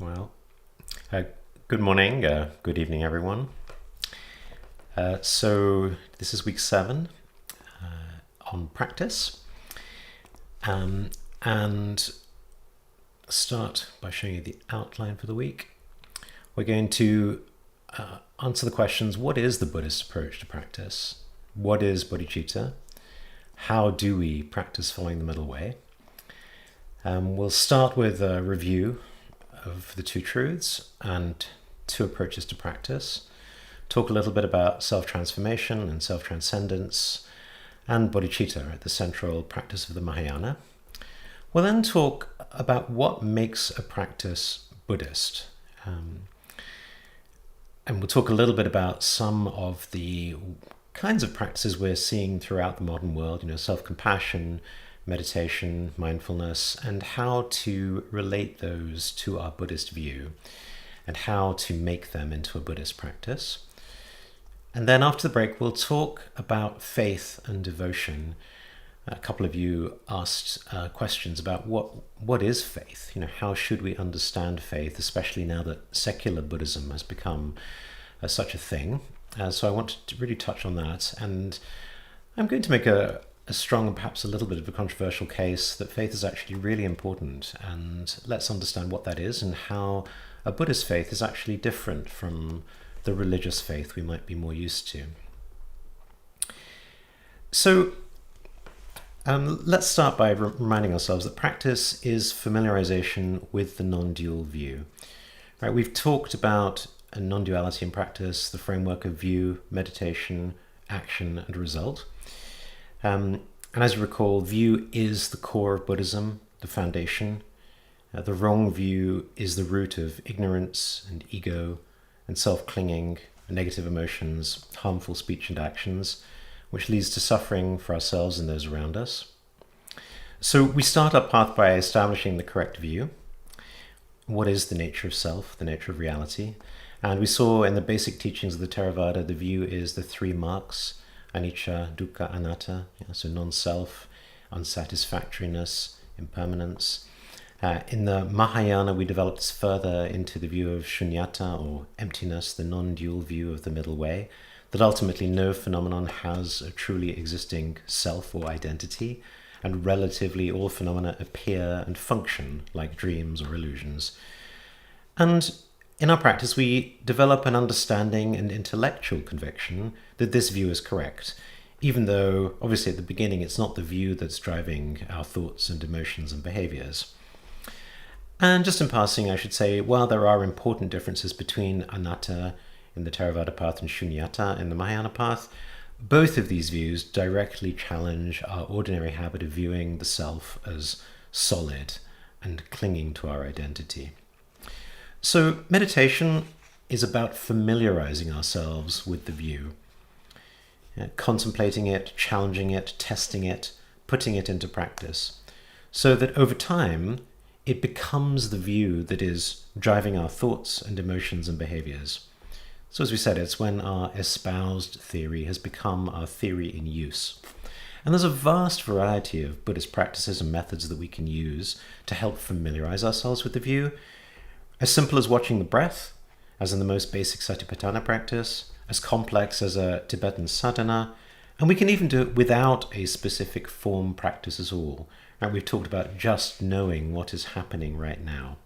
Well, uh, good morning, good evening, everyone. So this is week 7 on practice, and start by showing you the outline for the week. We're going to answer the questions: what is the Buddhist approach to practice? What is Bodhicitta? How do we practice following the middle way? We'll start with a review of the two truths and 2 approaches to practice. Talk a little bit about self-transformation and self-transcendence and bodhicitta, the central practice of the Mahayana. We'll then talk about what makes a practice Buddhist. And we'll talk a little bit about some of the kinds of practices we're seeing throughout the modern world, self-compassion, meditation, mindfulness, and how to relate those to our Buddhist view and how to make them into a Buddhist practice. And then after the break, we'll talk about faith and devotion. A couple of you asked questions about what is faith? How should we understand faith, especially now that secular Buddhism has become such a thing? So I want to really touch on that. And I'm going to make a strong and perhaps a little bit of a controversial case that faith is actually really important, and let's understand what that is and how a Buddhist faith is actually different from the religious faith we might be more used to. So let's start by reminding ourselves that practice is familiarization with the non-dual view. Right? We've talked about a non-duality in practice, the framework of view, meditation, action, and result. And as you recall, view is the core of Buddhism, the foundation. The wrong view is the root of ignorance and ego and self-clinging, negative emotions, harmful speech and actions, which leads to suffering for ourselves and those around us. So we start our path by establishing the correct view. What is the nature of self, the nature of reality? And we saw in the basic teachings of the Theravada, the view is the 3 marks: anicca, dukkha, anatta, so non-self, unsatisfactoriness, impermanence. In the Mahayana, we developed this further into the view of shunyata, or emptiness, the non-dual view of the middle way, that ultimately no phenomenon has a truly existing self or identity, and relatively all phenomena appear and function like dreams or illusions. And in our practice, we develop an understanding and intellectual conviction that this view is correct, even though, obviously, at the beginning, it's not the view that's driving our thoughts and emotions and behaviors. And just in passing, I should say, while there are important differences between anatta in the Theravada path and shunyata in the Mahayana path, both of these views directly challenge our ordinary habit of viewing the self as solid and clinging to our identity. So meditation is about familiarizing ourselves with the view, contemplating it, challenging it, testing it, putting it into practice, so that over time it becomes the view that is driving our thoughts and emotions and behaviors. So as we said, it's when our espoused theory has become our theory in use. And there's a vast variety of Buddhist practices and methods that we can use to help familiarize ourselves with the view. As simple as watching the breath, as in the most basic Satipatthana practice, as complex as a Tibetan sadhana, and we can even do it without a specific form practice at all. Right? We've talked about just knowing what is happening right now.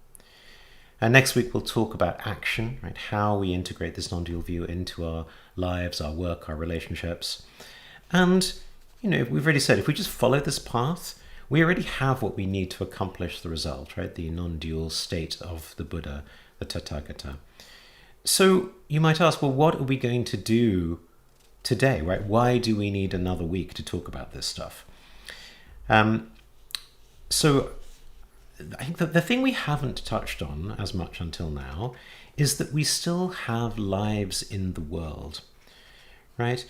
And next week we'll talk about action, right? How we integrate this non-dual view into our lives, our work, our relationships. And, we've already said, if we just follow this path, we already have what we need to accomplish the result, right? The non-dual state of the Buddha, the Tathagata. So you might ask, well, what are we going to do today, right? Why do we need another week to talk about this stuff? So I think that the thing we haven't touched on as much until now is that we still have lives in the world, right?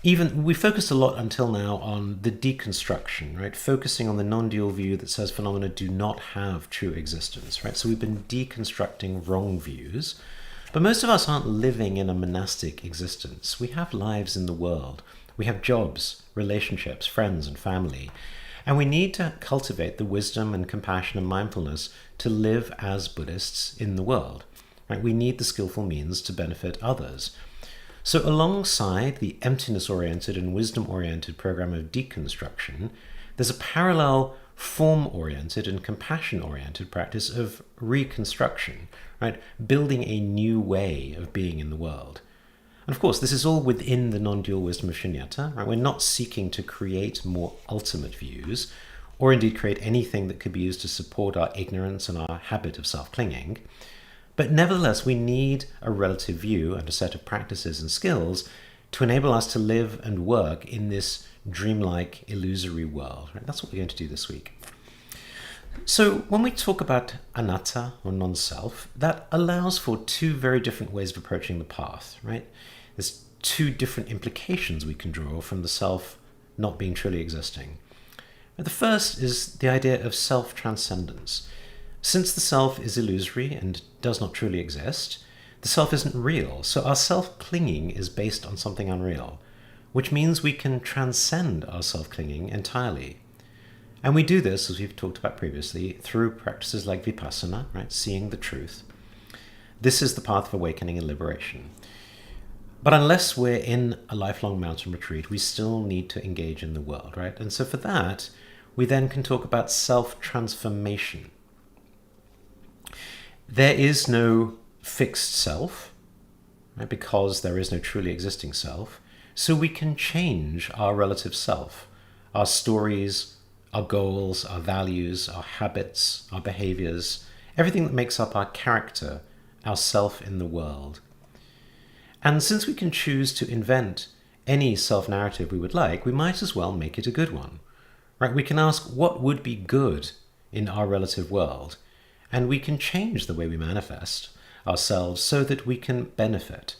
Even we focused a lot until now on the deconstruction, right? Focusing on the non-dual view that says phenomena do not have true existence, right? So we've been deconstructing wrong views, but most of us aren't living in a monastic existence. We have lives in the world. We have jobs, relationships, friends, and family. And we need to cultivate the wisdom and compassion and mindfulness to live as Buddhists in the world. Right? We need the skillful means to benefit others. So alongside the emptiness-oriented and wisdom-oriented program of deconstruction, there's a parallel form-oriented and compassion-oriented practice of reconstruction, right? Building a new way of being in the world. And of course, this is all within the non-dual wisdom of Shunyata, right? We're not seeking to create more ultimate views, or indeed create anything that could be used to support our ignorance and our habit of self-clinging. But nevertheless, we need a relative view and a set of practices and skills to enable us to live and work in this dreamlike, illusory world. Right? That's what we're going to do this week. So when we talk about anatta, or non-self, that allows for two very different ways of approaching the path. Right? There's two different implications we can draw from the self not being truly existing. The first is the idea of self-transcendence. Since the self is illusory and does not truly exist, the self isn't real, so our self-clinging is based on something unreal, which means we can transcend our self-clinging entirely. And we do this, as we've talked about previously, through practices like vipassana, right, seeing the truth. This is the path of awakening and liberation. But unless we're in a lifelong mountain retreat, we still need to engage in the world, right? And so for that, we then can talk about self-transformation. There is no fixed self, right, because there is no truly existing self, so we can change our relative self, our stories, our goals, our values, our habits, our behaviors, everything that makes up our character, our self in the world. And since we can choose to invent any self-narrative we would like, we might as well make it a good one. Right? We can ask what would be good in our relative world, and we can change the way we manifest ourselves so that we can benefit.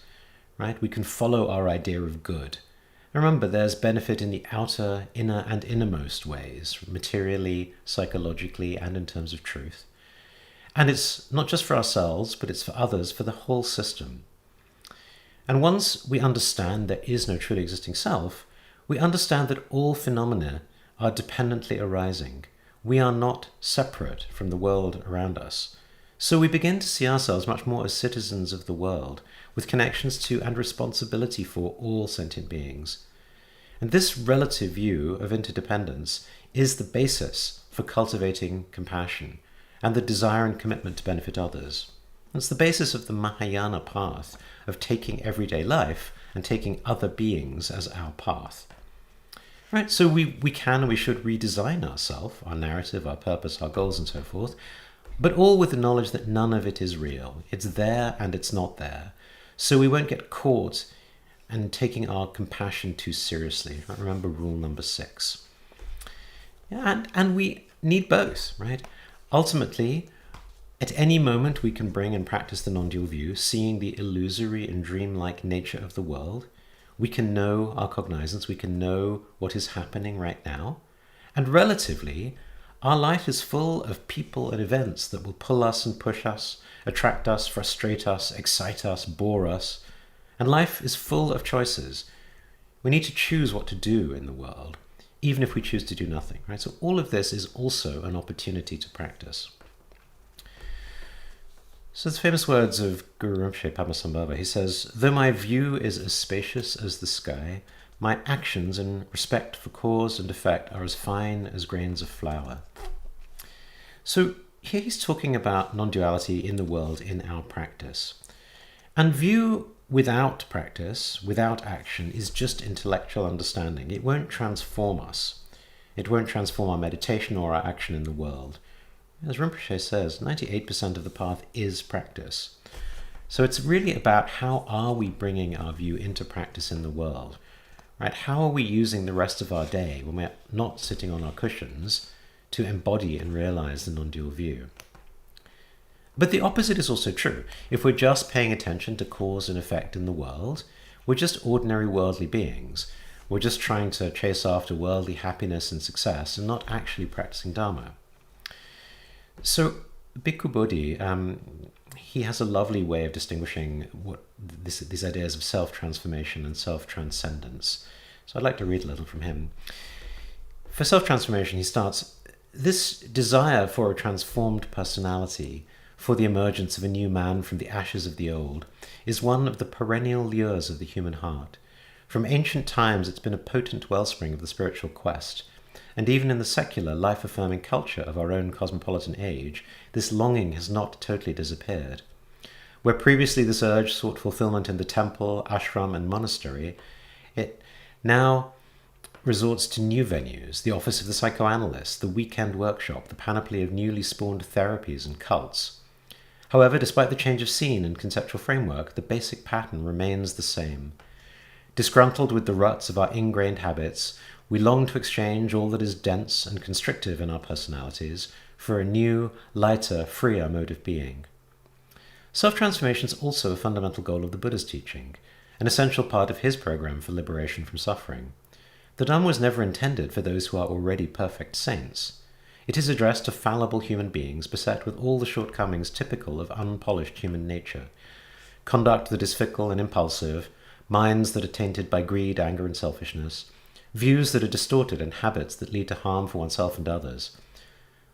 Right? We can follow our idea of good. Remember, there's benefit in the outer, inner, and innermost ways, materially, psychologically, and in terms of truth. And it's not just for ourselves, but it's for others, for the whole system. And once we understand there is no truly existing self, we understand that all phenomena are dependently arising. We are not separate from the world around us. So we begin to see ourselves much more as citizens of the world, with connections to and responsibility for all sentient beings. And this relative view of interdependence is the basis for cultivating compassion and the desire and commitment to benefit others. It's the basis of the Mahayana path of taking everyday life and taking other beings as our path. Right, so we can and we should redesign ourselves, our narrative, our purpose, our goals, and so forth, but all with the knowledge that none of it is real. It's there and it's not there. So we won't get caught in taking our compassion too seriously. Remember rule number 6. Yeah, and we need both, right? Ultimately, at any moment we can bring and practice the non-dual view, seeing the illusory and dreamlike nature of the world. We can know our cognizance, we can know what is happening right now. And relatively, our life is full of people and events that will pull us and push us, attract us, frustrate us, excite us, bore us. And life is full of choices. We need to choose what to do in the world, even if we choose to do nothing, right? So all of this is also an opportunity to practice. So the famous words of Guru Rinpoche Padmasambhava, he says, "Though my view is as spacious as the sky, my actions in respect for cause and effect are as fine as grains of flour." So here he's talking about non-duality in the world in our practice. And view without practice, without action, is just intellectual understanding. It won't transform us. It won't transform our meditation or our action in the world. As Rinpoche says, 98% of the path is practice. So it's really about how are we bringing our view into practice in the world, right? How are we using the rest of our day when we're not sitting on our cushions to embody and realize the non-dual view? But the opposite is also true. If we're just paying attention to cause and effect in the world, we're just ordinary worldly beings. We're just trying to chase after worldly happiness and success and not actually practicing Dharma. So Bhikkhu Bodhi, he has a lovely way of distinguishing these ideas of self-transformation and self-transcendence. So I'd like to read a little from him. For self-transformation, he starts, this desire for a transformed personality, for the emergence of a new man from the ashes of the old, is one of the perennial lures of the human heart. From ancient times, it's been a potent wellspring of the spiritual quest, and even in the secular, life-affirming culture of our own cosmopolitan age, this longing has not totally disappeared. Where previously this urge sought fulfillment in the temple, ashram, and monastery, it now resorts to new venues, the office of the psychoanalyst, the weekend workshop, the panoply of newly spawned therapies and cults. However, despite the change of scene and conceptual framework, the basic pattern remains the same. Disgruntled with the ruts of our ingrained habits, we long to exchange all that is dense and constrictive in our personalities for a new, lighter, freer mode of being. Self-transformation is also a fundamental goal of the Buddha's teaching, an essential part of his program for liberation from suffering. The Dhamma was never intended for those who are already perfect saints. It is addressed to fallible human beings beset with all the shortcomings typical of unpolished human nature. Conduct that is fickle and impulsive, minds that are tainted by greed, anger, and selfishness, views that are distorted, and habits that lead to harm for oneself and others.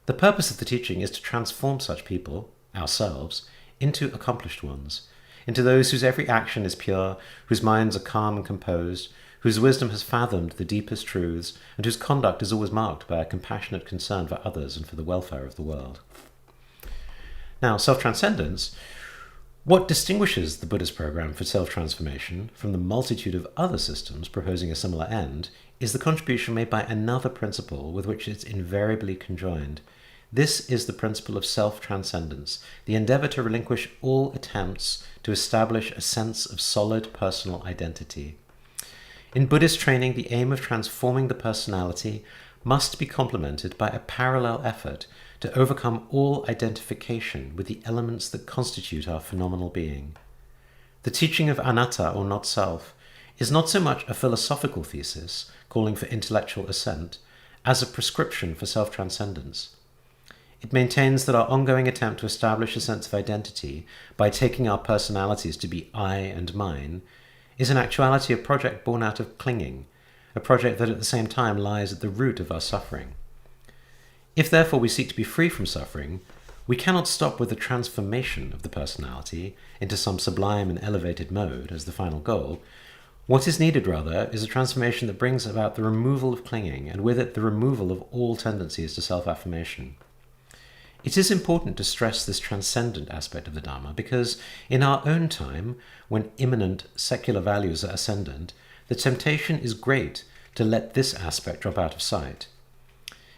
The purpose of the teaching is to transform such people, ourselves, into accomplished ones, into those whose every action is pure, whose minds are calm and composed, whose wisdom has fathomed the deepest truths, and whose conduct is always marked by a compassionate concern for others and for the welfare of the world. Now, self-transcendence. What distinguishes the Buddhist program for self-transformation from the multitude of other systems proposing a similar end is the contribution made by another principle with which it's invariably conjoined. This is the principle of self-transcendence, the endeavor to relinquish all attempts to establish a sense of solid personal identity. In Buddhist training, the aim of transforming the personality must be complemented by a parallel effort to overcome all identification with the elements that constitute our phenomenal being. The teaching of anatta, or not self, is not so much a philosophical thesis calling for intellectual assent as a prescription for self-transcendence. It maintains that our ongoing attempt to establish a sense of identity by taking our personalities to be I and mine is in actuality a project born out of clinging, a project that at the same time lies at the root of our suffering. If therefore we seek to be free from suffering, we cannot stop with the transformation of the personality into some sublime and elevated mode as the final goal. What is needed, rather, is a transformation that brings about the removal of clinging, and with it the removal of all tendencies to self-affirmation. It is important to stress this transcendent aspect of the Dhamma because, in our own time, when immanent secular values are ascendant, the temptation is great to let this aspect drop out of sight.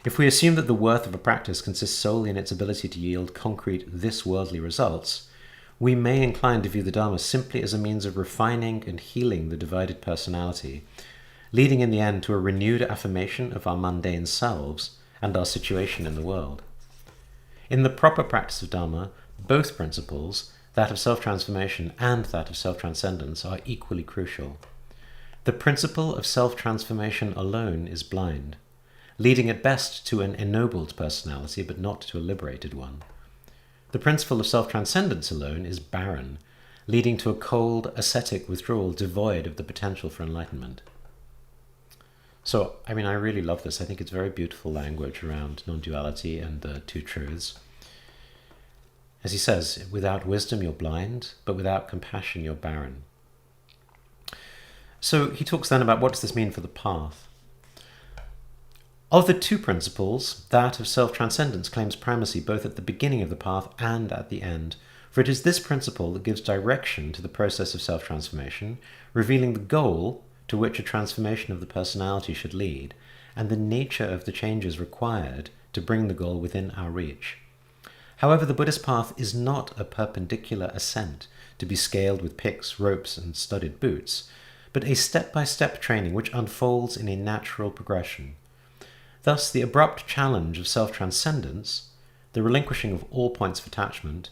If we assume that the worth of a practice consists solely in its ability to yield concrete, this-worldly results, we may incline to view the Dhamma simply as a means of refining and healing the divided personality, leading in the end to a renewed affirmation of our mundane selves and our situation in the world. In the proper practice of Dhamma, both principles, that of self-transformation and that of self-transcendence, are equally crucial. The principle of self-transformation alone is blind, leading at best to an ennobled personality but not to a liberated one. The principle of self-transcendence alone is barren, leading to a cold, ascetic withdrawal devoid of the potential for enlightenment. So, I really love this. I think it's very beautiful language around non-duality and the two truths. As he says, without wisdom you're blind, but without compassion you're barren. So he talks then about what does this mean for the path. Of the two principles, that of self-transcendence claims primacy both at the beginning of the path and at the end, for it is this principle that gives direction to the process of self-transformation, revealing the goal to which a transformation of the personality should lead, and the nature of the changes required to bring the goal within our reach. However, the Buddhist path is not a perpendicular ascent to be scaled with picks, ropes, and studded boots, but a step-by-step training which unfolds in a natural progression. Thus, the abrupt challenge of self-transcendence, the relinquishing of all points of attachment,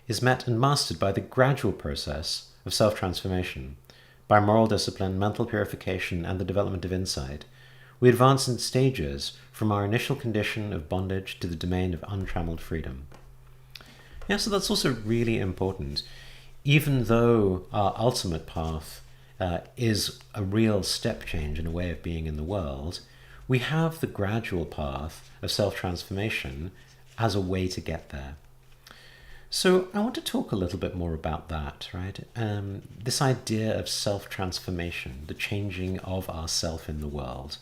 is met and mastered by the gradual process of self-transformation. By moral discipline, mental purification, and the development of insight, we advance in stages from our initial condition of bondage to the domain of untrammeled freedom. Yeah, so that's also really important. Even though our ultimate path is a real step change in a way of being in the world, we have the gradual path of self-transformation as a way to get there. So I want to talk a little bit more about that, right? This idea of self-transformation, the changing of ourself in the world.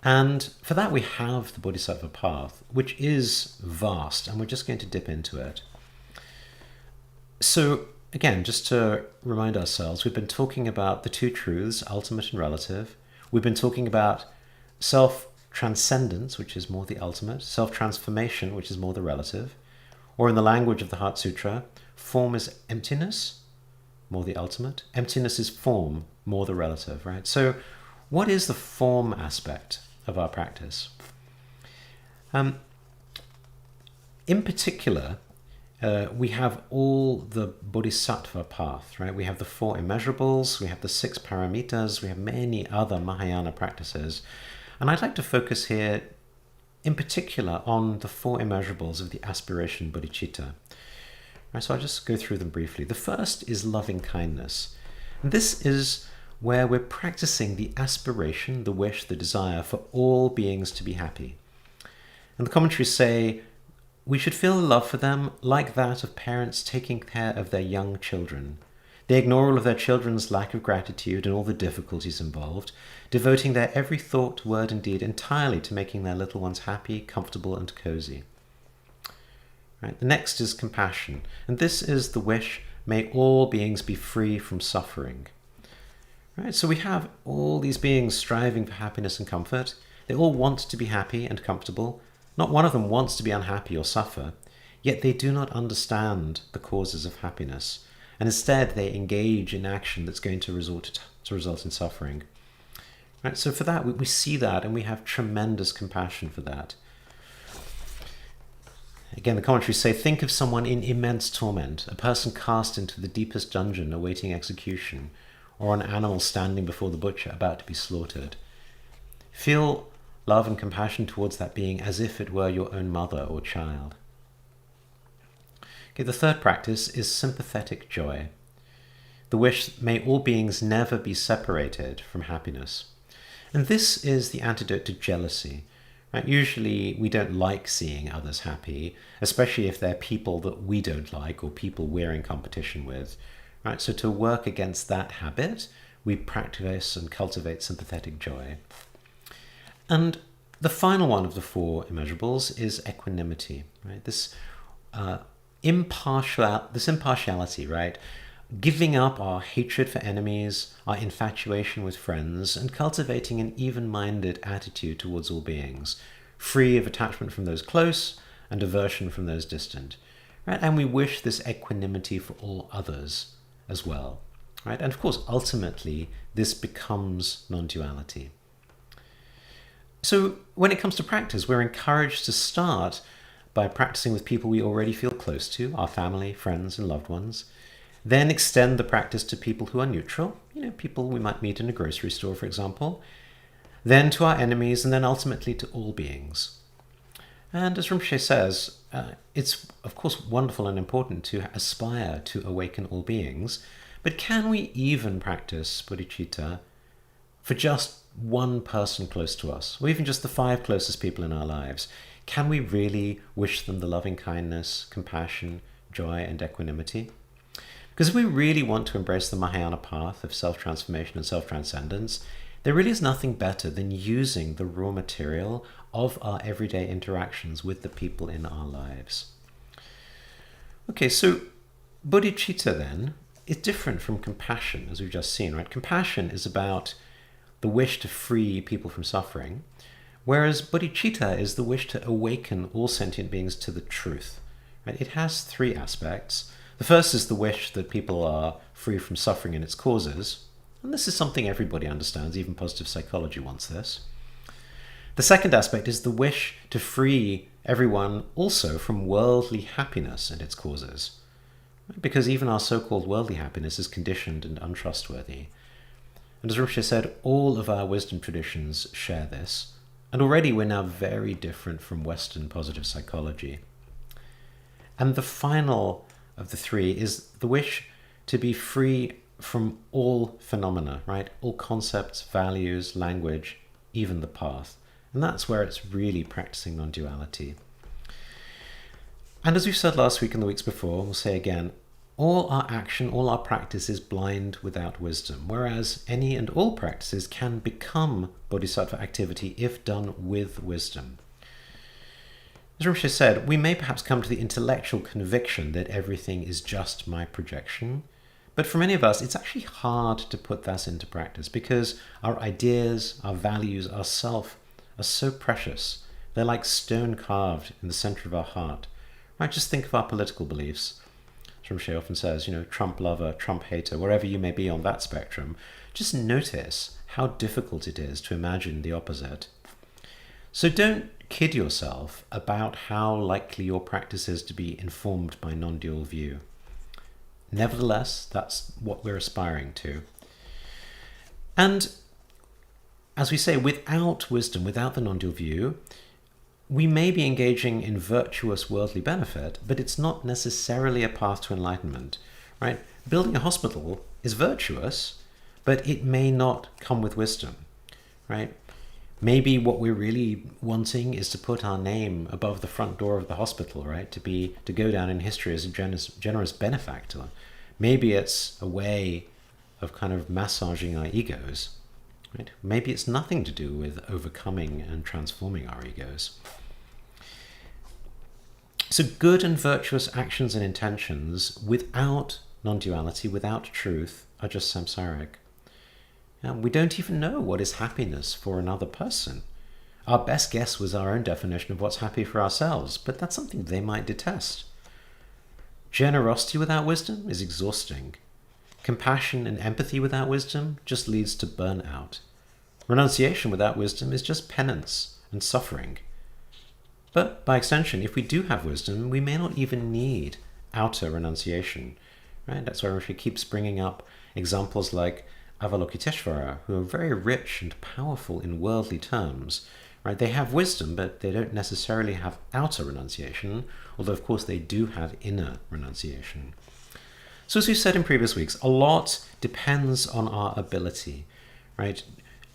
And for that we have the Bodhisattva path, which is vast, and we're just going to dip into it. So again, just to remind ourselves, we've been talking about the two truths, ultimate and relative. We've been talking about self-transcendence, which is more the ultimate, self-transformation, which is more the relative. Or in the language of the Heart Sutra, form is emptiness, more the ultimate. Emptiness is form, more the relative, right? So what is the form aspect of our practice? In particular, we have all the Bodhisattva path, right? We have the 4 immeasurables, we have the 6 paramitas, we have many other Mahayana practices. And I'd like to focus here in particular on the 4 immeasurables of the aspiration bodhicitta. Right, so I'll just go through them briefly. The first is loving kindness. And this is where we're practicing the aspiration, the wish, the desire for all beings to be happy. And the commentaries say we should feel love for them like that of parents taking care of their young children. They ignore all of their children's lack of gratitude and all the difficulties involved, devoting their every thought, word, and deed entirely to making their little ones happy, comfortable, and cozy. Right. The next is compassion, and this is the wish, may all beings be free from suffering. Right. So we have all these beings striving for happiness and comfort. They all want to be happy and comfortable. Not one of them wants to be unhappy or suffer, yet they do not understand the causes of happiness. And instead they engage in action that's going to result in suffering. Right? So for that, we see that and we have tremendous compassion for that. Again, the commentaries say, think of someone in immense torment, a person cast into the deepest dungeon awaiting execution, or an animal standing before the butcher about to be slaughtered. Feel love and compassion towards that being as if it were your own mother or child. Okay, the third practice is sympathetic joy. The wish, may all beings never be separated from happiness. And this is the antidote to jealousy. Right? Usually we don't like seeing others happy, especially if they're people that we don't like or people we're in competition with. Right? So to work against that habit, we practice and cultivate sympathetic joy. And the final one of the 4 immeasurables is equanimity. Right? This impartiality, right? Giving up our hatred for enemies, our infatuation with friends, and cultivating an even-minded attitude towards all beings, free of attachment from those close and aversion from those distant. Right? And we wish this equanimity for all others as well. Right? And of course, ultimately, this becomes non-duality. So when it comes to practice, we're encouraged to start by practicing with people we already feel close to, our family, friends, and loved ones. Then extend the practice to people who are neutral, people we might meet in a grocery store, for example. Then to our enemies, and then ultimately to all beings. And as Rinpoche says, it's of course wonderful and important to aspire to awaken all beings, but can we even practice bodhicitta for just one person close to us, or even just the 5 closest people in our lives? Can we really wish them the loving kindness, compassion, joy, and equanimity? Because if we really want to embrace the Mahayana path of self-transformation and self-transcendence, there really is nothing better than using the raw material of our everyday interactions with the people in our lives. Okay, so bodhicitta then is different from compassion, as we've just seen, right? Compassion is about the wish to free people from suffering, whereas bodhicitta is the wish to awaken all sentient beings to the truth. Right? It has 3 aspects. The first is the wish that people are free from suffering and its causes, and this is something everybody understands, even positive psychology wants this. The second aspect is the wish to free everyone also from worldly happiness and its causes, because even our so-called worldly happiness is conditioned and untrustworthy. And as Rinpoche said, all of our wisdom traditions share this, and already we're now very different from Western positive psychology. And the final of the 3 is the wish to be free from all phenomena, right? All concepts, values, language, even the path. And that's where it's really practicing non-duality. And as we've said last week and the weeks before, we'll say again, all our action, all our practice is blind without wisdom, whereas any and all practices can become bodhisattva activity if done with wisdom. As Rinpoche said, we may perhaps come to the intellectual conviction that everything is just my projection, but for many of us, it's actually hard to put that into practice because our ideas, our values, our self are so precious. They're like stone carved in the center of our heart. Right? Just think of our political beliefs. As Rinpoche often says, Trump lover, Trump hater, wherever you may be on that spectrum, just notice how difficult it is to imagine the opposite. So don't kid yourself about how likely your practice is to be informed by non-dual view. Nevertheless, that's what we're aspiring to. And as we say, without wisdom, without the non-dual view, we may be engaging in virtuous worldly benefit, but it's not necessarily a path to enlightenment, right? Building a hospital is virtuous, but it may not come with wisdom, right? Maybe what we're really wanting is to put our name above the front door of the hospital, right? To go down in history as a generous benefactor. Maybe it's a way of kind of massaging our egos, right? Maybe it's nothing to do with overcoming and transforming our egos. So good and virtuous actions and intentions without non-duality, without truth, are just samsaric. And we don't even know what is happiness for another person. Our best guess was our own definition of what's happy for ourselves, but that's something they might detest. Generosity without wisdom is exhausting. Compassion and empathy without wisdom just leads to burnout. Renunciation without wisdom is just penance and suffering. But by extension, if we do have wisdom, we may not even need outer renunciation. Right? That's why Rinpoche keeps bringing up examples like Avalokiteshvara, who are very rich and powerful in worldly terms. Right? They have wisdom, but they don't necessarily have outer renunciation, although of course they do have inner renunciation. So as we've said in previous weeks, a lot depends on our ability. Right?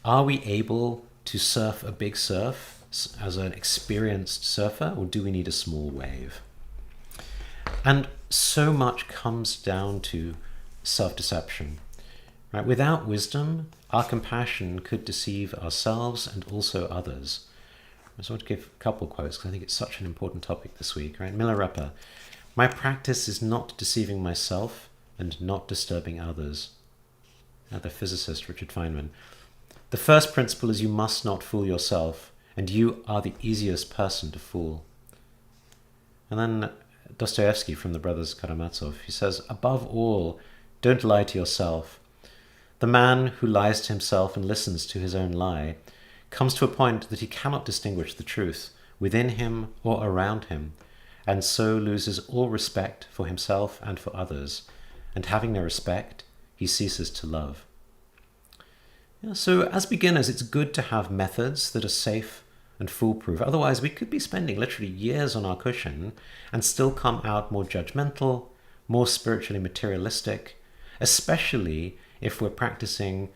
Are we able to surf a big surf as an experienced surfer, or do we need a small wave? And so much comes down to self-deception. Right? Without wisdom, our compassion could deceive ourselves and also others. I just want to give a couple quotes because I think it's such an important topic this week. Right? Milarepa, my practice is not deceiving myself and not disturbing others. The physicist Richard Feynman. The first principle is you must not fool yourself, and you are the easiest person to fool. And then Dostoevsky from the brothers Karamazov, he says, above all, don't lie to yourself. The man who lies to himself and listens to his own lie comes to a point that he cannot distinguish the truth within him or around him, and so loses all respect for himself and for others, and having no respect, he ceases to love. So as beginners, it's good to have methods that are safe and foolproof. Otherwise, we could be spending literally years on our cushion and still come out more judgmental, more spiritually materialistic, especially if we're practicing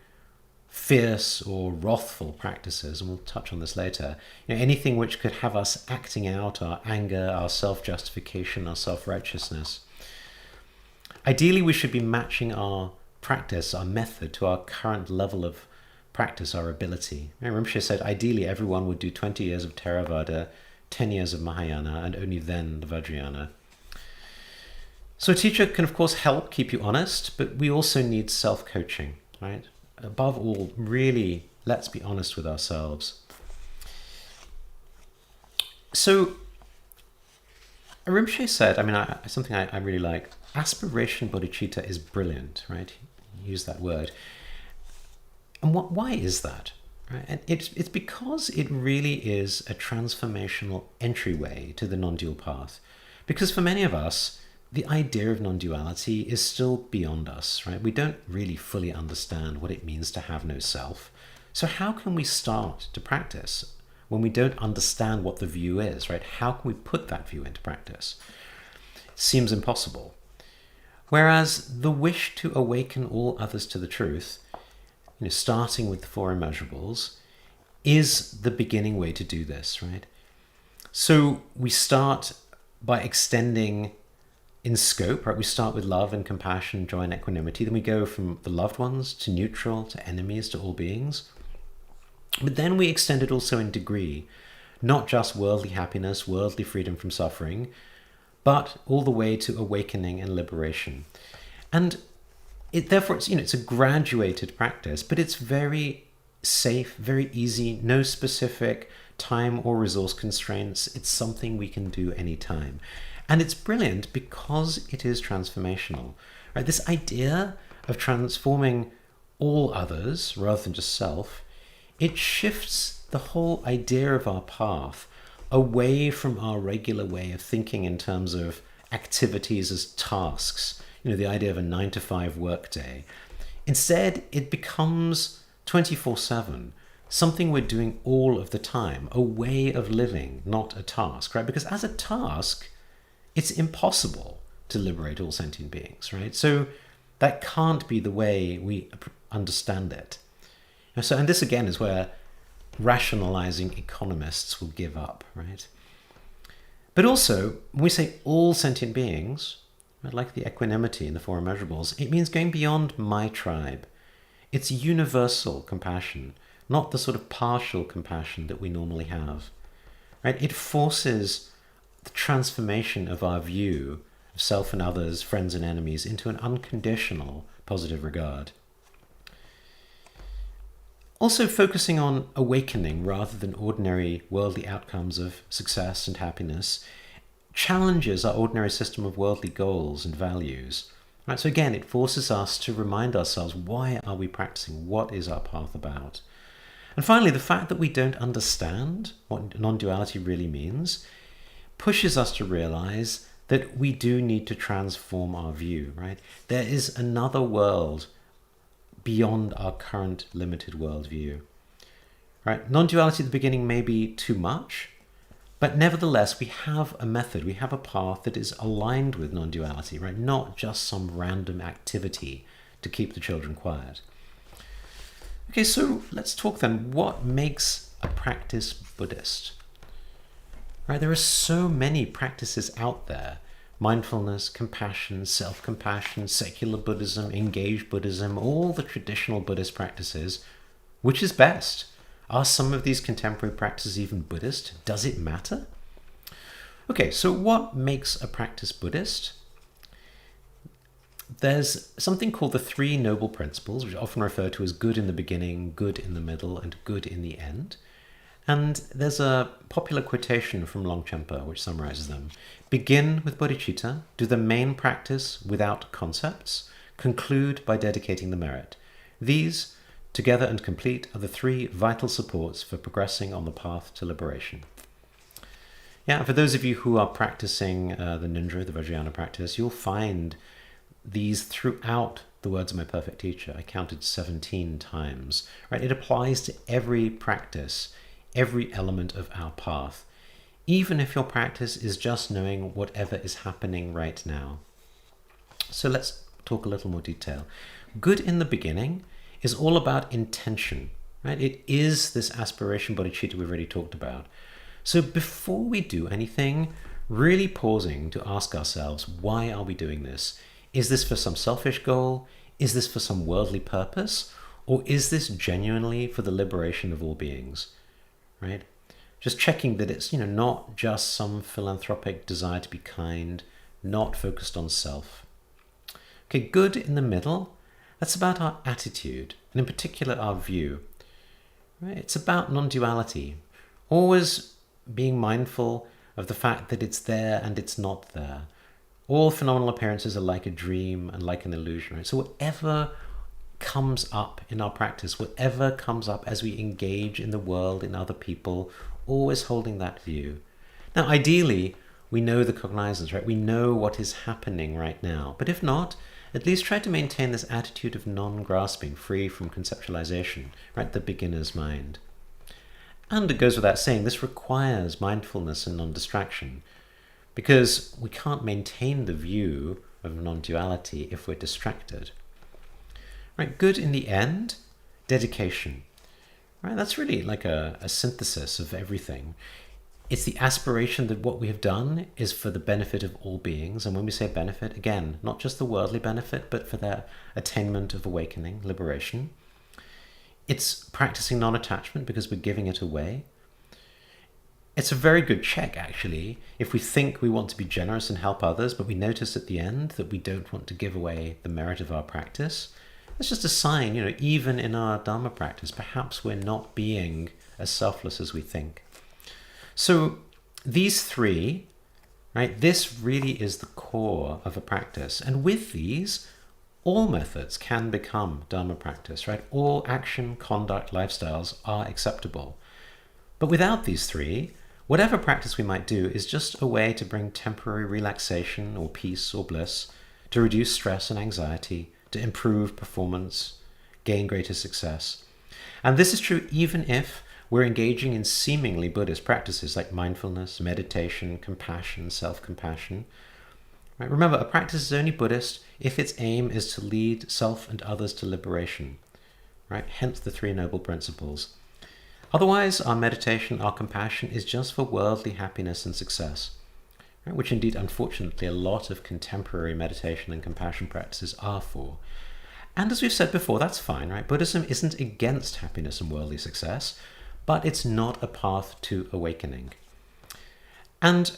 fierce or wrathful practices, and we'll touch on this later. Anything which could have us acting out our anger, our self-justification, our self-righteousness. Ideally, we should be matching our practice, our method, to our current level of practice, our ability. Rinpoche said ideally everyone would do 20 years of Theravada, 10 years of Mahayana, and only then the Vajrayana. So a teacher can of course help keep you honest, but we also need self-coaching, right? Above all, really, let's be honest with ourselves. So Rinpoche said, something I really like, aspiration bodhicitta is brilliant, right? He used that word. And why is that? Right? And it's because it really is a transformational entryway to the non-dual path. Because for many of us, the idea of non-duality is still beyond us, right? We don't really fully understand what it means to have no self. So how can we start to practice when we don't understand what the view is, right? How can we put that view into practice? It seems impossible. Whereas the wish to awaken all others to the truth, starting with the four immeasurables, is the beginning way to do this, right? So we start by extending in scope, right? We start with love and compassion, joy and equanimity. Then we go from the loved ones to neutral, to enemies, to all beings. But then we extend it also in degree, not just worldly happiness, worldly freedom from suffering, but all the way to awakening and liberation. And therefore, it's a graduated practice, but it's very safe, very easy, no specific time or resource constraints. It's something we can do anytime. And it's brilliant because it is transformational. Right? This idea of transforming all others rather than just self, it shifts the whole idea of our path away from our regular way of thinking in terms of activities as tasks, the idea of a 9-to-5 workday. Instead, it becomes 24/7, something we're doing all of the time, a way of living, not a task, right? Because as a task, it's impossible to liberate all sentient beings, right? So that can't be the way we understand it. And this again is where rationalizing economists will give up, right? But also, when we say all sentient beings, right, like the equanimity in the Four Immeasurables, it means going beyond my tribe. It's universal compassion, not the sort of partial compassion that we normally have, right? It forces the transformation of our view of self and others, friends and enemies, into an unconditional positive regard. Also focusing on awakening rather than ordinary worldly outcomes of success and happiness challenges our ordinary system of worldly goals and values. Right? So again, it forces us to remind ourselves, why are we practicing? What is our path about? And finally, the fact that we don't understand what non-duality really means pushes us to realize that we do need to transform our view, right? There is another world beyond our current limited worldview, right? Non-duality at the beginning may be too much, but nevertheless, we have a method, we have a path that is aligned with non-duality, right? Not just some random activity to keep the children quiet. Okay, so let's talk then. What makes a practice Buddhist? Right, there are so many practices out there. Mindfulness, compassion, self-compassion, secular Buddhism, engaged Buddhism, all the traditional Buddhist practices. Which is best? Are some of these contemporary practices even Buddhist? Does it matter? Okay, so what makes a practice Buddhist? There's something called the Three Noble Principles, which are often referred to as good in the beginning, good in the middle, and good in the end. And there's a popular quotation from Longchenpa which summarizes them. Begin with bodhicitta, do the main practice without concepts, conclude by dedicating the merit. These, together and complete, are the three vital supports for progressing on the path to liberation. Yeah, for those of you who are practicing the Nindra, the Vajrayana practice, you'll find these throughout the words of my perfect teacher. I counted 17 times. Right? It applies to every practice, every element of our path, even if your practice is just knowing whatever is happening right now. So let's talk a little more detail. Good in the beginning is all about intention, right? It is this aspiration bodhicitta we've already talked about. So before we do anything, really pausing to ask ourselves, why are we doing this? Is this for some selfish goal? Is this for some worldly purpose? Or is this genuinely for the liberation of all beings? Right? Just checking that it's, not just some philanthropic desire to be kind, not focused on self. Okay, good in the middle, that's about our attitude, and in particular our view. Right? It's about non-duality, always being mindful of the fact that it's there and it's not there. All phenomenal appearances are like a dream and like an illusion. Right? So whatever comes up in our practice, whatever comes up as we engage in the world, in other people, always holding that view. Now, ideally, we know the cognizance, right? We know what is happening right now. But if not, at least try to maintain this attitude of non-grasping, free from conceptualization, right? The beginner's mind. And it goes without saying, this requires mindfulness and non-distraction, because we can't maintain the view of non-duality if we're distracted. Right, good in the end, dedication. Right? That's really like a synthesis of everything. It's the aspiration that what we have done is for the benefit of all beings. And when we say benefit, again, not just the worldly benefit, but for their attainment of awakening, liberation. It's practicing non-attachment because we're giving it away. It's a very good check, actually, if we think we want to be generous and help others, but we notice at the end that we don't want to give away the merit of our practice. It's just a sign, even in our Dharma practice, perhaps we're not being as selfless as we think. So these three, right, this really is the core of a practice. And with these, all methods can become Dharma practice, right? All action, conduct, lifestyles are acceptable. But without these three, whatever practice we might do is just a way to bring temporary relaxation or peace or bliss, to reduce stress and anxiety, to improve performance, gain greater success. And this is true even if we're engaging in seemingly Buddhist practices like mindfulness, meditation, compassion, self-compassion. Right? Remember, a practice is only Buddhist if its aim is to lead self and others to liberation. Right? Hence the Three Noble Principles. Otherwise, our meditation, our compassion is just for worldly happiness and success, right? Which indeed, unfortunately, a lot of contemporary meditation and compassion practices are for. And as we've said before, that's fine, right? Buddhism isn't against happiness and worldly success, but it's not a path to awakening. And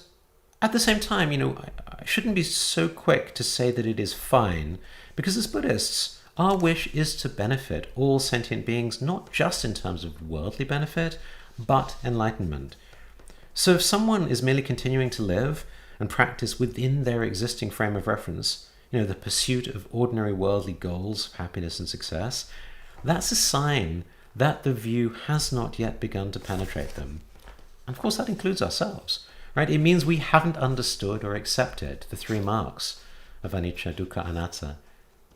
at the same time, I shouldn't be so quick to say that it is fine, because as Buddhists, our wish is to benefit all sentient beings, not just in terms of worldly benefit, but enlightenment. So if someone is merely continuing to live and practice within their existing frame of reference, the pursuit of ordinary worldly goals of happiness and success, that's a sign that the view has not yet begun to penetrate them. And of course that includes ourselves, right? It means we haven't understood or accepted the three marks of anicca, dukkha, anatta: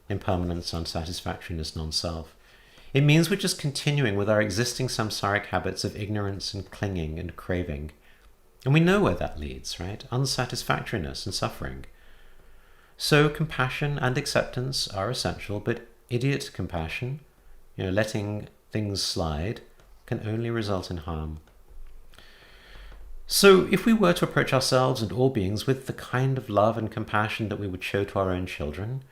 impermanence, unsatisfactoriness, non-self. It means we're just continuing with our existing samsaric habits of ignorance and clinging and craving. And we know where that leads, right? Unsatisfactoriness and suffering. So compassion and acceptance are essential, but idiot compassion, letting things slide, can only result in harm. So if we were to approach ourselves and all beings with the kind of love and compassion that we would show to our own children,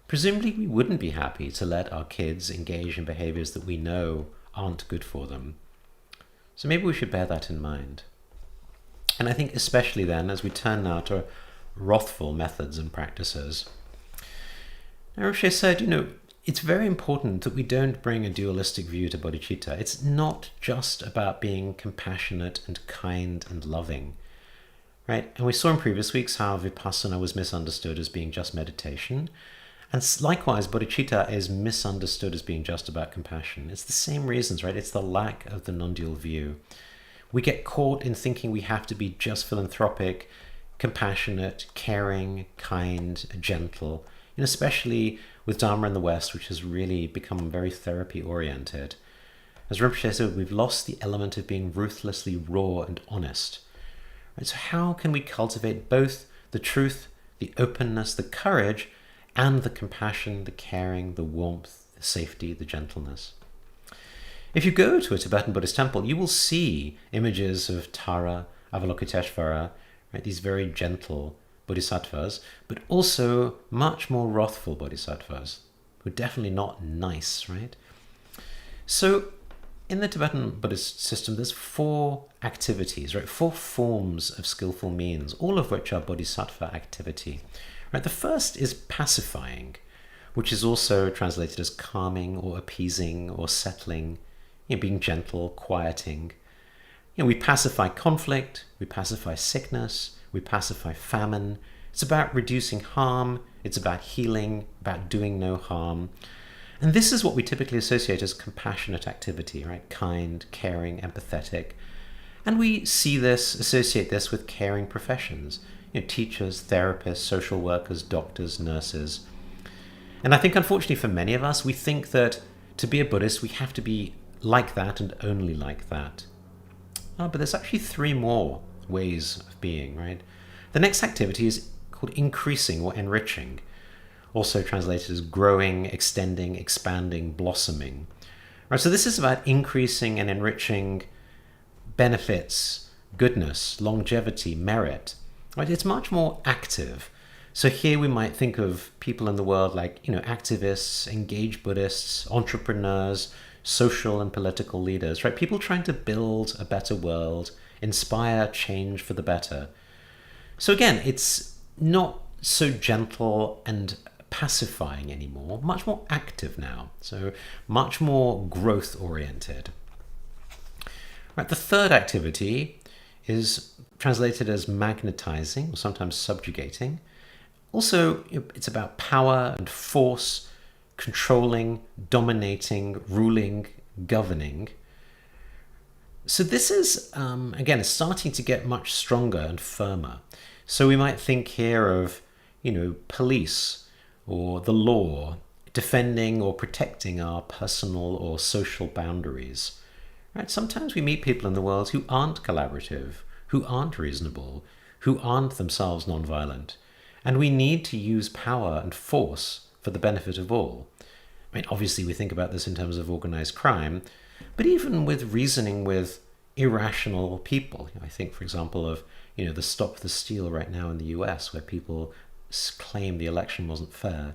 presumably we wouldn't be happy to let our kids engage in behaviors that we know aren't good for them. So maybe we should bear that in mind. And I think especially then, as we turn now to wrathful methods and practices. Now, Rinpoche said, it's very important that we don't bring a dualistic view to bodhicitta. It's not just about being compassionate and kind and loving, right? And we saw in previous weeks how vipassana was misunderstood as being just meditation. And likewise, bodhicitta is misunderstood as being just about compassion. It's the same reasons, right? It's the lack of the non-dual view. We get caught in thinking we have to be just philanthropic, compassionate, caring, kind, gentle, and especially with Dharma in the West, which has really become very therapy-oriented. As Rinpoche said, we've lost the element of being ruthlessly raw and honest. Right? So how can we cultivate both the truth, the openness, the courage, and the compassion, the caring, the warmth, the safety, the gentleness? If you go to a Tibetan Buddhist temple, you will see images of Tara, Avalokiteshvara, right, these very gentle bodhisattvas, but also much more wrathful bodhisattvas, who are definitely not nice, right? So in the Tibetan Buddhist system, there's 4 activities, right? 4 forms of skillful means, all of which are bodhisattva activity. Right? The first is pacifying, which is also translated as calming or appeasing or settling, being gentle, quieting. We pacify conflict, we pacify sickness, we pacify famine. It's about reducing harm, it's about healing, about doing no harm. And this is what we typically associate as compassionate activity, right? Kind, caring, empathetic. And we associate this with caring professions, teachers, therapists, social workers, doctors, nurses. And I think, unfortunately, for many of us, we think that to be a Buddhist, we have to be like that and only like that. But there's actually 3 more ways of being, right? The next activity is called increasing or enriching, also translated as growing, extending, expanding, blossoming. Right, so this is about increasing and enriching benefits, goodness, longevity, merit. Right? It's much more active. So here we might think of people in the world like, activists, engaged Buddhists, entrepreneurs, social and political leaders, right? People trying to build a better world, inspire change for the better. So again, it's not so gentle and pacifying anymore, much more active now. So much more growth oriented. Right, the third activity is translated as magnetizing, or sometimes subjugating. Also, it's about power and force, controlling, dominating, ruling, governing. So this is, again, it's starting to get much stronger and firmer. So we might think here of, police or the law defending or protecting our personal or social boundaries. Right? Sometimes we meet people in the world who aren't collaborative, who aren't reasonable, who aren't themselves nonviolent. And we need to use power and force for the benefit of all. I mean, obviously we think about this in terms of organized crime, but even with reasoning with irrational people. I think, for example, of, the Stop the Steal right now in the US, where people claim the election wasn't fair.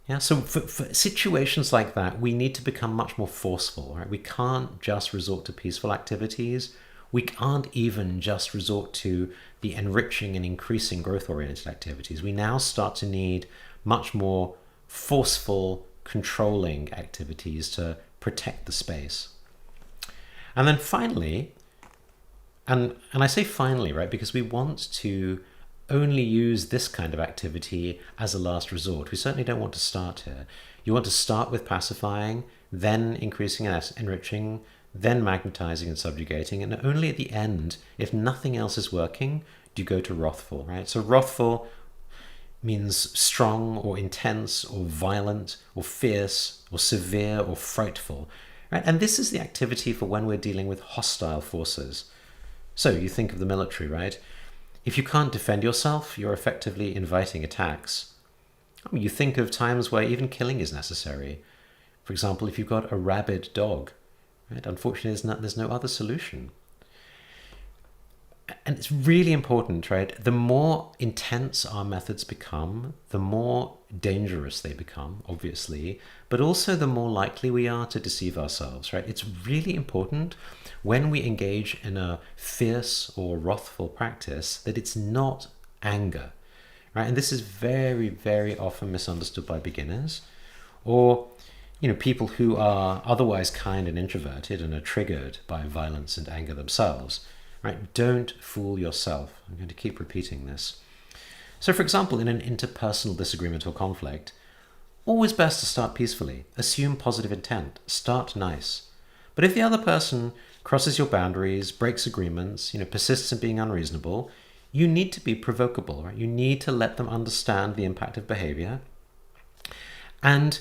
Yeah, so for situations like that, we need to become much more forceful, right? We can't just resort to peaceful activities. We can't even just resort to the enriching and increasing growth-oriented activities. We now start to need much more forceful, controlling activities to protect the space. And then finally, and I say finally, right, because we want to only use this kind of activity as a last resort. We certainly don't want to start here. You want to start with pacifying, then increasing and enriching, then magnetizing and subjugating, and only at the end, if nothing else is working, do you go to wrathful, right? So wrathful means strong or intense or violent or fierce or severe or frightful, right? And this is the activity for when we're dealing with hostile forces. So you think of the military, right? If you can't defend yourself, you're effectively inviting attacks. You think of times where even killing is necessary. For example, if you've got a rabid dog, right? Unfortunately, there's no other solution. And it's really important, right? The more intense our methods become, the more dangerous they become, obviously, but also the more likely we are to deceive ourselves, right? It's really important when we engage in a fierce or wrathful practice that it's not anger, right? And this is very, very often misunderstood by beginners, or people who are otherwise kind and introverted and are triggered by violence and anger themselves. Right? Don't fool yourself. I'm going to keep repeating this. So, for example, in an interpersonal disagreement or conflict, always best to start peacefully. Assume positive intent. Start nice. But if the other person crosses your boundaries, breaks agreements, persists in being unreasonable, you need to be provocable. Right? You need to let them understand the impact of behavior. And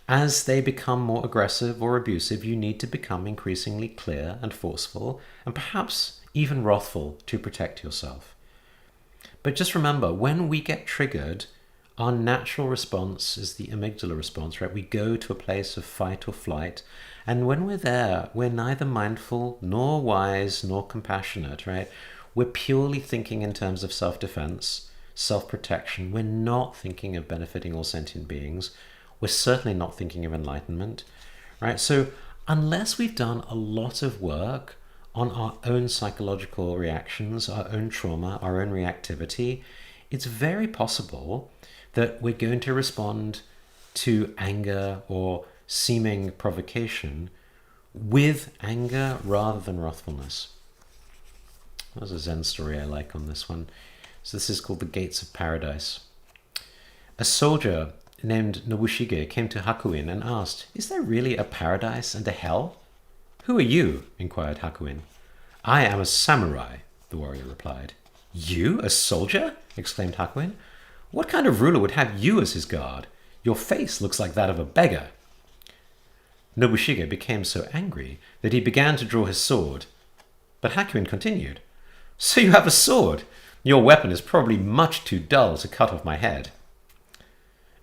as they become more aggressive or abusive, you need to become increasingly clear and forceful, and perhaps even wrathful to protect yourself. But just remember, when we get triggered, our natural response is the amygdala response, right? We go to a place of fight or flight, and when we're there, we're neither mindful, nor wise, nor compassionate, right? We're purely thinking in terms of self-defense, self-protection. We're not thinking of benefiting all sentient beings. We're certainly not thinking of enlightenment, right? So unless we've done a lot of work on our own psychological reactions, our own trauma, our own reactivity, it's very possible that we're going to respond to anger or seeming provocation with anger rather than wrathfulness. There's a Zen story I like on this one. So this is called The Gates of Paradise. A soldier named Nobushige came to Hakuin and asked, "Is there really a paradise and a hell?" "Who are you?" inquired Hakuin. "I am a samurai," the warrior replied. "You, a soldier?" exclaimed Hakuin. "What kind of ruler would have you as his guard? Your face looks like that of a beggar." Nobushige became so angry that he began to draw his sword. But Hakuin continued, "So you have a sword? Your weapon is probably much too dull to cut off my head."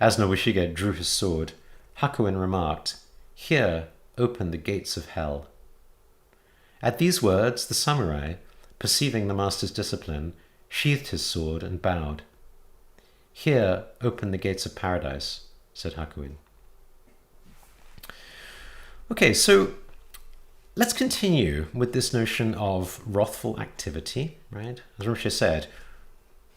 As Nobushige drew his sword, Hakuin remarked, Here open the gates of hell. At these words, the samurai, perceiving the master's discipline, sheathed his sword and bowed. Here open the gates of paradise, said Hakuin. Okay, so let's continue with this notion of wrathful activity, right? As Rinpoche said,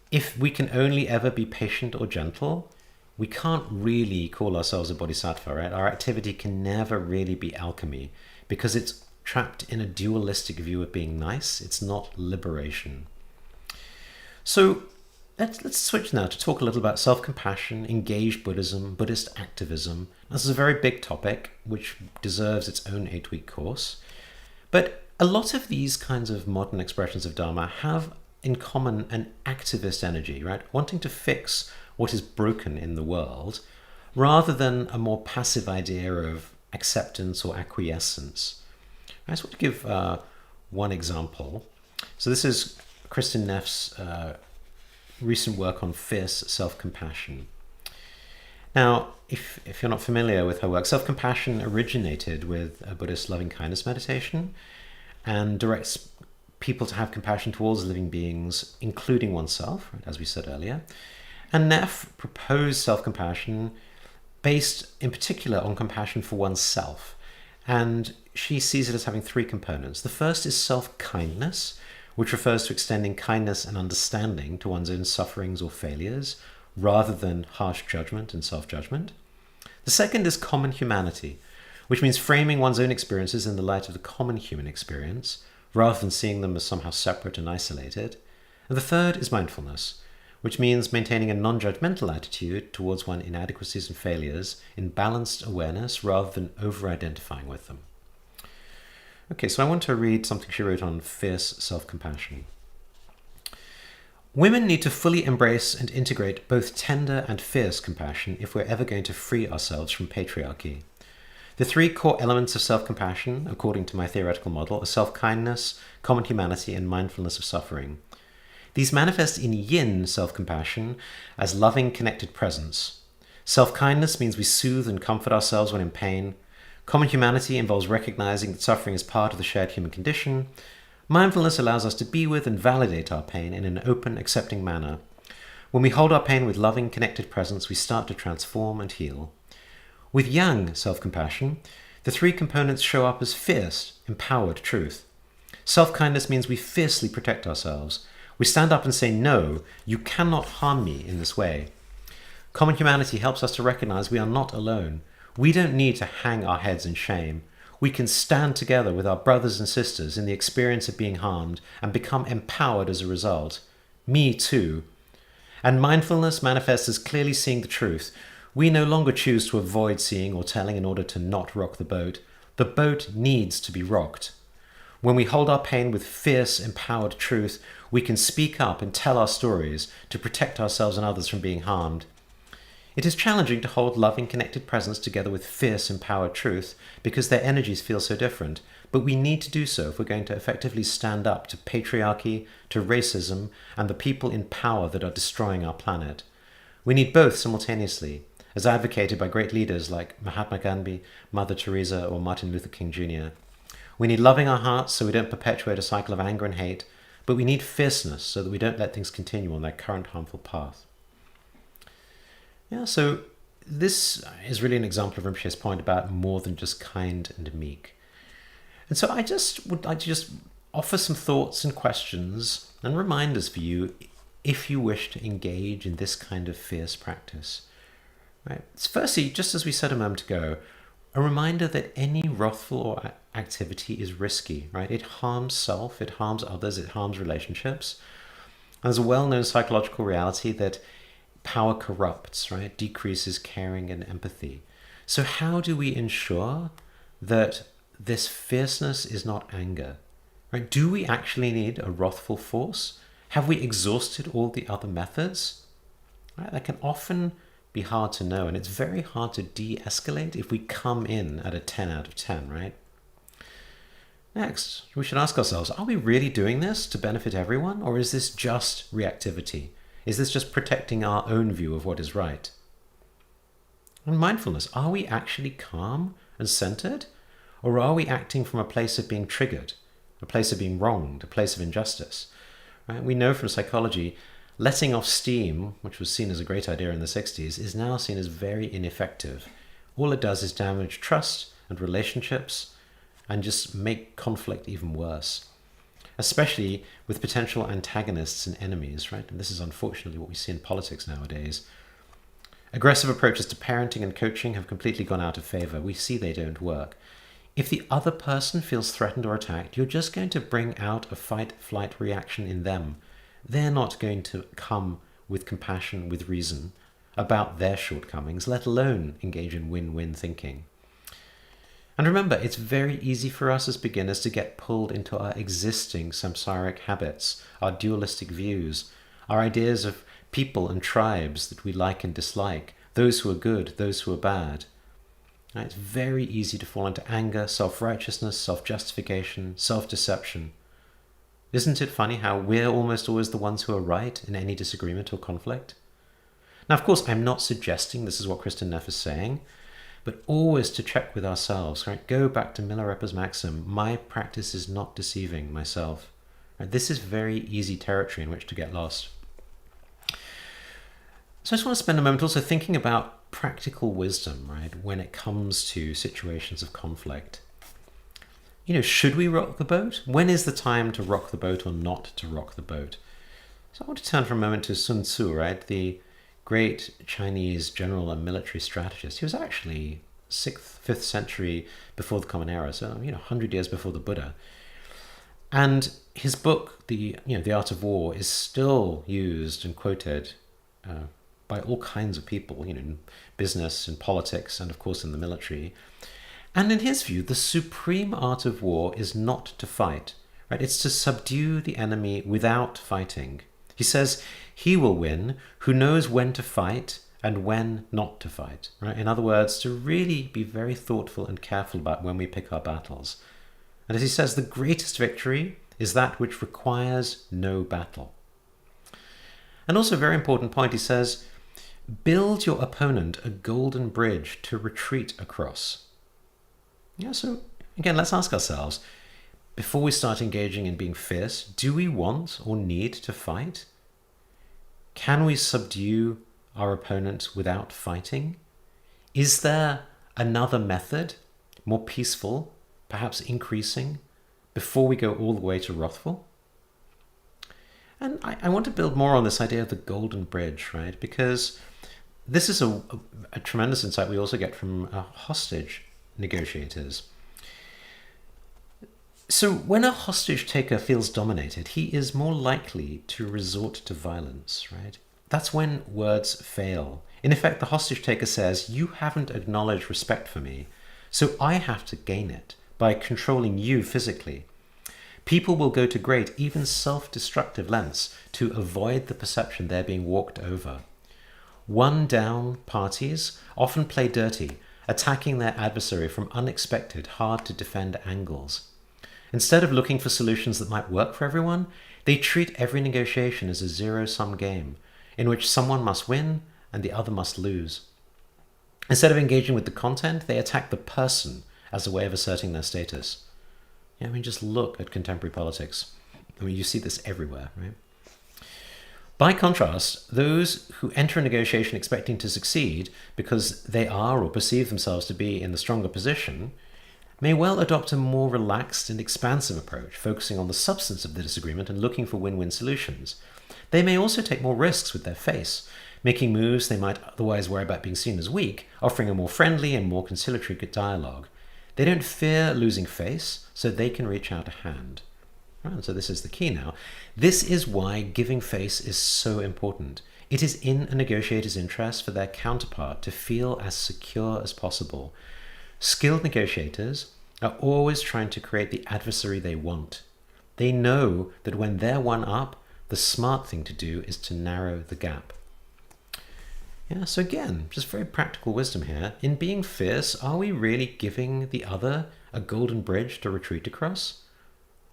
if we can only ever be patient or gentle, we can't really call ourselves a bodhisattva, right? Our activity can never really be alchemy because it's trapped in a dualistic view of being nice. It's not liberation. So let's switch now to talk a little about self-compassion, engaged Buddhism, Buddhist activism. This is a very big topic which deserves its own 8-week course. But a lot of these kinds of modern expressions of Dharma have in common an activist energy, right? Wanting to fix what is broken in the world rather than a more passive idea of acceptance or acquiescence. I just want to give one example. So this is Kristin Neff's recent work on fierce self-compassion. Now, if you're not familiar with her work, self-compassion originated with a Buddhist loving-kindness meditation and directs people to have compassion towards living beings, including oneself, right, as we said earlier. And Neff proposed self-compassion based in particular on compassion for oneself. And she sees it as having 3 components. The first is self-kindness, which refers to extending kindness and understanding to one's own sufferings or failures, rather than harsh judgment and self-judgment. The second is common humanity, which means framing one's own experiences in the light of the common human experience, rather than seeing them as somehow separate and isolated. And the third is mindfulness, which means maintaining a non-judgmental attitude towards one's inadequacies and failures in balanced awareness rather than over-identifying with them. Okay, so I want to read something she wrote on fierce self-compassion. Women need to fully embrace and integrate both tender and fierce compassion if we're ever going to free ourselves from patriarchy. The 3 core elements of self-compassion, according to my theoretical model, are self-kindness, common humanity, and mindfulness of suffering. These manifest in yin self-compassion as loving, connected presence. Self-kindness means we soothe and comfort ourselves when in pain. Common humanity involves recognizing that suffering is part of the shared human condition. Mindfulness allows us to be with and validate our pain in an open, accepting manner. When we hold our pain with loving, connected presence, we start to transform and heal. With yang self-compassion, the 3 components show up as fierce, empowered truth. Self-kindness means we fiercely protect ourselves. We stand up and say, no, you cannot harm me in this way. Common humanity helps us to recognize we are not alone. We don't need to hang our heads in shame. We can stand together with our brothers and sisters in the experience of being harmed and become empowered as a result. Me too. And mindfulness manifests as clearly seeing the truth. We no longer choose to avoid seeing or telling in order to not rock the boat. The boat needs to be rocked. When we hold our pain with fierce, empowered truth, we can speak up and tell our stories to protect ourselves and others from being harmed. It is challenging to hold loving, connected presence together with fierce, empowered truth because their energies feel so different, but we need to do so if we're going to effectively stand up to patriarchy, to racism, and the people in power that are destroying our planet. We need both simultaneously, as advocated by great leaders like Mahatma Gandhi, Mother Teresa, or Martin Luther King Jr. We need loving our hearts so we don't perpetuate a cycle of anger and hate, but we need fierceness so that we don't let things continue on their current harmful path. Yeah, so this is really an example of Rinpoche's point about more than just kind and meek. And so I just would like to just offer some thoughts and questions and reminders for you if you wish to engage in this kind of fierce practice. Right? It's firstly, just as we said a moment ago, a reminder that any wrathful activity is risky, right? It harms self, it harms others, it harms relationships. And there's a well-known psychological reality that power corrupts, right? Decreases caring and empathy. So how do we ensure that this fierceness is not anger, right? Do we actually need a wrathful force? Have we exhausted all the other methods? Right? That can often be hard to know, and it's very hard to de-escalate if we come in at a 10 out of 10, right? Next, we should ask ourselves, are we really doing this to benefit everyone, or is this just reactivity? Is this just protecting our own view of what is right? And mindfulness, are we actually calm and centered? Or are we acting from a place of being triggered, a place of being wronged, a place of injustice? Right? We know from psychology, letting off steam, which was seen as a great idea in the 60s, is now seen as very ineffective. All it does is damage trust and relationships and just make conflict even worse, especially with potential antagonists and enemies, right? And this is unfortunately what we see in politics nowadays. Aggressive approaches to parenting and coaching have completely gone out of favor. We see they don't work. If the other person feels threatened or attacked, you're just going to bring out a fight-flight reaction in them. They're not going to come with compassion, with reason, about their shortcomings, let alone engage in win-win thinking. And remember, it's very easy for us as beginners to get pulled into our existing samsaric habits, our dualistic views, our ideas of people and tribes that we like and dislike, those who are good, those who are bad. It's very easy to fall into anger, self-righteousness, self-justification, self-deception. Isn't it funny how we're almost always the ones who are right in any disagreement or conflict? Now, of course, I'm not suggesting this is what Kristin Neff is saying, but always to check with ourselves. Right? Go back to Milarepa's maxim, my practice is not deceiving myself. Right? This is very easy territory in which to get lost. So I just want to spend a moment also thinking about practical wisdom, right, when it comes to situations of conflict. Should we rock the boat? When is the time to rock the boat or not to rock the boat? So I want to turn for a moment to Sun Tzu, right, the great Chinese general and military strategist. He was actually 5th century before the Common Era, so 100 years before the Buddha. And his book, The Art of War, is still used and quoted by all kinds of people, in business, in politics, and of course in the military. And in his view, the supreme art of war is not to fight, right? It's to subdue the enemy without fighting. He says he will win who knows when to fight and when not to fight, right? In other words, to really be very thoughtful and careful about when we pick our battles. And as he says, the greatest victory is that which requires no battle. And also a very important point, he says, build your opponent a golden bridge to retreat across. So again, let's ask ourselves, before we start engaging in being fierce, do we want or need to fight? Can we subdue our opponent without fighting? Is there another method, more peaceful, perhaps increasing, before we go all the way to wrathful? And I want to build more on this idea of the golden bridge, right? Because this is a tremendous insight we also get from hostage negotiators. So when a hostage taker feels dominated, he is more likely to resort to violence, right? That's when words fail. In effect, the hostage taker says, you haven't acknowledged respect for me, so I have to gain it by controlling you physically. People will go to great, even self-destructive lengths to avoid the perception they're being walked over. One-down parties often play dirty, attacking their adversary from unexpected, hard-to-defend angles. Instead of looking for solutions that might work for everyone, they treat every negotiation as a zero-sum game, in which someone must win and the other must lose. Instead of engaging with the content, they attack the person as a way of asserting their status. Just look at contemporary politics. You see this everywhere, right? By contrast, those who enter a negotiation expecting to succeed because they are or perceive themselves to be in the stronger position may well adopt a more relaxed and expansive approach, focusing on the substance of the disagreement and looking for win-win solutions. They may also take more risks with their face, making moves they might otherwise worry about being seen as weak, offering a more friendly and more conciliatory dialogue. They don't fear losing face, so they can reach out a hand. Right, so this is the key now. This is why giving face is so important. It is in a negotiator's interest for their counterpart to feel as secure as possible. Skilled negotiators are always trying to create the adversary they want. They know that when they're one up, the smart thing to do is to narrow the gap. So again, just very practical wisdom here. In being fierce, are we really giving the other a golden bridge to retreat across?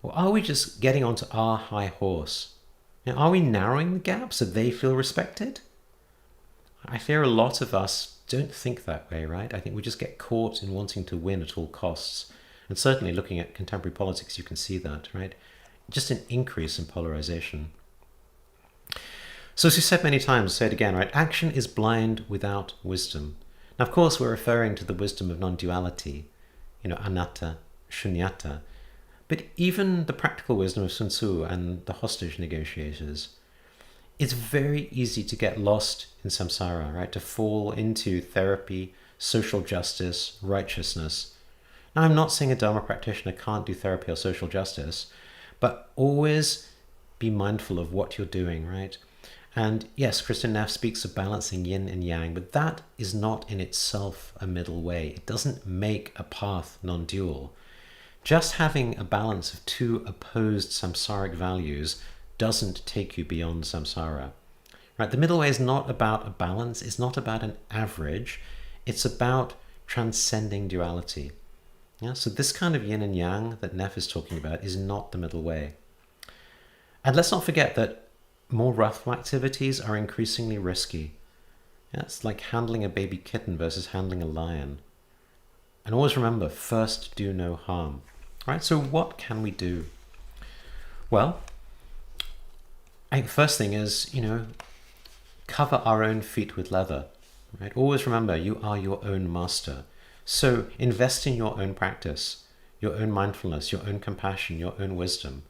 Or are we just getting onto our high horse? Are we narrowing the gap so they feel respected? I fear a lot of us don't think that way, right? I think we just get caught in wanting to win at all costs. And certainly looking at contemporary politics, you can see that, right? Just an increase in polarization. So as you said many times, say it again, right? Action is blind without wisdom. Now, of course, we're referring to the wisdom of non-duality, anatta, shunyata. But even the practical wisdom of Sun Tzu and the hostage negotiators, it's very easy to get lost in samsara, right? To fall into therapy, social justice, righteousness. Now, I'm not saying a Dharma practitioner can't do therapy or social justice, but always be mindful of what you're doing, right? And yes, Kristen Neff speaks of balancing yin and yang, but that is not in itself a middle way. It doesn't make a path non-dual. Just having a balance of two opposed samsaric values doesn't take you beyond samsara. Right? The middle way is not about a balance, it's not about an average, it's about transcending duality. Yeah? So this kind of yin and yang that Neff is talking about is not the middle way. And let's not forget that more wrathful activities are increasingly risky. Yeah, it's like handling a baby kitten versus handling a lion. And always remember, first do no harm. Right? So what can we do? Well, I think the first thing is, cover our own feet with leather. Right? Always remember, you are your own master. So invest in your own practice, your own mindfulness, your own compassion, your own wisdom.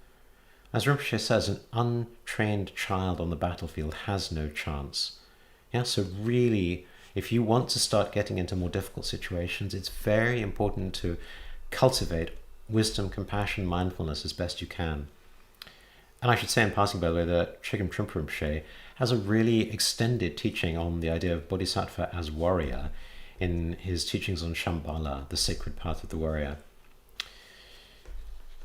As Rinpoche says, an untrained child on the battlefield has no chance. Yeah, so really, if you want to start getting into more difficult situations, it's very important to cultivate wisdom, compassion, mindfulness as best you can. And I should say in passing, by the way, that Chögyam Trungpa Rinpoche has a really extended teaching on the idea of bodhisattva as warrior in his teachings on Shambhala, the sacred path of the warrior.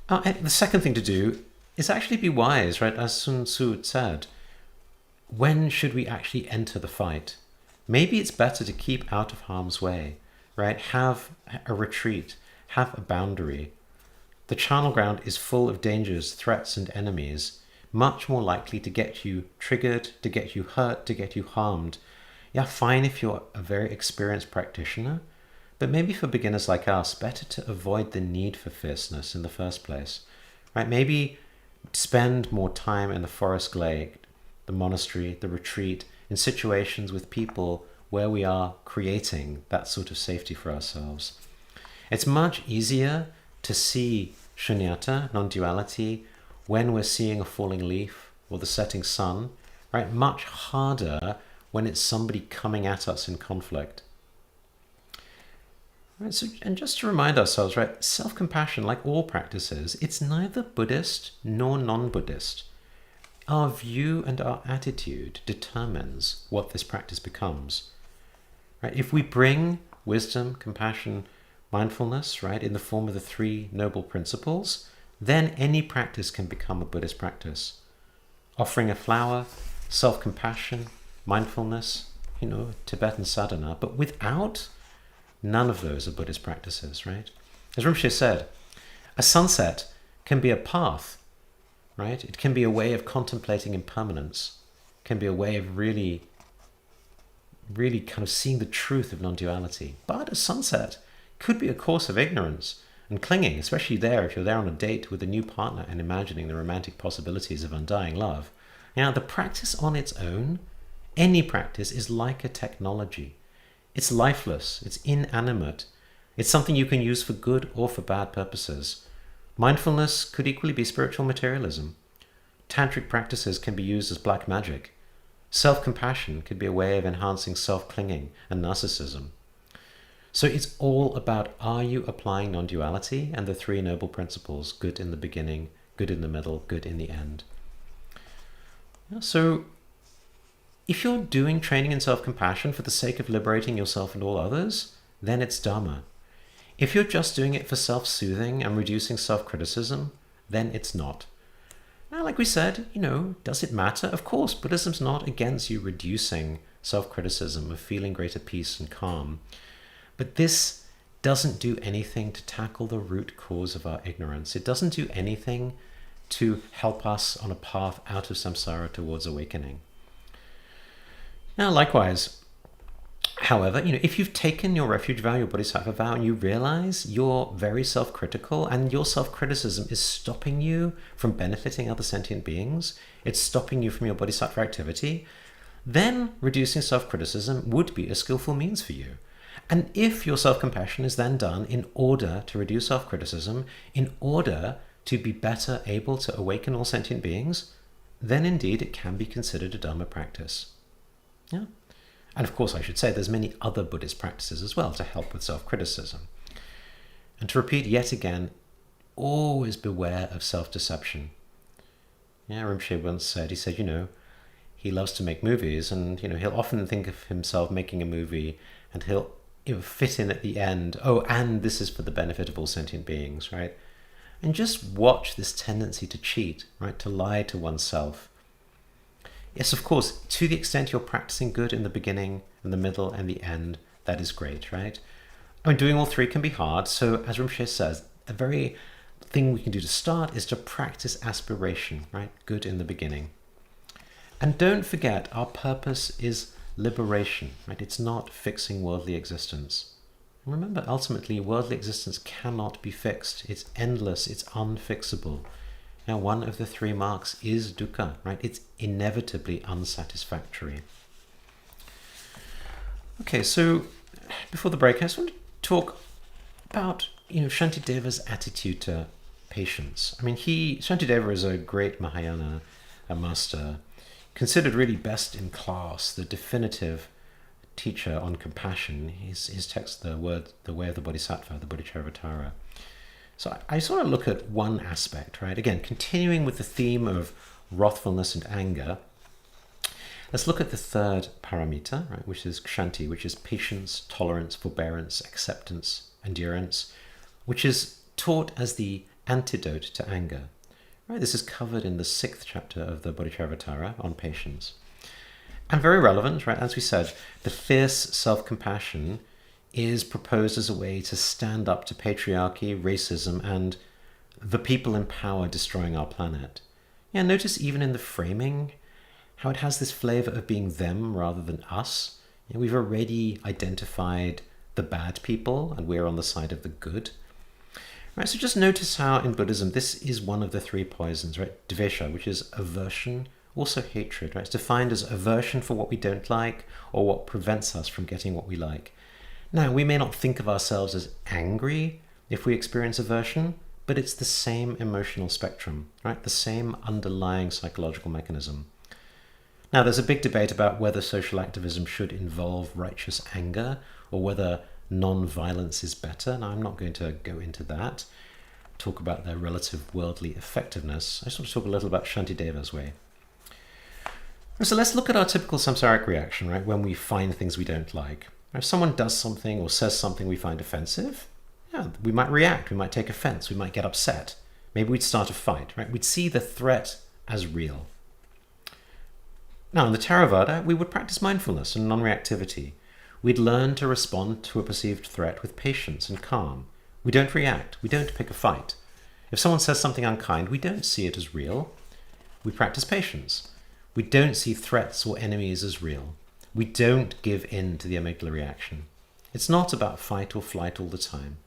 The second thing to do is actually be wise, right? As Sun Tzu said, when should we actually enter the fight? Maybe it's better to keep out of harm's way, right? Have a retreat, have a boundary. The charnel ground is full of dangers, threats, and enemies, much more likely to get you triggered, to get you hurt, to get you harmed. Yeah, fine if you're a very experienced practitioner, but maybe for beginners like us, better to avoid the need for fierceness in the first place, right? Maybe spend more time in the forest glade, the monastery, the retreat, in situations with people where we are creating that sort of safety for ourselves. It's much easier to see shunyata, non-duality, when we're seeing a falling leaf or the setting sun, right? Much harder when it's somebody coming at us in conflict. Right, so, and just to remind ourselves, right, self-compassion, like all practices, it's neither Buddhist nor non-Buddhist. Our view and our attitude determines what this practice becomes. Right? If we bring wisdom, compassion, mindfulness, right, in the form of the three noble principles, then any practice can become a Buddhist practice. Offering a flower, self-compassion, mindfulness, Tibetan sadhana, but without, none of those are Buddhist practices, right? As Rinpoche said, a sunset can be a path, right? It can be a way of contemplating impermanence, it can be a way of really kind of seeing the truth of non-duality. But a sunset could be a course of ignorance and clinging, especially if you're there on a date with a new partner and imagining the romantic possibilities of undying love. Now, the practice on its own, any practice, is like a technology. It's lifeless, it's inanimate. It's something you can use for good or for bad purposes. Mindfulness could equally be spiritual materialism. Tantric practices can be used as black magic. Self-compassion could be a way of enhancing self-clinging and narcissism. So it's all about, are you applying non-duality and the three noble principles, good in the beginning, good in the middle, good in the end. So if you're doing training in self-compassion for the sake of liberating yourself and all others, then it's Dharma. If you're just doing it for self-soothing and reducing self-criticism, then it's not. Now, like we said, does it matter? Of course, Buddhism's not against you reducing self-criticism, of feeling greater peace and calm. But this doesn't do anything to tackle the root cause of our ignorance. It doesn't do anything to help us on a path out of samsara towards awakening. Now, likewise, However, if you've taken your refuge vow, your bodhisattva vow, and you realize you're very self-critical and your self-criticism is stopping you from benefiting other sentient beings, it's stopping you from your bodhisattva activity, then reducing self-criticism would be a skillful means for you. And if your self-compassion is then done in order to reduce self-criticism, in order to be better able to awaken all sentient beings, then indeed it can be considered a Dharma practice. Yeah. And of course, I should say there's many other Buddhist practices as well to help with self-criticism. And to repeat yet again, always beware of self-deception. Yeah, Rinpoche once said, he said, he loves to make movies, and he'll often think of himself making a movie, and he'll fit in at the end, and this is for the benefit of all sentient beings, right? And just watch this tendency to cheat, right? To lie to oneself. Yes, of course, to the extent you're practicing good in the beginning and the middle and the end, that is great, right? Doing all three can be hard. So as Rinpoche says, the very thing we can do to start is to practice aspiration, right? Good in the beginning. And don't forget, our purpose is liberation, right? It's not fixing worldly existence. And remember, ultimately, worldly existence cannot be fixed. It's endless. It's unfixable. Now, one of the three marks is dukkha, right? It's inevitably unsatisfactory. Okay, so before the break, I just want to talk about, Shantideva's attitude to patience. Shantideva is a great Mahayana master, considered really best in class, the definitive teacher on compassion. His text, The Way of the Bodhisattva, the Bodhicharvatara. So I just want to look at one aspect, right? Again, continuing with the theme of wrathfulness and anger, let's look at the third paramita, right, which is kshanti, which is patience, tolerance, forbearance, acceptance, endurance, which is taught as the antidote to anger. Right? This is covered in the 6th chapter of the Bodhicharvatara on patience. And very relevant, right? As we said, the fierce self-compassion is proposed as a way to stand up to patriarchy, racism, and the people in power destroying our planet. Yeah, notice even in the framing, how it has this flavor of being them rather than us. We've already identified the bad people, and we're on the side of the good. Right, so just notice how in Buddhism, this is one of the three poisons, right? Dvesha, which is aversion, also hatred, right? It's defined as aversion for what we don't like or what prevents us from getting what we like. Now, we may not think of ourselves as angry if we experience aversion, but it's the same emotional spectrum, right? The same underlying psychological mechanism. Now, there's a big debate about whether social activism should involve righteous anger or whether non-violence is better. Now, I'm not going to go into that, talk about their relative worldly effectiveness. I just want to talk a little about Shantideva's way. So let's look at our typical samsaric reaction, right, when we find things we don't like. If someone does something or says something we find offensive, we might react, we might take offense, we might get upset. Maybe we'd start a fight, right? We'd see the threat as real. Now, in the Theravada, we would practice mindfulness and non-reactivity. We'd learn to respond to a perceived threat with patience and calm. We don't react, we don't pick a fight. If someone says something unkind, we don't see it as real. We practice patience. We don't see threats or enemies as real. We don't give in to the amygdala reaction. It's not about fight or flight all the time.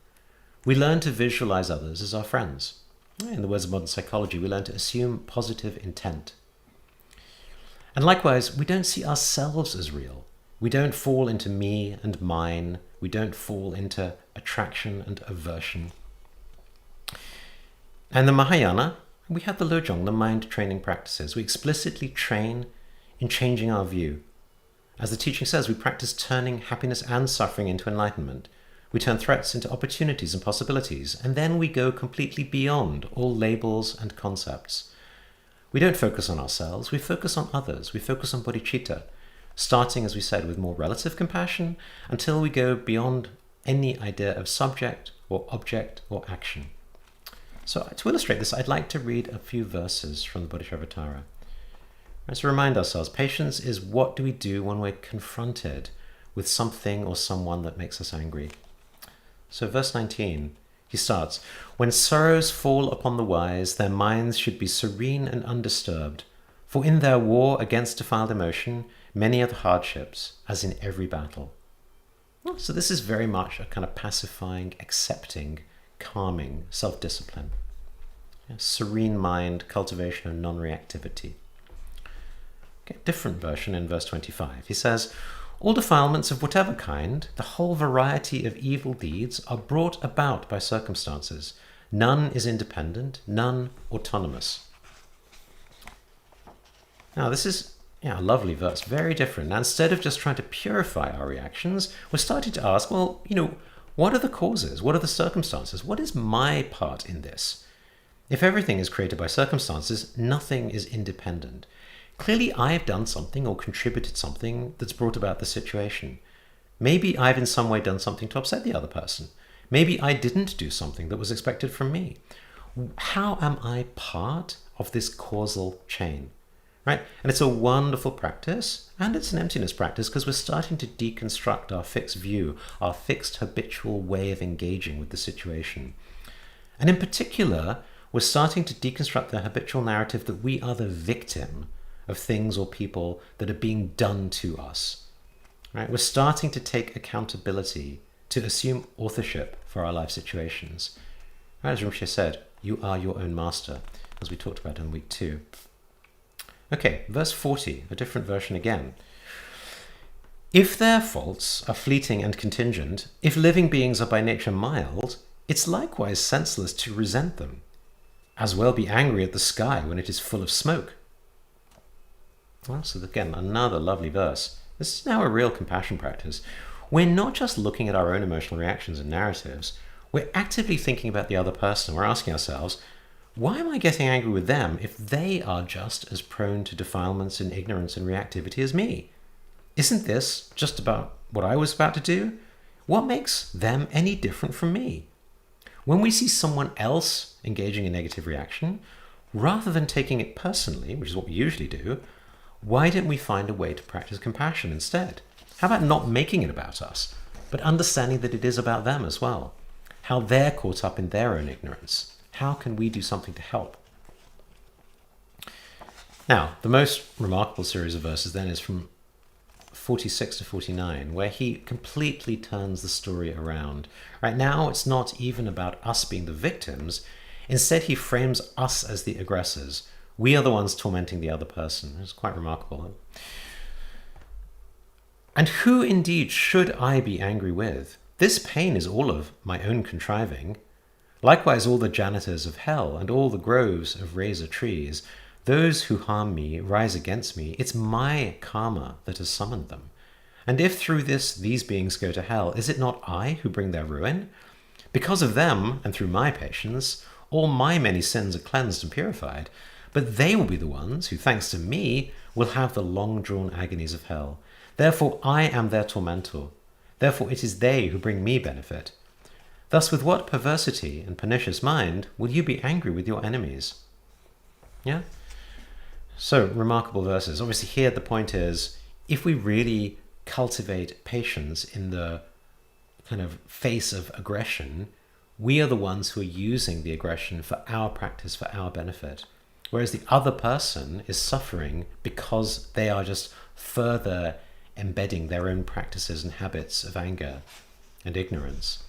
We learn to visualize others as our friends. In the words of modern psychology, we learn to assume positive intent. And likewise, we don't see ourselves as real. We don't fall into me and mine. We don't fall into attraction and aversion. And the Mahayana, we have the Lojong, the mind training practices. We explicitly train in changing our view. As the teaching says, we practice turning happiness and suffering into enlightenment. We turn threats into opportunities and possibilities, and then we go completely beyond all labels and concepts. We don't focus on ourselves, we focus on others, we focus on bodhicitta, starting, as we said, with more relative compassion, until we go beyond any idea of subject or object or action. So to illustrate this, I'd like to read a few verses from the Bodhicharvatara. Let's remind ourselves, patience is what do we do when we're confronted with something or someone that makes us angry. So verse 19, he starts, "When sorrows fall upon the wise, their minds should be serene and undisturbed, for in their war against defiled emotion, many are the hardships, as in every battle." So this is very much a kind of pacifying, accepting, calming self-discipline. Serene mind, cultivation of non-reactivity. Okay, different version in verse 25. He says, all defilements of whatever kind, the whole variety of evil deeds are brought about by circumstances. None is independent, none autonomous. Now this is a lovely verse, very different. Now instead of just trying to purify our reactions, we're starting to ask, well, what are the causes? What are the circumstances? What is my part in this? If everything is created by circumstances, nothing is independent. Clearly, I've done something or contributed something that's brought about the situation. Maybe I've in some way done something to upset the other person. Maybe I didn't do something that was expected from me. How am I part of this causal chain? Right? And it's a wonderful practice, and it's an emptiness practice, because we're starting to deconstruct our fixed view, our fixed habitual way of engaging with the situation. And in particular, we're starting to deconstruct the habitual narrative that we are the victim of things or people that are being done to us. Right? We're starting to take accountability, to assume authorship for our life situations. Right? As Rinpoche said, you are your own master, as we talked about in week 2. Okay, verse 40, a different version again. If their faults are fleeting and contingent, if living beings are by nature mild, it's likewise senseless to resent them. As well be angry at the sky when it is full of smoke. Well, so again, another lovely verse. This is now a real compassion practice. We're not just looking at our own emotional reactions and narratives. We're actively thinking about the other person. We're asking ourselves, why am I getting angry with them if they are just as prone to defilements and ignorance and reactivity as me? Isn't this just about what I was about to do? What makes them any different from me? When we see someone else engaging in negative reaction, rather than taking it personally, which is what we usually do, why don't we find a way to practice compassion instead? How about not making it about us, but understanding that it is about them as well? How they're caught up in their own ignorance. How can we do something to help? Now, the most remarkable series of verses then is from 46 to 49, where he completely turns the story around. Right now, it's not even about us being the victims. Instead, he frames us as the aggressors. We are the ones tormenting the other person. It's quite remarkable. And who indeed should I be angry with? This pain is all of my own contriving. Likewise, all the janitors of hell and all the groves of razor trees, those who harm me, rise against me. It's my karma that has summoned them. And if through this these beings go to hell, is it not I who bring their ruin? Because of them, and through my patience, all my many sins are cleansed and purified. But they will be the ones who, thanks to me, will have the long-drawn agonies of hell. Therefore I am their tormentor. Therefore it is they who bring me benefit. Thus with what perversity and pernicious mind will you be angry with your enemies? Yeah? So, remarkable verses. Obviously here the point is, if we really cultivate patience in the kind of face of aggression, we are the ones who are using the aggression for our practice, for our benefit. Whereas the other person is suffering because they are just further embedding their own practices and habits of anger and ignorance.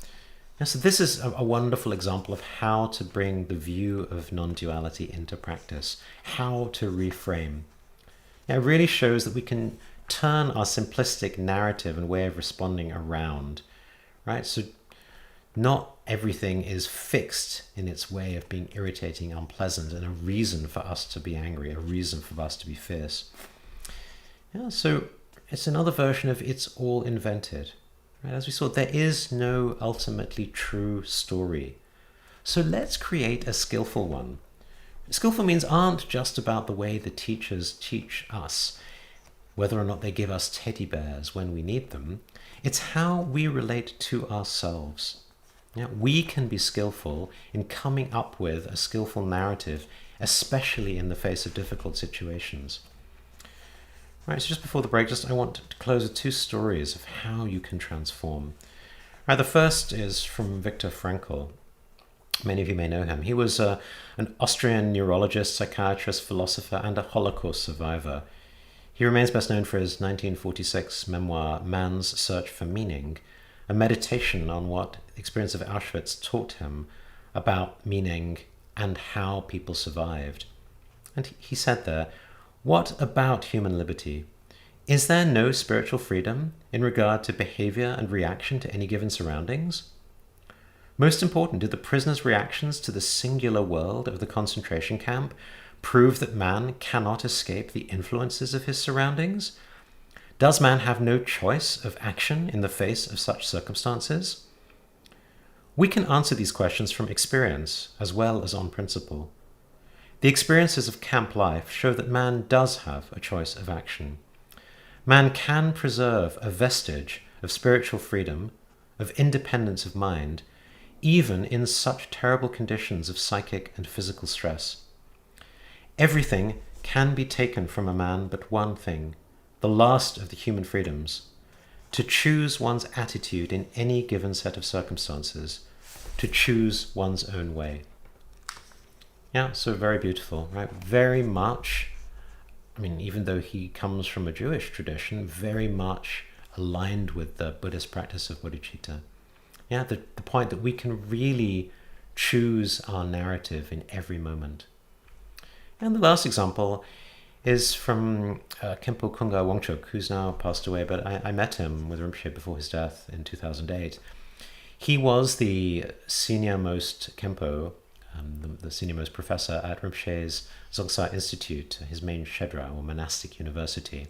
And so this is a wonderful example of how to bring the view of non-duality into practice, how to reframe. It really shows that we can turn our simplistic narrative and way of responding around, right? So not everything is fixed in its way of being irritating, unpleasant, and a reason for us to be angry, a reason for us to be fierce. Yeah, so it's another version of it's all invented. Right? As we saw, there is no ultimately true story. So let's create a skillful one. Skillful means aren't just about the way the teachers teach us, whether or not they give us teddy bears when we need them. It's how we relate to ourselves. Yeah, we can be skillful in coming up with a skillful narrative, especially in the face of difficult situations. Right, so just before the break, I want to close with two stories of how you can transform. Right, the first is from Viktor Frankl. Many of you may know him. He was an Austrian neurologist, psychiatrist, philosopher, and a Holocaust survivor. He remains best known for his 1946 memoir, Man's Search for Meaning, a meditation on what the experience of Auschwitz taught him about meaning and how people survived. And he said there, "What about human liberty? Is there no spiritual freedom in regard to behavior and reaction to any given surroundings? Most important, did the prisoner's reactions to the singular world of the concentration camp prove that man cannot escape the influences of his surroundings? Does man have no choice of action in the face of such circumstances?" We can answer these questions from experience as well as on principle. The experiences of camp life show that man does have a choice of action. Man can preserve a vestige of spiritual freedom, of independence of mind, even in such terrible conditions of psychic and physical stress. Everything can be taken from a man but one thing, the last of the human freedoms: to choose one's attitude in any given set of circumstances, to choose one's own way. Yeah, so very beautiful, right? Very much, I mean, even though he comes from a Jewish tradition, very much aligned with the Buddhist practice of bodhicitta. Yeah, the point that we can really choose our narrative in every moment. And the last example is from Khenpo Kunga Wangchuk, who's now passed away, but I met him with Rinpoche before his death in 2008. He was the senior-most Khenpo, the senior-most professor at Rinpoche's Dzogsa Institute, his main shedra, or monastic university.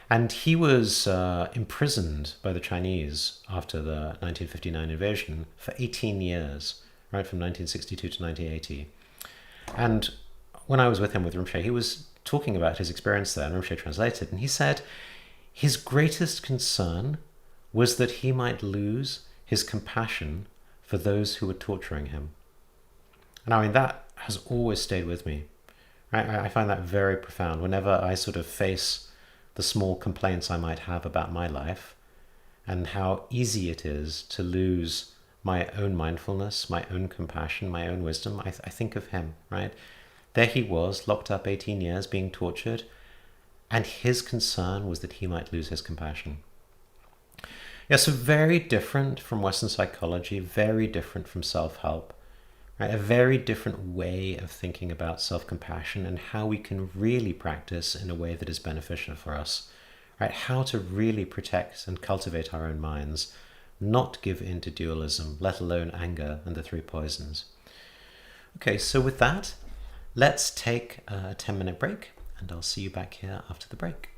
And he was imprisoned by the Chinese after the 1959 invasion for 18 years, right, from 1962 to 1980. And when I was with him with Rinpoche, he was talking about his experience there, and Rinpoche translated, and he said his greatest concern was that he might lose his compassion for those who were torturing him. And I mean, that has always stayed with me. Right? I find that very profound. Whenever I sort of face the small complaints I might have about my life and how easy it is to lose my own mindfulness, my own compassion, my own wisdom, I think of him, right? There he was, locked up 18 years, being tortured, and his concern was that he might lose his compassion. Yeah, so very different from Western psychology, very different from self-help, right? A very different way of thinking about self-compassion and how we can really practice in a way that is beneficial for us, right? How to really protect and cultivate our own minds, not give in to dualism, let alone anger and the three poisons. Okay, so with that, let's take a 10-minute break, and I'll see you back here after the break.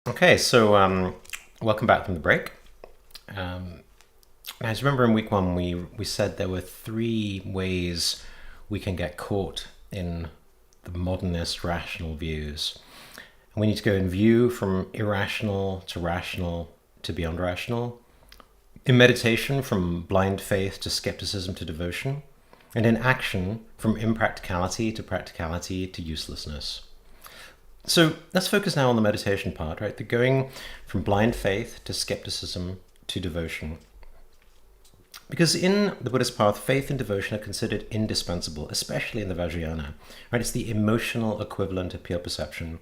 Okay, so welcome back from the break. As you remember in week one, we said there were three ways we can get caught in the modernist rational views. And we need to go in view from irrational to rational to beyond rational, in meditation from blind faith to skepticism to devotion, and in action from impracticality to uselessness. So let's focus now on the meditation part, right? The going from blind faith to skepticism to devotion. Because in the Buddhist path, faith and devotion are considered indispensable, especially in the Vajrayana, right? It's the emotional equivalent of pure perception.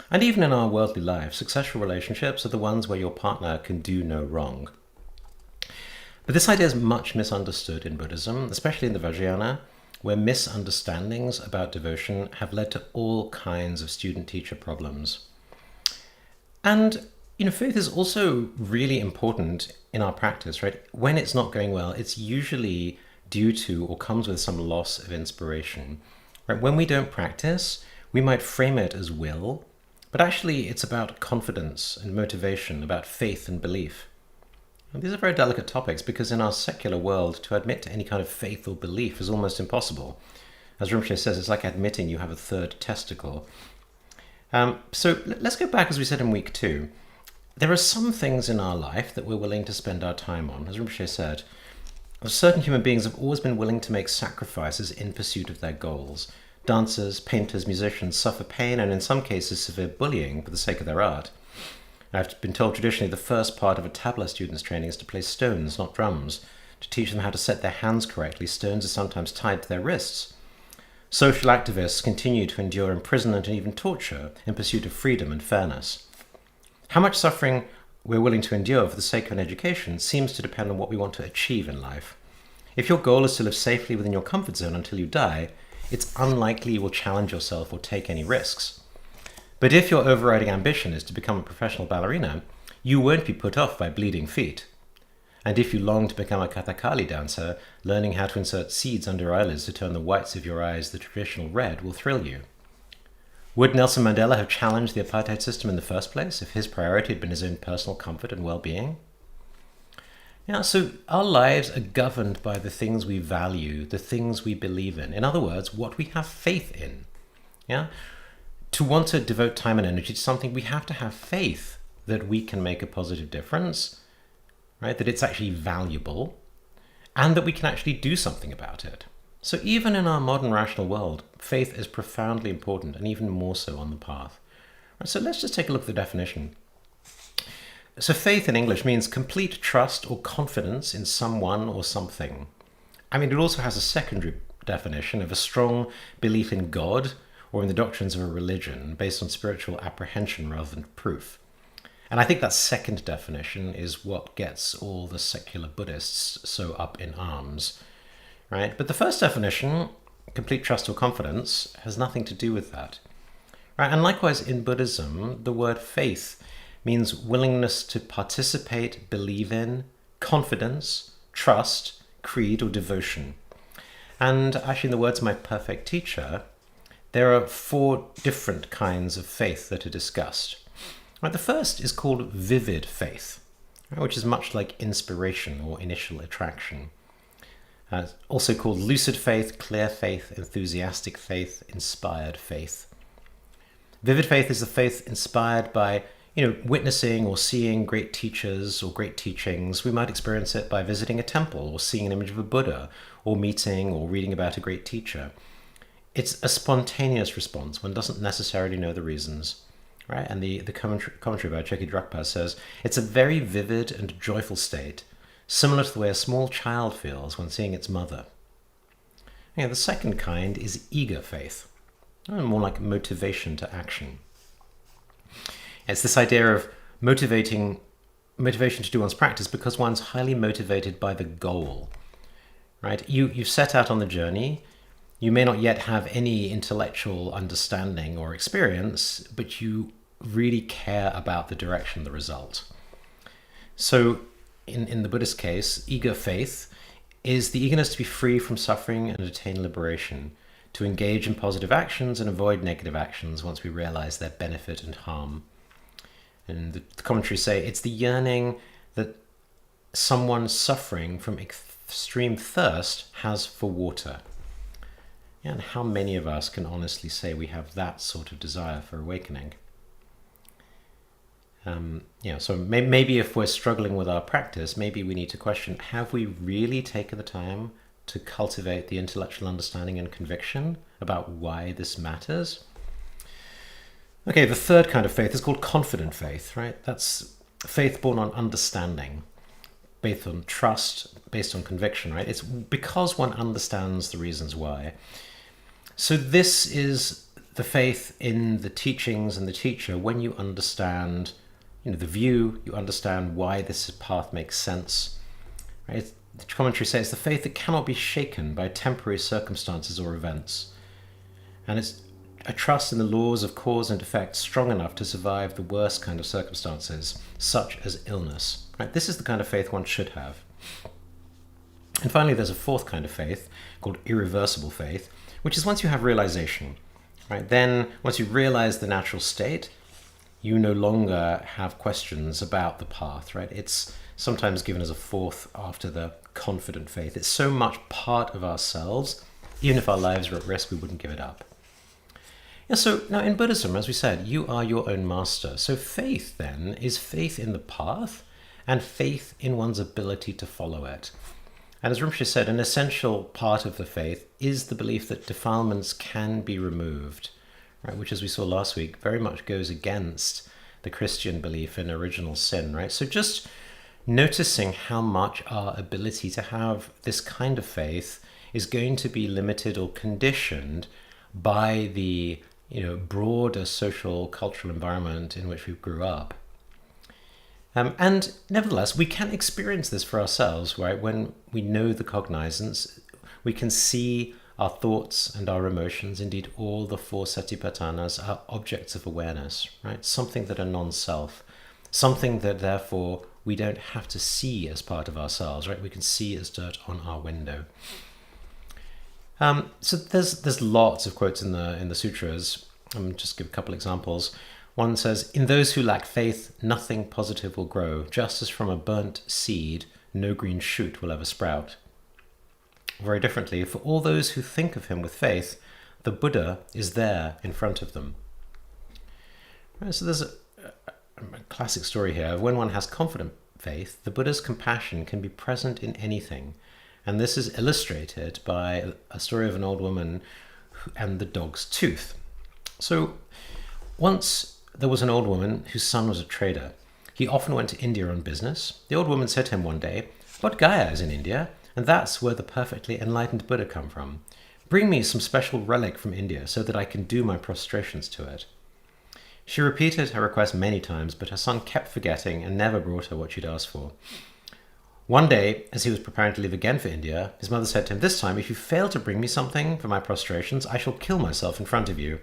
And even in our worldly life, successful relationships are the ones where your partner can do no wrong. But this idea is much misunderstood in Buddhism, especially in the Vajrayana, where misunderstandings about devotion have led to all kinds of student-teacher problems. And, faith is also really important in our practice, right? When it's not going well, it's usually due to or comes with some loss of inspiration. Right? When we don't practice, we might frame it as will, but actually it's about confidence and motivation, about faith and belief. And these are very delicate topics because in our secular world, to admit to any kind of faith or belief is almost impossible. As Rinpoche says, it's like admitting you have a third testicle. So let's go back, as we said in week 2. There are some things in our life that we're willing to spend our time on. As Rinpoche said, certain human beings have always been willing to make sacrifices in pursuit of their goals. Dancers, painters, musicians suffer pain and in some cases severe bullying for the sake of their art. I've been told traditionally the first part of a tabla student's training is to play stones, not drums. To teach them how to set their hands correctly, stones are sometimes tied to their wrists. Social activists continue to endure imprisonment and even torture in pursuit of freedom and fairness. How much suffering we're willing to endure for the sake of an education seems to depend on what we want to achieve in life. If your goal is to live safely within your comfort zone until you die, it's unlikely you will challenge yourself or take any risks. But if your overriding ambition is to become a professional ballerina, you won't be put off by bleeding feet. And if you long to become a Kathakali dancer, learning how to insert seeds under your eyelids to turn the whites of your eyes the traditional red will thrill you. Would Nelson Mandela have challenged the apartheid system in the first place if his priority had been his own personal comfort and well-being? So our lives are governed by the things we value, the things we believe in. In other words, what we have faith in. To want to devote time and energy to something, we have to have faith that we can make a positive difference, right? That it's actually valuable, and that we can actually do something about it. So even in our modern rational world, faith is profoundly important, and even more so on the path. Right, so let's just take a look at the definition. So faith in English means complete trust or confidence in someone or something. It also has a secondary definition of a strong belief in God, or in the doctrines of a religion based on spiritual apprehension rather than proof. And I think that second definition is what gets all the secular Buddhists so up in arms, right? But the first definition, complete trust or confidence, has nothing to do with that, right? And likewise in Buddhism, the word faith means willingness to participate, believe in, confidence, trust, creed, or devotion. And actually in the words of my perfect teacher, there are 4 different kinds of faith that are discussed. Right, the first is called vivid faith, right, which is much like inspiration or initial attraction. Also called lucid faith, clear faith, enthusiastic faith, inspired faith. Vivid faith is the faith inspired by witnessing or seeing great teachers or great teachings. We might experience it by visiting a temple or seeing an image of a Buddha or meeting or reading about a great teacher. It's a spontaneous response. One doesn't necessarily know the reasons, right? And the commentary by Chökyi Drukpa says, it's a very vivid and joyful state, similar to the way a small child feels when seeing its mother. The second kind is eager faith, more like motivation to action. It's this idea of motivation to do one's practice because one's highly motivated by the goal, right? You set out on the journey. You may not yet have any intellectual understanding or experience, but you really care about the direction, the result. So in the Buddhist case, eager faith is the eagerness to be free from suffering and attain liberation, to engage in positive actions and avoid negative actions once we realize their benefit and harm. And the commentaries say it's the yearning that someone suffering from extreme thirst has for water. Yeah, and how many of us can honestly say we have that sort of desire for awakening? So maybe if we're struggling with our practice, maybe we need to question, have we really taken the time to cultivate the intellectual understanding and conviction about why this matters? Okay, the third kind of faith is called confident faith, right? That's faith born on understanding, based on trust, based on conviction, right? It's because one understands the reasons why. So this is the faith in the teachings and the teacher when you understand, the view, you understand why this path makes sense, right? The commentary says the faith that cannot be shaken by temporary circumstances or events. And it's a trust in the laws of cause and effect strong enough to survive the worst kind of circumstances, such as illness, right? This is the kind of faith one should have. And finally, there's a fourth kind of faith called irreversible faith, which is once you have realization, right? Then once you realize the natural state, you no longer have questions about the path, right? It's sometimes given as a fourth after the confident faith. It's so much part of ourselves, even if our lives are at risk, we wouldn't give it up. Yeah, so now in Buddhism, as we said, you are your own master. So faith then is faith in the path and faith in one's ability to follow it. And as Rinpoche said, an essential part of the faith is the belief that defilements can be removed, right? Which, as we saw last week, very much goes against the Christian belief in original sin, right? So just noticing how much our ability to have this kind of faith is going to be limited or conditioned by the broader social, cultural environment in which we grew up. And nevertheless, we can experience this for ourselves, right? When we know the cognizance, we can see our thoughts and our emotions, indeed all the four satipatthanas, are objects of awareness, right? Something that are non-self, something that therefore we don't have to see as part of ourselves, right? We can see as dirt on our window. So there's lots of quotes in the sutras. Just give a couple examples. One says, "In those who lack faith, nothing positive will grow, just as from a burnt seed, no green shoot will ever sprout." Very differently, for all those who think of him with faith, the Buddha is there in front of them. Right, so there's a classic story here. When one has confident faith, the Buddha's compassion can be present in anything. And this is illustrated by a story of an old woman and the dog's tooth. So once there was an old woman whose son was a trader. He often went to India on business. The old woman said to him one day, "Bodh Gaya is in India, and that's where the perfectly enlightened Buddha come from. Bring me some special relic from India so that I can do my prostrations to it." She repeated her request many times, but her son kept forgetting and never brought her what she'd asked for. One day, as he was preparing to leave again for India, his mother said to him, "This time, if you fail to bring me something for my prostrations, I shall kill myself in front of you."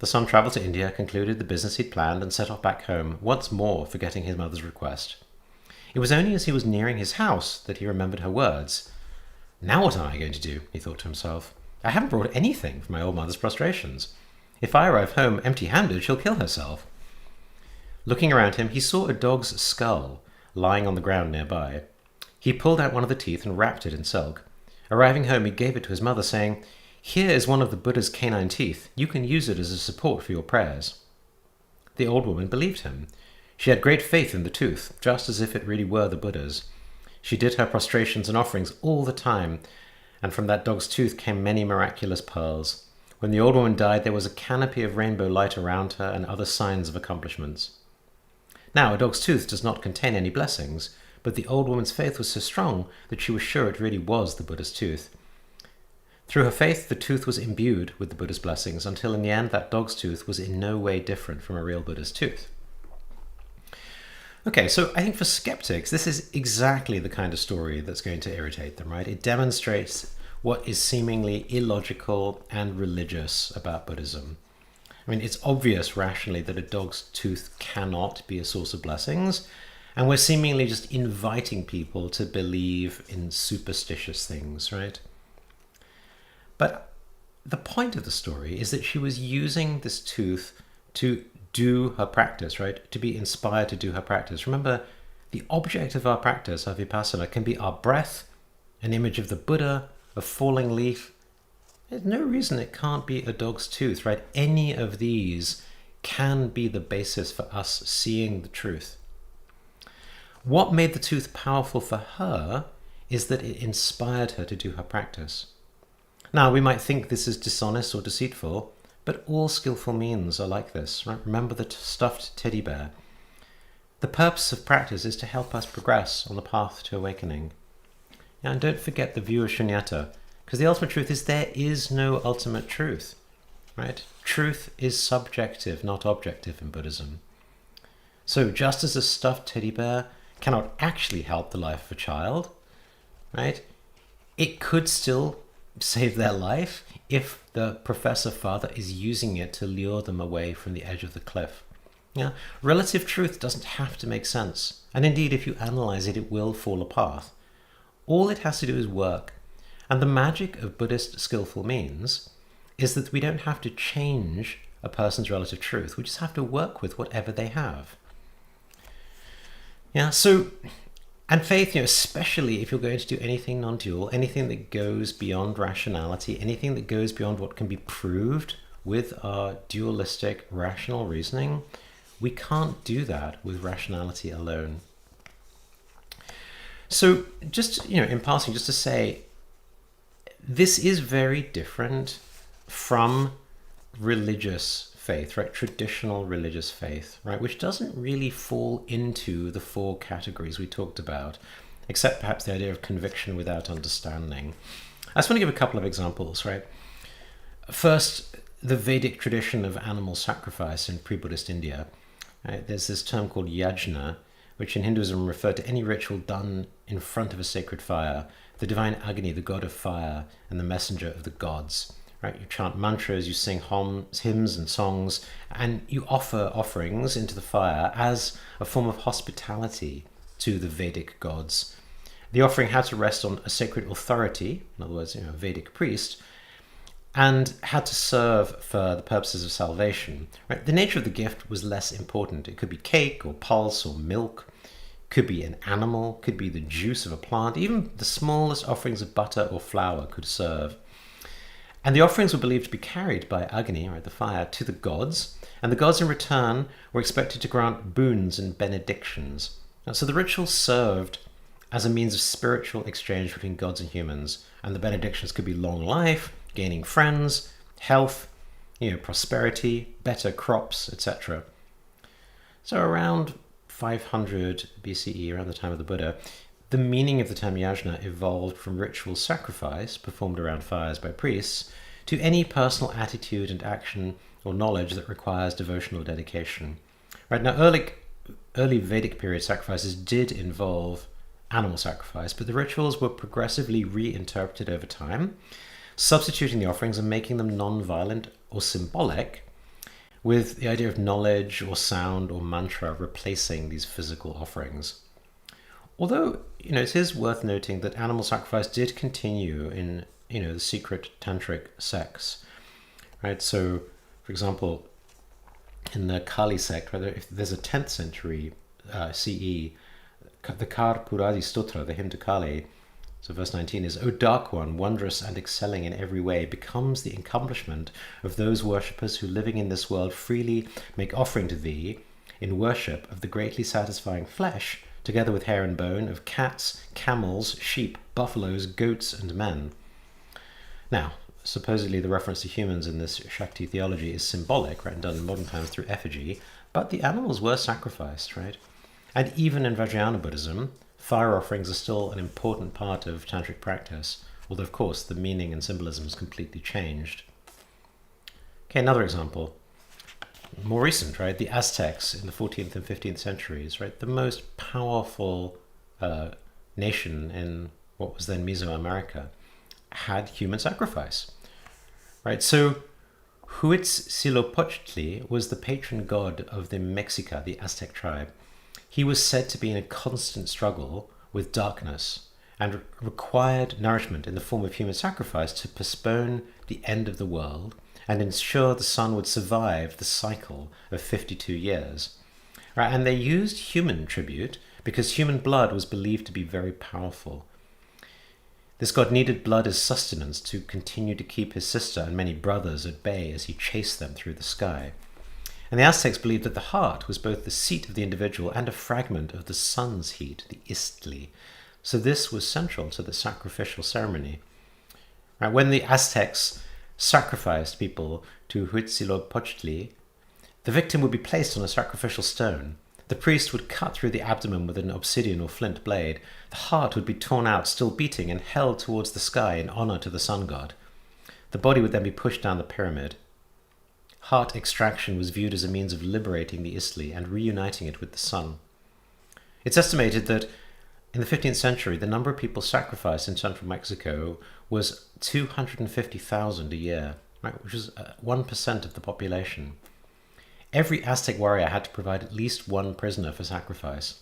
The son travelled to India, concluded the business he'd planned, and set off back home, once more forgetting his mother's request. It was only as he was nearing his house that he remembered her words. "Now what am I going to do?" he thought to himself. "I haven't brought anything for my old mother's prostrations. If I arrive home empty-handed, she'll kill herself." Looking around him, he saw a dog's skull lying on the ground nearby. He pulled out one of the teeth and wrapped it in silk. Arriving home, he gave it to his mother, saying, "Here is one of the Buddha's canine teeth. You can use it as a support for your prayers." The old woman believed him. She had great faith in the tooth, just as if it really were the Buddha's. She did her prostrations and offerings all the time, and from that dog's tooth came many miraculous pearls. When the old woman died, there was a canopy of rainbow light around her and other signs of accomplishments. Now, a dog's tooth does not contain any blessings, but the old woman's faith was so strong that she was sure it really was the Buddha's tooth. Through her faith, the tooth was imbued with the Buddha's blessings, until in the end that dog's tooth was in no way different from a real Buddha's tooth. Okay, so I think for skeptics, this is exactly the kind of story that's going to irritate them, right? It demonstrates what is seemingly illogical and religious about Buddhism. I mean, it's obvious rationally that a dog's tooth cannot be a source of blessings, and we're seemingly just inviting people to believe in superstitious things, right? But the point of the story is that she was using this tooth to do her practice, right? To be inspired to do her practice. Remember, the object of our practice, our vipassana, can be our breath, an image of the Buddha, a falling leaf. There's no reason it can't be a dog's tooth, right? Any of these can be the basis for us seeing the truth. What made the tooth powerful for her is that it inspired her to do her practice. Now, we might think this is dishonest or deceitful, but all skillful means are like this, right? Remember the stuffed teddy bear. The purpose of practice is to help us progress on the path to awakening. And don't forget the view of shunyata, because the ultimate truth is there is no ultimate truth, right? Truth is subjective, not objective in Buddhism. So just as a stuffed teddy bear cannot actually help the life of a child, right? It could still save their life if the professor father is using it to lure them away from the edge of the cliff. Yeah, relative truth doesn't have to make sense. And indeed, if you analyze it, it will fall apart. All it has to do is work. And the magic of Buddhist skillful means is that we don't have to change a person's relative truth. We just have to work with whatever they have. Yeah, so, and faith, especially if you're going to do anything non-dual, anything that goes beyond rationality, anything that goes beyond what can be proved with our dualistic rational reasoning, we can't do that with rationality alone. So just, in passing, just to say, this is very different from religious faith, right? Traditional religious faith, right? Which doesn't really fall into the four categories we talked about, except perhaps the idea of conviction without understanding. I just want to give a couple of examples, right? First, the Vedic tradition of animal sacrifice in pre-Buddhist India. Right? There's this term called yajna, which in Hinduism referred to any ritual done in front of a sacred fire, the divine Agni, the god of fire, and the messenger of the gods. Right? You chant mantras, you sing hymns and songs, and you offer offerings into the fire as a form of hospitality to the Vedic gods. The offering had to rest on a sacred authority, in other words, a Vedic priest, and had to serve for the purposes of salvation. Right? The nature of the gift was less important. It could be cake or pulse or milk, could be an animal, could be the juice of a plant. Even the smallest offerings of butter or flour could serve. And the offerings were believed to be carried by Agni, right, the fire, to the gods, and the gods in return were expected to grant boons and benedictions. So the ritual served as a means of spiritual exchange between gods and humans, and the benedictions could be long life, gaining friends, health, prosperity, better crops, etc. So around 500 BCE, around the time of the Buddha, the meaning of the term yajna evolved from ritual sacrifice performed around fires by priests to any personal attitude and action or knowledge that requires devotional dedication. Right now, early Vedic period sacrifices did involve animal sacrifice, but the rituals were progressively reinterpreted over time, substituting the offerings and making them non-violent or symbolic, with the idea of knowledge or sound or mantra replacing these physical offerings. Although, it is worth noting that animal sacrifice did continue in, the secret tantric sects, right? So, for example, in the Kali sect, right, if there's a 10th century CE, the Kar Puradi Stotra, the hymn to Kali, so verse 19 is, O Dark One, wondrous and excelling in every way, becomes the accomplishment of those worshippers who living in this world freely make offering to thee in worship of the greatly satisfying flesh, together with hair and bone, of cats, camels, sheep, buffaloes, goats, and men. Now, supposedly the reference to humans in this Shakti theology is symbolic, right, and done in modern times through effigy, but the animals were sacrificed, right? And even in Vajrayana Buddhism, fire offerings are still an important part of tantric practice, although of course the meaning and symbolism has completely changed. Okay, another example. More recent, right? The Aztecs in the 14th and 15th centuries, right? The most powerful nation in what was then Mesoamerica had human sacrifice, right? So Huitzilopochtli was the patron god of the Mexica, the Aztec tribe. He was said to be in a constant struggle with darkness and required nourishment in the form of human sacrifice to postpone the end of the world and ensure the sun would survive the cycle of 52 years. Right? And they used human tribute because human blood was believed to be very powerful. This god needed blood as sustenance to continue to keep his sister and many brothers at bay as he chased them through the sky. And the Aztecs believed that the heart was both the seat of the individual and a fragment of the sun's heat, the istli. So this was central to the sacrificial ceremony. Right, when the Aztecs sacrificed people to Huitzilopochtli, the victim would be placed on a sacrificial stone. The priest would cut through the abdomen with an obsidian or flint blade. The heart would be torn out, still beating, and held towards the sky in honor to the sun god. The body would then be pushed down the pyramid. Heart extraction was viewed as a means of liberating the istli and reuniting it with the sun. It's estimated that in the 15th century, the number of people sacrificed in central Mexico was 250,000 a year, right, which was 1% of the population. Every Aztec warrior had to provide at least one prisoner for sacrifice.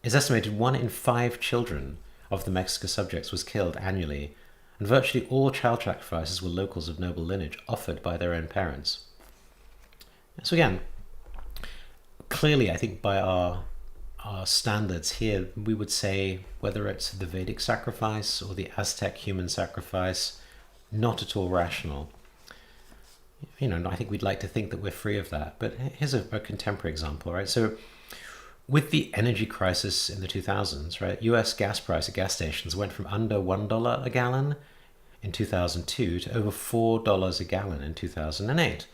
It's estimated 1 in 5 children of the Mexican subjects was killed annually, and virtually all child sacrifices were locals of noble lineage offered by their own parents. So again, clearly I think by our standards here, we would say whether it's the Vedic sacrifice or the Aztec human sacrifice, not at all rational. I think we'd like to think that we're free of that. But here's a contemporary example, right? So with the energy crisis in the 2000s, right, US gas price at gas stations went from under $1 a gallon in 2002 to over $4 a gallon in 2008.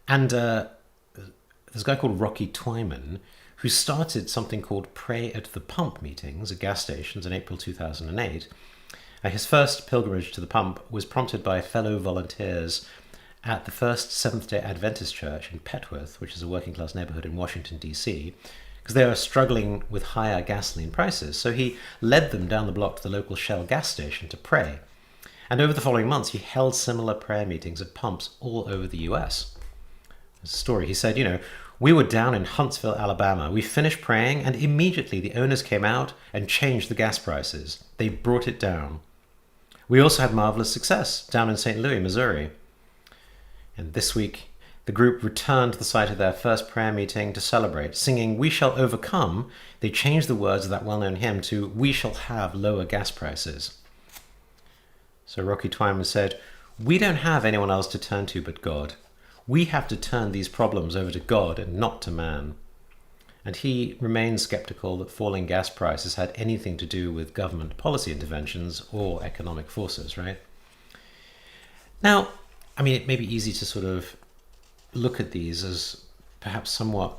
And there's a guy called Rocky Twyman who started something called Pray at the Pump meetings at gas stations in April 2008. His first pilgrimage to the pump was prompted by fellow volunteers at the First Seventh-day Adventist Church in Petworth, which is a working-class neighborhood in Washington, D.C., because they were struggling with higher gasoline prices. So he led them down the block to the local Shell gas station to pray. And over the following months, he held similar prayer meetings at pumps all over the U.S. There's a story. He said, we were down in Huntsville, Alabama. We finished praying, and immediately the owners came out and changed the gas prices. They brought it down. We also had marvelous success down in St. Louis, Missouri. And this week, the group returned to the site of their first prayer meeting to celebrate, singing "We Shall Overcome." They changed the words of that well-known hymn to "We Shall Have Lower Gas Prices." So Rocky Twyman said, "We don't have anyone else to turn to but God. We have to turn these problems over to God and not to man." And he remains skeptical that falling gas prices had anything to do with government policy interventions or economic forces, right? Now, it may be easy to sort of look at these as perhaps somewhat,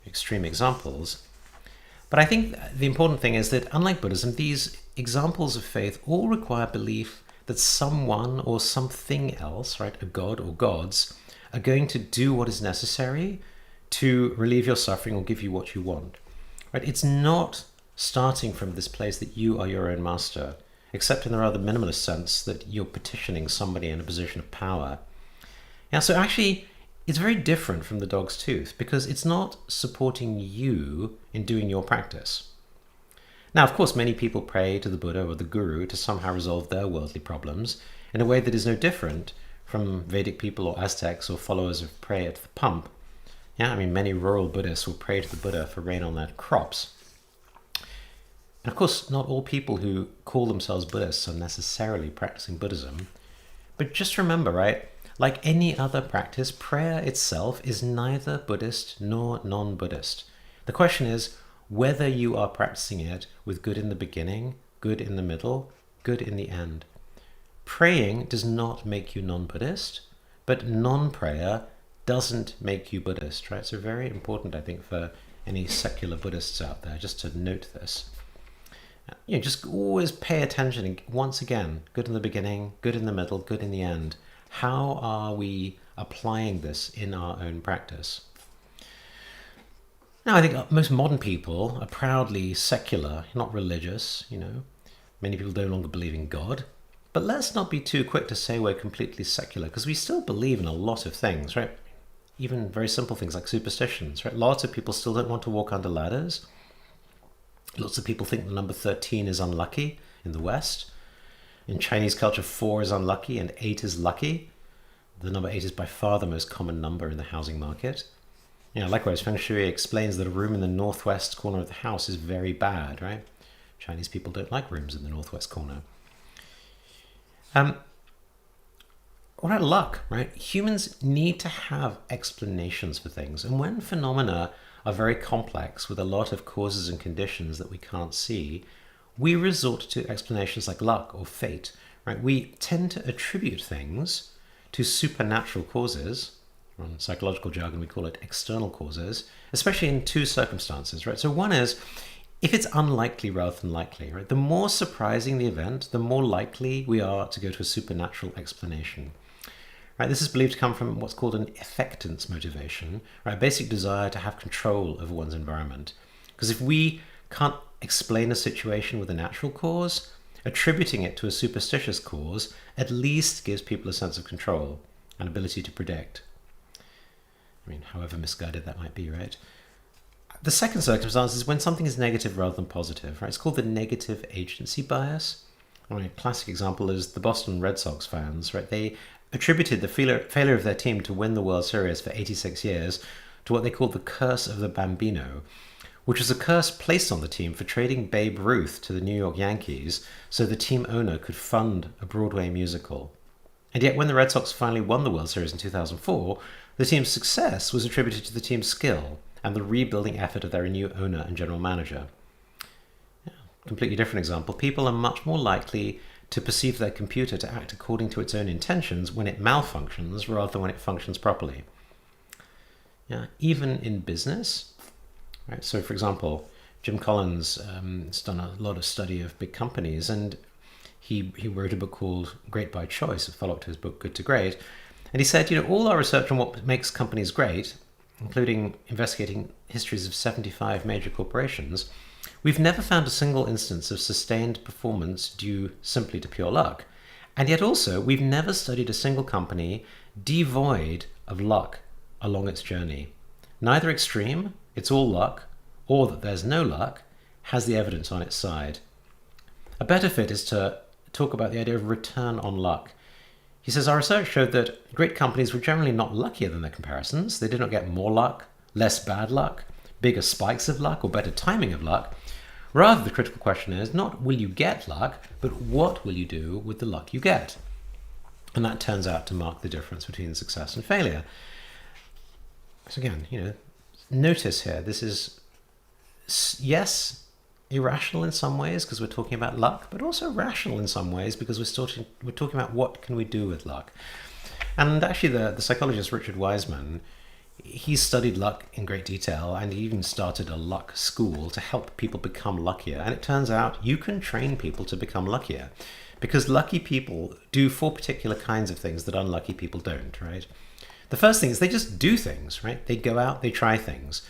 extreme examples. But I think the important thing is that, unlike Buddhism, these examples of faith all require belief that someone or something else, right, a god or gods, are going to do what is necessary to relieve your suffering or give you what you want. Right? It's not starting from this place that you are your own master, except in the rather minimalist sense that you're petitioning somebody in a position of power. Yeah, so actually, it's very different from the dog's tooth because it's not supporting you in doing your practice. Now, of course, many people pray to the Buddha or the Guru to somehow resolve their worldly problems in a way that is no different from Vedic people or Aztecs or followers of pray at the pump. Yeah, many rural Buddhists will pray to the Buddha for rain on their crops. And of course, not all people who call themselves Buddhists are necessarily practicing Buddhism. But just remember, right, like any other practice, prayer itself is neither Buddhist nor non-Buddhist. The question is whether you are practicing it with good in the beginning, good in the middle, good in the end. Praying does not make you non-Buddhist, but non-prayer doesn't make you Buddhist, right? So very important, I think, for any secular Buddhists out there, just to note this. Just always pay attention. And once again, good in the beginning, good in the middle, good in the end. How are we applying this in our own practice? Now, I think most modern people are proudly secular, not religious, Many people no longer believe in God. But let's not be too quick to say we're completely secular, because we still believe in a lot of things, right? Even very simple things like superstitions, right? Lots of people still don't want to walk under ladders. Lots of people think the number 13 is unlucky in the West. In Chinese culture, 4 is unlucky and 8 is lucky. The number 8 is by far the most common number in the housing market. Likewise, Feng Shui explains that a room in the northwest corner of the house is very bad, right? Chinese people don't like rooms in the northwest corner. What about luck, right? Humans need to have explanations for things. And when phenomena are very complex with a lot of causes and conditions that we can't see, we resort to explanations like luck or fate, right? We tend to attribute things to supernatural causes. In psychological jargon, we call it external causes, especially in two circumstances, right? So one is, if it's unlikely rather than likely, right? The more surprising the event, the more likely we are to go to a supernatural explanation. Right? This is believed to come from what's called an effectance motivation, right? A basic desire to have control over one's environment. Because if we can't explain a situation with a natural cause, attributing it to a superstitious cause at least gives people a sense of control and ability to predict. I mean, however misguided that might be, right? The second circumstance is when something is negative rather than positive, right? It's called the negative agency bias. A classic example is the Boston Red Sox fans, right? They attributed the failure of their team to win the World Series for 86 years to what they called the curse of the Bambino, which was a curse placed on the team for trading Babe Ruth to the New York Yankees so the team owner could fund a Broadway musical. And yet when the Red Sox finally won the World Series in 2004, the team's success was attributed to the team's skill and the rebuilding effort of their new owner and general manager. Completely different example. People are much more likely to perceive their computer to act according to its own intentions when it malfunctions rather than when it functions properly. Even in business, right? So for example, Jim Collins has done a lot of study of big companies, and he wrote a book called Great by Choice, a follow-up to his book Good to Great. And he said, all our research on what makes companies great, including investigating histories of 75 major corporations, we've never found a single instance of sustained performance due simply to pure luck. And yet also, we've never studied a single company devoid of luck along its journey. Neither extreme, it's all luck, or that there's no luck, has the evidence on its side. A better fit is to talk about the idea of return on luck. He says, our research showed that great companies were generally not luckier than their comparisons. They did not get more luck, less bad luck, bigger spikes of luck, or better timing of luck. Rather, the critical question is not will you get luck, but what will you do with the luck you get? And that turns out to mark the difference between success and failure. So again, notice here, this is, yes, irrational in some ways because we're talking about luck, but also rational in some ways because we're talking about what can we do with luck. And actually the psychologist Richard Wiseman, he studied luck in great detail, and he even started a luck school to help people become luckier. And it turns out you can train people to become luckier because lucky people do 4 particular kinds of things that unlucky people don't, right? The first thing is they just do things, right? They go out, they try things.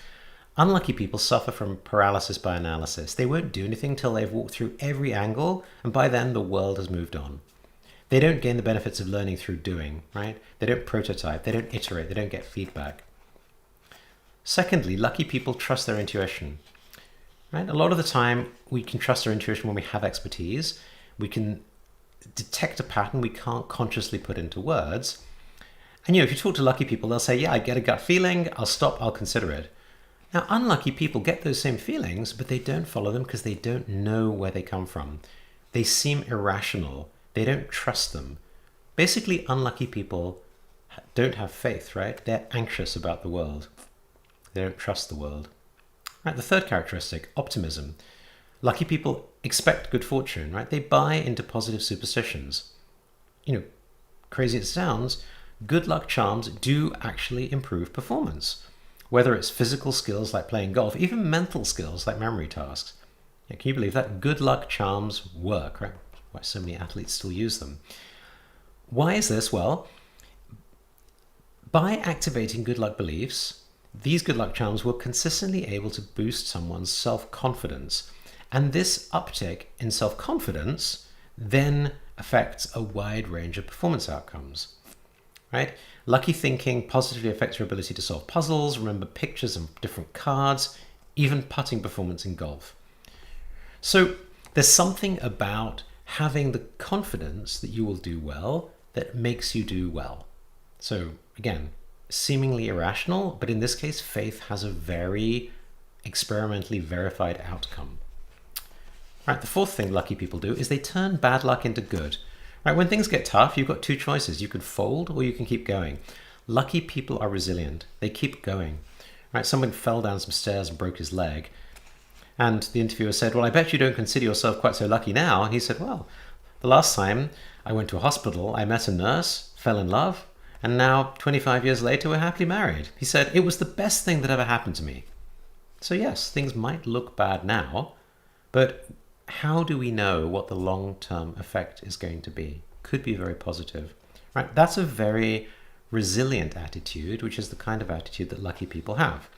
Unlucky people suffer from paralysis by analysis. They won't do anything till they've walked through every angle, and by then the world has moved on. They don't gain the benefits of learning through doing, right? They don't prototype, they don't iterate, they don't get feedback. Secondly, lucky people trust their intuition, right? A lot of the time we can trust our intuition when we have expertise. We can detect a pattern we can't consciously put into words. And if you talk to lucky people, they'll say, yeah, I get a gut feeling, I'll stop, I'll consider it. Now, unlucky people get those same feelings, but they don't follow them because they don't know where they come from. They seem irrational. They don't trust them. Basically, unlucky people don't have faith, right? They're anxious about the world. They don't trust the world. Right, the third characteristic, optimism. Lucky people expect good fortune, right? They buy into positive superstitions. Crazy as it sounds, good luck charms do actually improve performance. Whether it's physical skills like playing golf, even mental skills like memory tasks. Can you believe that? Good luck charms work, right? Why so many athletes still use them. Why is this? Well, by activating good luck beliefs, these good luck charms were consistently able to boost someone's self-confidence. And this uptick in self-confidence then affects a wide range of performance outcomes. Right? Lucky thinking positively affects your ability to solve puzzles, remember pictures and different cards, even putting performance in golf. So there's something about having the confidence that you will do well that makes you do well. So again, seemingly irrational, but in this case, faith has a very experimentally verified outcome. Right, the fourth thing lucky people do is they turn bad luck into good. Right, when things get tough, you've got two choices. You can fold or you can keep going. Lucky people are resilient. They keep going. Right, someone fell down some stairs and broke his leg. And the interviewer said, well, I bet you don't consider yourself quite so lucky now. And he said, well, the last time I went to a hospital, I met a nurse, fell in love, and now 25 years later, we're happily married. He said, it was the best thing that ever happened to me. So yes, things might look bad now, but how do we know what the long-term effect is going to be? Could be very positive. Right? That's a very resilient attitude, which is the kind of attitude that lucky people have.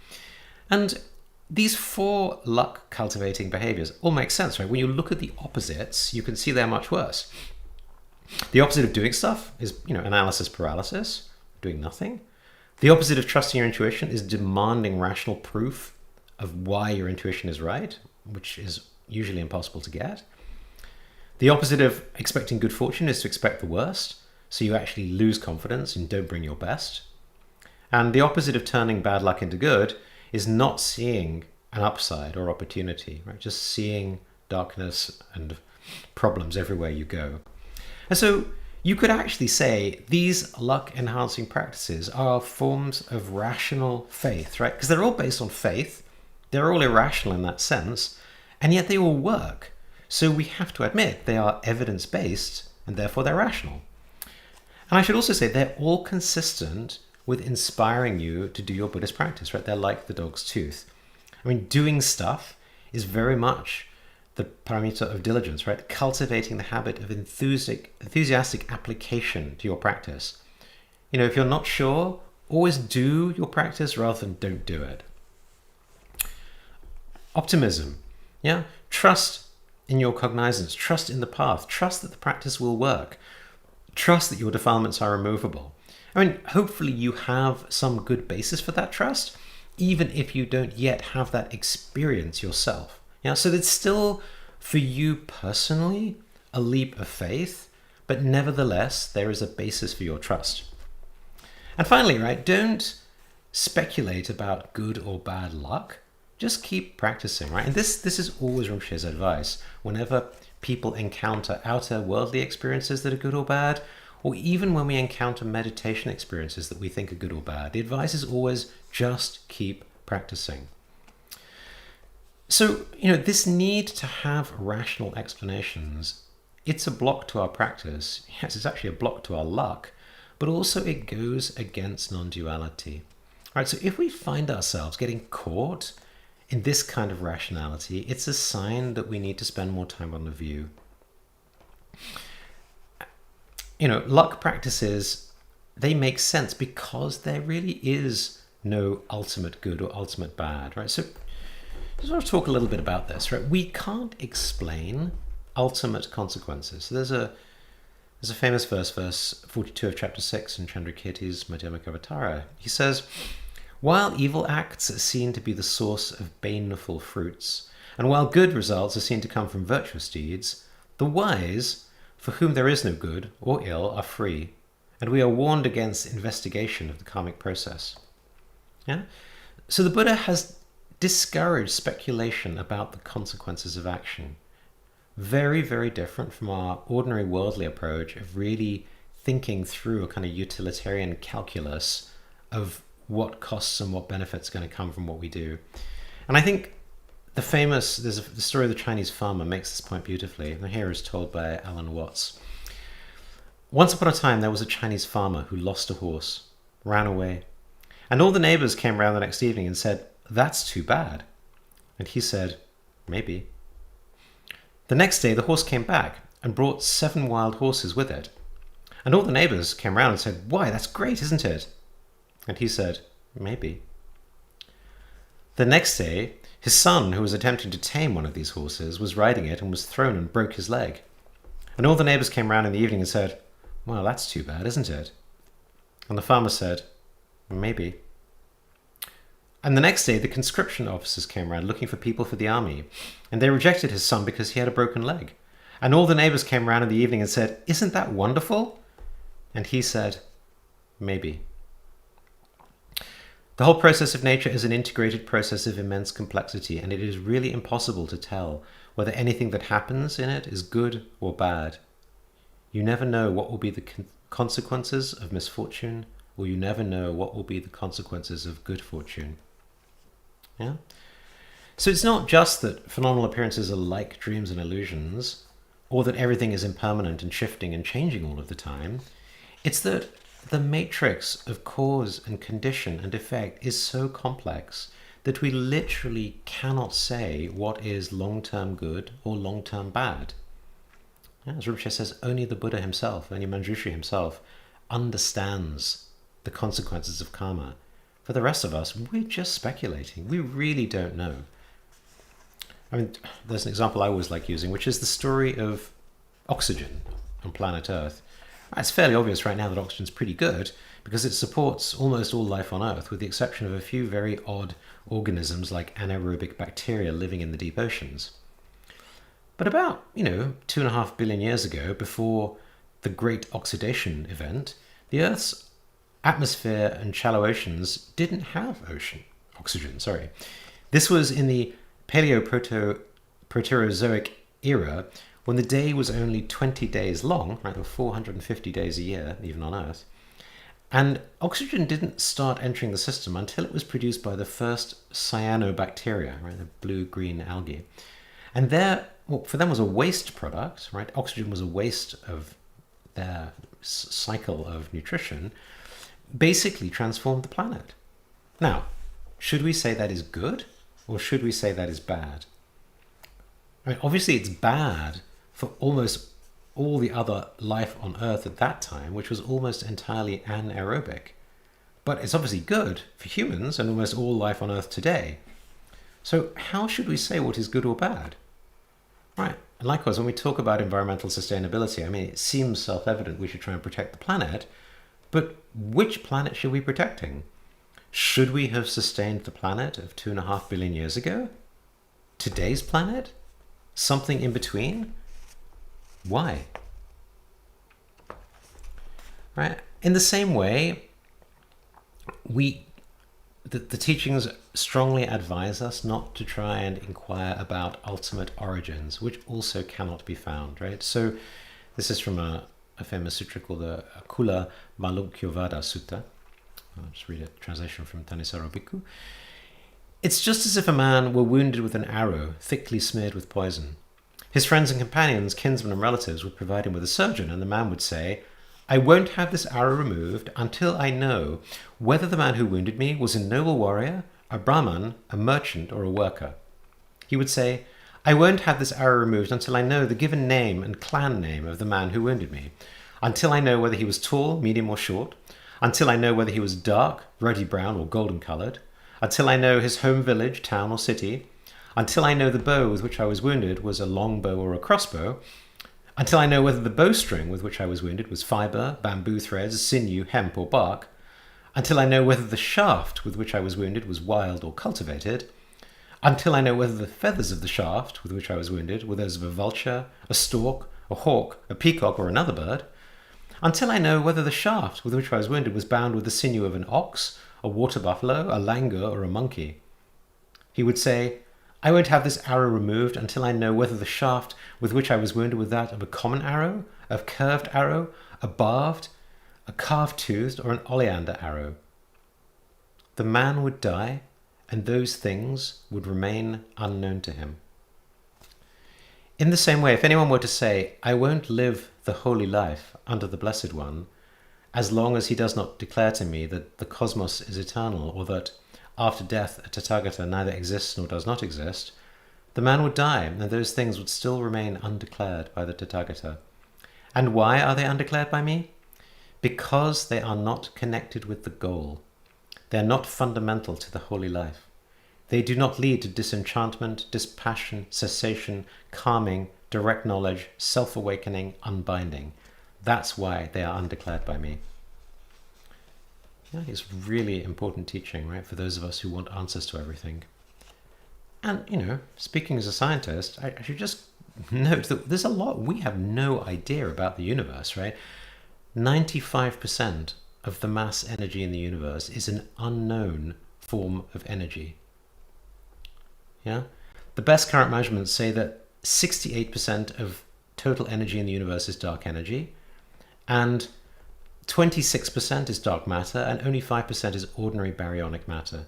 And these four luck cultivating behaviors all make sense, right? When you look at the opposites, you can see they're much worse. The opposite of doing stuff is, analysis paralysis, doing nothing. The opposite of trusting your intuition is demanding rational proof of why your intuition is right, which is usually impossible to get. The opposite of expecting good fortune is to expect the worst, so you actually lose confidence and don't bring your best. And the opposite of turning bad luck into good is not seeing an upside or opportunity, right? Just seeing darkness and problems everywhere you go. And so you could actually say these luck-enhancing practices are forms of rational faith, right? Because they're all based on faith. They're all irrational in that sense, and yet they all work. So we have to admit they are evidence-based, and therefore they're rational. And I should also say they're all consistent with inspiring you to do your Buddhist practice, right? They're like the dog's tooth. I mean, doing stuff is very much the paramita of diligence, right? Cultivating the habit of enthusiastic application to your practice. If you're not sure, always do your practice rather than don't do it. Optimism, yeah? Trust in your cognizance, trust in the path, trust that the practice will work, trust that your defilements are removable. I mean, hopefully you have some good basis for that trust, even if you don't yet have that experience yourself. Yeah, so it's still, for you personally, a leap of faith, but nevertheless, there is a basis for your trust. And finally, right, don't speculate about good or bad luck. Just keep practicing, right? And this is always Rinpoche's advice. Whenever people encounter outer worldly experiences that are good or bad, or even when we encounter meditation experiences that we think are good or bad, the advice is always just keep practicing. So, this need to have rational explanations, it's a block to our practice. Yes, it's actually a block to our luck, but also it goes against non-duality. All right, so if we find ourselves getting caught in this kind of rationality, it's a sign that we need to spend more time on the view. Luck practices, they make sense because there really is no ultimate good or ultimate bad, right? So I just want to talk a little bit about this, right? We can't explain ultimate consequences. So there's a famous verse 42 of chapter 6 in Chandrakirti's Madhyamakavatara. He says, while evil acts are seen to be the source of baneful fruits, and while good results are seen to come from virtuous deeds, the wise, for whom there is no good or ill, are free, and we are warned against investigation of the karmic process. Yeah? So the Buddha has discouraged speculation about the consequences of action. Very, very different from our ordinary worldly approach of really thinking through a kind of utilitarian calculus of what costs and what benefits are going to come from what we do. And I think the story of the Chinese farmer makes this point beautifully. And here is told by Alan Watts. Once upon a time, there was a Chinese farmer who lost a horse, ran away. And all the neighbors came round the next evening and said, that's too bad. And he said, maybe. The next day, the horse came back and brought 7 wild horses with it. And all the neighbors came round and said, why, that's great, isn't it? And he said, maybe. The next day, his son, who was attempting to tame one of these horses, was riding it and was thrown and broke his leg. And all the neighbors came round in the evening and said, well, that's too bad, isn't it? And the farmer said, maybe. And the next day, the conscription officers came round looking for people for the army, and they rejected his son because he had a broken leg. And all the neighbors came round in the evening and said, isn't that wonderful? And he said, Maybe. The whole process of nature is an integrated process of immense complexity, and it is really impossible to tell whether anything that happens in it is good or bad. You never know what will be the consequences of misfortune, or you never know what will be the consequences of good fortune. Yeah? So it's not just that phenomenal appearances are like dreams and illusions, or that everything is impermanent and shifting and changing all of the time. It's that the matrix of cause and condition and effect is so complex that we literally cannot say what is long-term good or long-term bad. Yeah, as Rinpoche says, only the Buddha himself, only Manjushri himself, understands the consequences of karma. For the rest of us, we're just speculating. We really don't know. I mean, there's an example I always like using, which is the story of oxygen on planet Earth. It's fairly obvious right now that oxygen's pretty good because it supports almost all life on Earth, with the exception of a few very odd organisms like anaerobic bacteria living in the deep oceans. But about, 2.5 billion years ago, before the Great Oxidation event, the Earth's atmosphere and shallow oceans didn't have oxygen. This was in the Paleo-Proterozoic era, when the day was only 20 days long, right, or 450 days a year, even on Earth. And oxygen didn't start entering the system until it was produced by the first cyanobacteria, right, the blue-green algae. And for them was a waste product, right? Oxygen was a waste of their cycle of nutrition, basically transformed the planet. Now, should we say that is good, or should we say that is bad? I mean, obviously it's bad for almost all the other life on Earth at that time, which was almost entirely anaerobic. But it's obviously good for humans and almost all life on Earth today. So how should we say what is good or bad? Right. And likewise, when we talk about environmental sustainability, I mean, it seems self-evident we should try and protect the planet, but which planet should we be protecting? Should we have sustained the planet of 2.5 billion years ago? Today's planet? Something in between? Why? Right? In the same way, the teachings strongly advise us not to try and inquire about ultimate origins, which also cannot be found, right? So this is from a famous sutra called the Kula Malunkyovada Sutta. I'll just read a translation from Thanissaro Bhikkhu. It's just as if a man were wounded with an arrow, thickly smeared with poison. His friends and companions, kinsmen and relatives would provide him with a surgeon, and the man would say, I won't have this arrow removed until I know whether the man who wounded me was a noble warrior, a Brahman, a merchant, or a worker. He would say, I won't have this arrow removed until I know the given name and clan name of the man who wounded me, until I know whether he was tall, medium, or short, until I know whether he was dark, ruddy brown, or golden coloured, until I know his home village, town, or city, until I know the bow with which I was wounded was a long bow or a crossbow, until I know whether the bowstring with which I was wounded was fibre, bamboo threads, sinew, hemp, or bark, until I know whether the shaft with which I was wounded was wild or cultivated, until I know whether the feathers of the shaft with which I was wounded were those of a vulture, a stork, a hawk, a peacock, or another bird, until I know whether the shaft with which I was wounded was bound with the sinew of an ox, a water buffalo, a langur, or a monkey. He would say, I won't have this arrow removed until I know whether the shaft with which I was wounded was that of a common arrow, a curved arrow, a barbed, a carved-toothed, or an oleander arrow. The man would die, and those things would remain unknown to him. In the same way, if anyone were to say, I won't live the holy life under the Blessed One, as long as he does not declare to me that the cosmos is eternal, or that after death a Tathagata neither exists nor does not exist, the man would die, and those things would still remain undeclared by the Tathagata. And why are they undeclared by me? Because they are not connected with the goal. They are not fundamental to the holy life. They do not lead to disenchantment, dispassion, cessation, calming, direct knowledge, self-awakening, unbinding. That's why they are undeclared by me. Yeah, it's really important teaching, right, for those of us who want answers to everything. And, speaking as a scientist, I should just note that there's a lot we have no idea about the universe, right? 95% of the mass energy in the universe is an unknown form of energy. Yeah? The best current measurements say that 68% of total energy in the universe is dark energy, and 26% is dark matter, and only 5% is ordinary baryonic matter.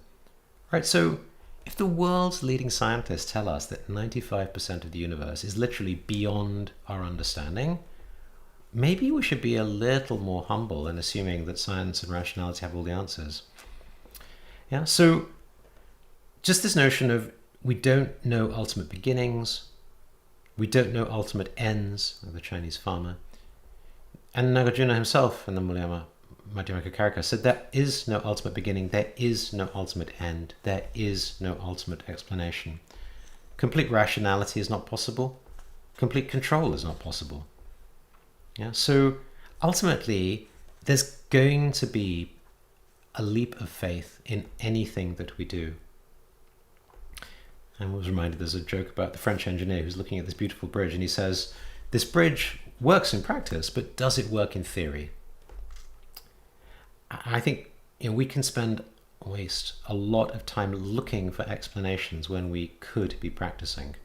Right? So if the world's leading scientists tell us that 95% of the universe is literally beyond our understanding, maybe we should be a little more humble in assuming that science and rationality have all the answers. Yeah, so just this notion of we don't know ultimate beginnings, we don't know ultimate ends, like the Chinese farmer. And Nagarjuna himself in the Madhyamaka Karika said there is no ultimate beginning, there is no ultimate end, there is no ultimate explanation. Complete rationality is not possible. Complete control is not possible. Yeah, so ultimately, there's going to be a leap of faith in anything that we do. I was reminded there's a joke about the French engineer who's looking at this beautiful bridge and he says, this bridge works in practice, but does it work in theory? I think we can waste a lot of time looking for explanations when we could be practicing.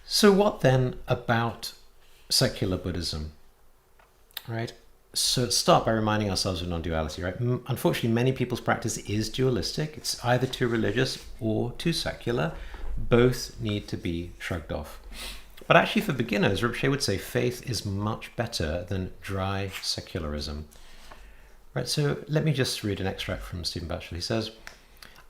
So what then about secular Buddhism? Right? So let's start by reminding ourselves of non-duality, right? Unfortunately, many people's practice is dualistic. It's either too religious or too secular. Both need to be shrugged off. But actually for beginners, Rinpoche would say faith is much better than dry secularism. Right, so let me just read an extract from Stephen Batchelor. He says,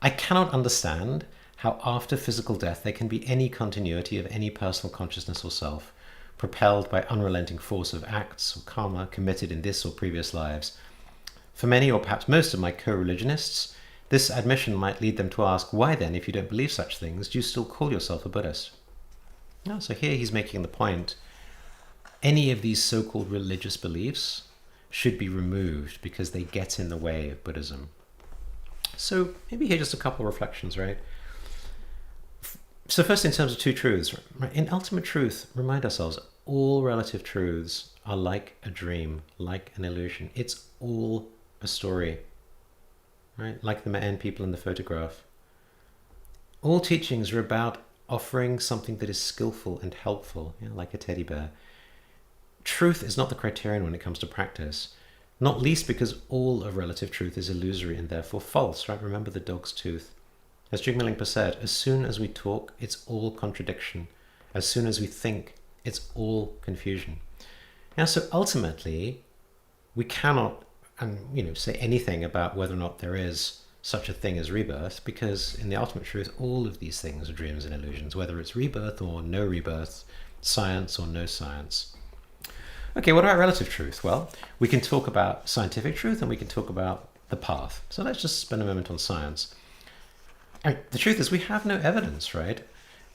I cannot understand how after physical death there can be any continuity of any personal consciousness or self, propelled by unrelenting force of acts or karma committed in this or previous lives. For many, or perhaps most of my co-religionists, this admission might lead them to ask, why then, if you don't believe such things, do you still call yourself a Buddhist? So here he's making the point, any of these so-called religious beliefs should be removed because they get in the way of Buddhism. So maybe here just a couple of reflections, right? So first, in terms of two truths, right? In ultimate truth, remind ourselves, all relative truths are like a dream, like an illusion. It's all a story, right? Like the Ma'en people in the photograph. All teachings are about offering something that is skillful and helpful, like a teddy bear. Truth is not the criterion when it comes to practice, not least because all of relative truth is illusory and therefore false, right? Remember the dog's tooth. As Jigme Lingpa said, as soon as we talk, it's all contradiction. As soon as we think, it's all confusion. So ultimately, we cannot say anything about whether or not there is such a thing as rebirth, because in the ultimate truth, all of these things are dreams and illusions, whether it's rebirth or no rebirth, science or no science. Okay, what about relative truth? Well, we can talk about scientific truth and we can talk about the path. So let's just spend a moment on science. The truth is we have no evidence, right?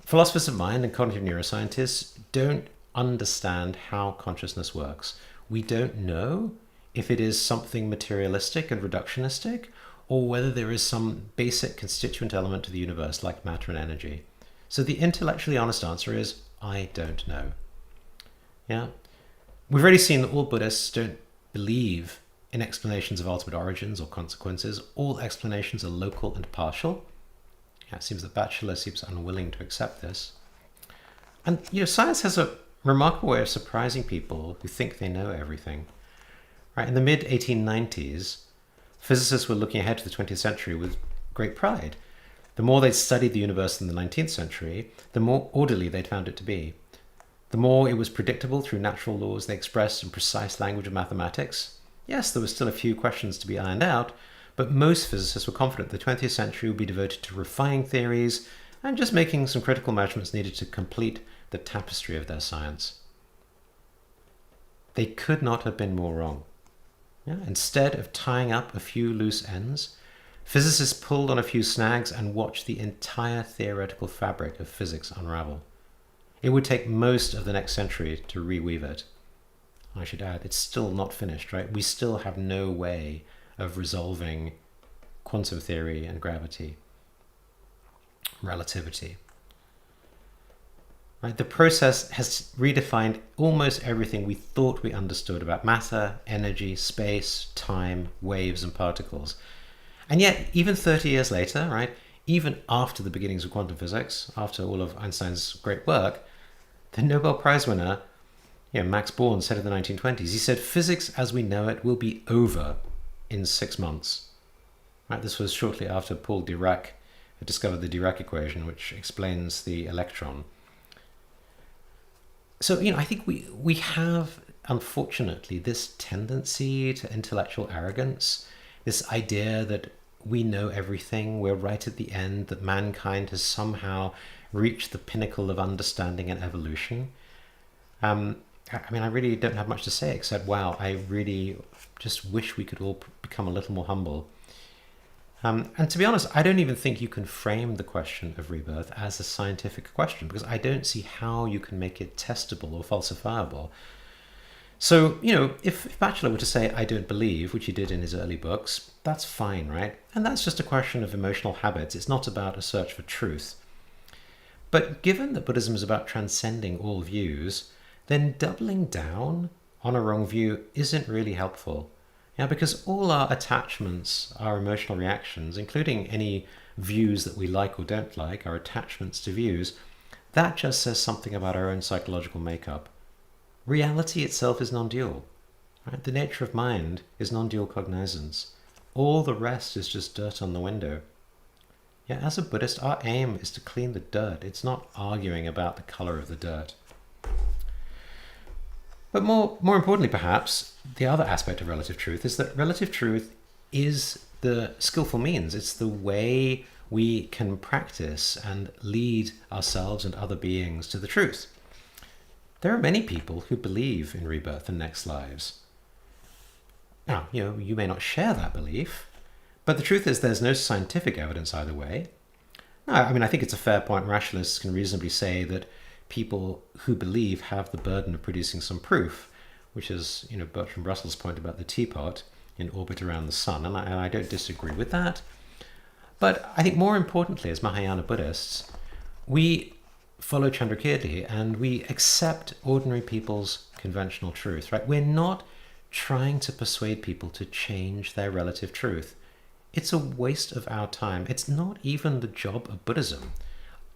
Philosophers of mind and cognitive neuroscientists don't understand how consciousness works. We don't know if it is something materialistic and reductionistic, or whether there is some basic constituent element to the universe like matter and energy. So the intellectually honest answer is, I don't know. Yeah, we've already seen that all Buddhists don't believe in explanations of ultimate origins or consequences. All explanations are local and partial. It seems that Batchelor seems unwilling to accept this. And science has a remarkable way of surprising people who think they know everything. Right? In the mid-1890s, physicists were looking ahead to the 20th century with great pride. The more they'd studied the universe in the 19th century, the more orderly they'd found it to be. The more it was predictable through natural laws they expressed in precise language of mathematics. Yes, there were still a few questions to be ironed out, but most physicists were confident the 20th century would be devoted to refining theories and just making some critical measurements needed to complete the tapestry of their science. They could not have been more wrong. Instead of tying up a few loose ends, physicists pulled on a few snags and watched the entire theoretical fabric of physics unravel. It would take most of the next century to reweave it. I should add, it's still not finished, right? We still have no way of resolving quantum theory and gravity, relativity. Right? The process has redefined almost everything we thought we understood about matter, energy, space, time, waves, and particles. And yet, even 30 years later, right, even after the beginnings of quantum physics, after all of Einstein's great work, the Nobel Prize winner, Max Born, said in the 1920s, he said, physics as we know it will be over in 6 months. Right, this was shortly after Paul Dirac had discovered the Dirac equation, which explains the electron. So, I think we have, unfortunately, this tendency to intellectual arrogance, this idea that we know everything, we're right at the end, that mankind has somehow reached the pinnacle of understanding and evolution. I really don't have much to say except, wow, I really just wish we could all become a little more humble. And to be honest, I don't even think you can frame the question of rebirth as a scientific question, because I don't see how you can make it testable or falsifiable. So, if Batchelor were to say, I don't believe, which he did in his early books, that's fine, right? And that's just a question of emotional habits. It's not about a search for truth. But given that Buddhism is about transcending all views, then doubling down on a wrong view isn't really helpful. Because all our attachments, our emotional reactions, including any views that we like or don't like, our attachments to views, that just says something about our own psychological makeup. Reality itself is non-dual. Right? The nature of mind is non-dual cognizance. All the rest is just dirt on the window. As a Buddhist, our aim is to clean the dirt. It's not arguing about the color of the dirt. But more importantly, perhaps, the other aspect of relative truth is that relative truth is the skillful means. It's the way we can practice and lead ourselves and other beings to the truth. There are many people who believe in rebirth and next lives. Now, you may not share that belief, but the truth is there's no scientific evidence either way. No, I think it's a fair point. Rationalists can reasonably say that people who believe have the burden of producing some proof, which is, Bertrand Russell's point about the teapot in orbit around the sun, and I don't disagree with that. But I think more importantly, as Mahayana Buddhists, we follow Chandrakirti and we accept ordinary people's conventional truth, right? We're not trying to persuade people to change their relative truth. It's a waste of our time. It's not even the job of Buddhism.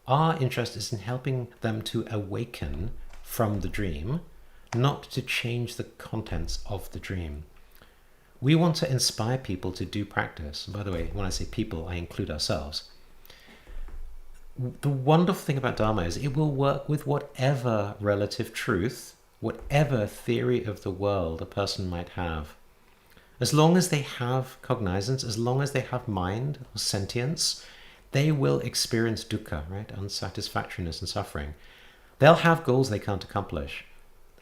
Our interest is in helping them to awaken from the dream, not to change the contents of the dream. We want to inspire people to do practice. And by the way, when I say people, I include ourselves. The wonderful thing about Dharma is it will work with whatever relative truth, whatever theory of the world a person might have. As long as they have cognizance, as long as they have mind or sentience, they will experience dukkha, right? Unsatisfactoriness and suffering. They'll have goals they can't accomplish.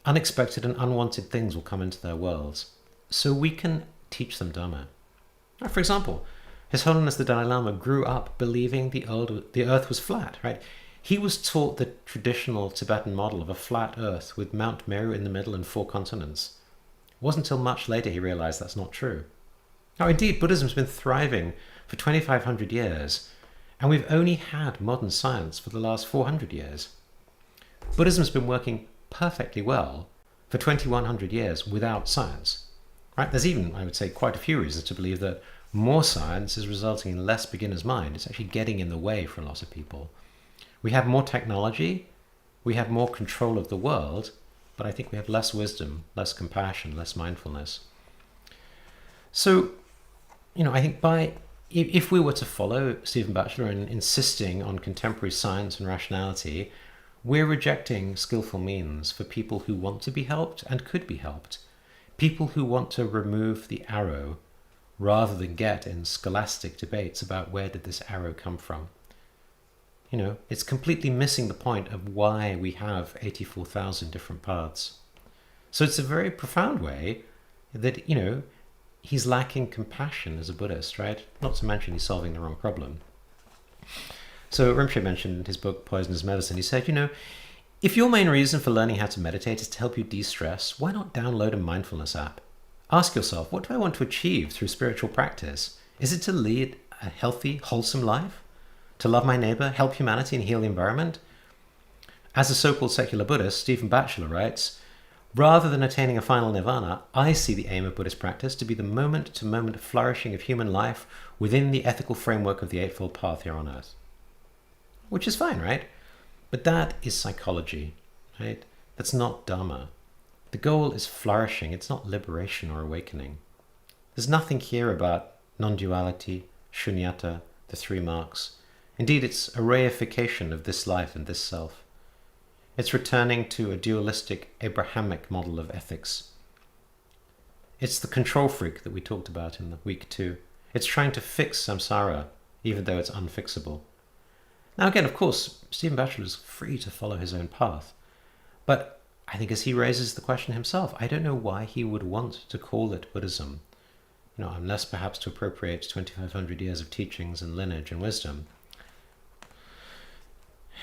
Unexpected and unwanted things will come into their worlds. So we can teach them Dharma. For example, His Holiness the Dalai Lama grew up believing the earth was flat, right? He was taught the traditional Tibetan model of a flat earth with Mount Meru in the middle and 4 continents. It wasn't until much later he realized that's not true. Now, indeed, Buddhism's been thriving for 2,500 years, and we've only had modern science for the last 400 years. Buddhism's been working perfectly well for 2,100 years without science. Right? There's even, I would say, quite a few reasons to believe that more science is resulting in less beginner's mind. It's actually getting in the way for a lot of people. We have more technology, we have more control of the world, but I think we have less wisdom, less compassion, less mindfulness. So, I think if we were to follow Stephen Batchelor in insisting on contemporary science and rationality, we're rejecting skillful means for people who want to be helped and could be helped. People who want to remove the arrow rather than get in scholastic debates about where did this arrow come from. It's completely missing the point of why we have 84,000 different paths. So it's a very profound way that, he's lacking compassion as a Buddhist, right? Not to mention he's solving the wrong problem. So Rinpoche mentioned in his book, Poison is Medicine, he said, if your main reason for learning how to meditate is to help you de-stress, why not download a mindfulness app? Ask yourself, what do I want to achieve through spiritual practice? Is it to lead a healthy, wholesome life? To love my neighbor, help humanity, and heal the environment? As a so-called secular Buddhist, Stephen Batchelor writes, rather than attaining a final nirvana, I see the aim of Buddhist practice to be the moment-to-moment flourishing of human life within the ethical framework of the Eightfold Path here on earth. Which is fine, right? But that is psychology, right? That's not Dharma. The goal is flourishing. It's not liberation or awakening. There's nothing here about non-duality, shunyata, the three marks. Indeed, it's a reification of this life and this self. It's returning to a dualistic Abrahamic model of ethics. It's the control freak that we talked about in week 2. It's trying to fix samsara, even though it's unfixable. Now again, of course, Stephen Batchelor is free to follow his own path. But I think as he raises the question himself, I don't know why he would want to call it Buddhism. Unless perhaps to appropriate 2,500 years of teachings and lineage and wisdom.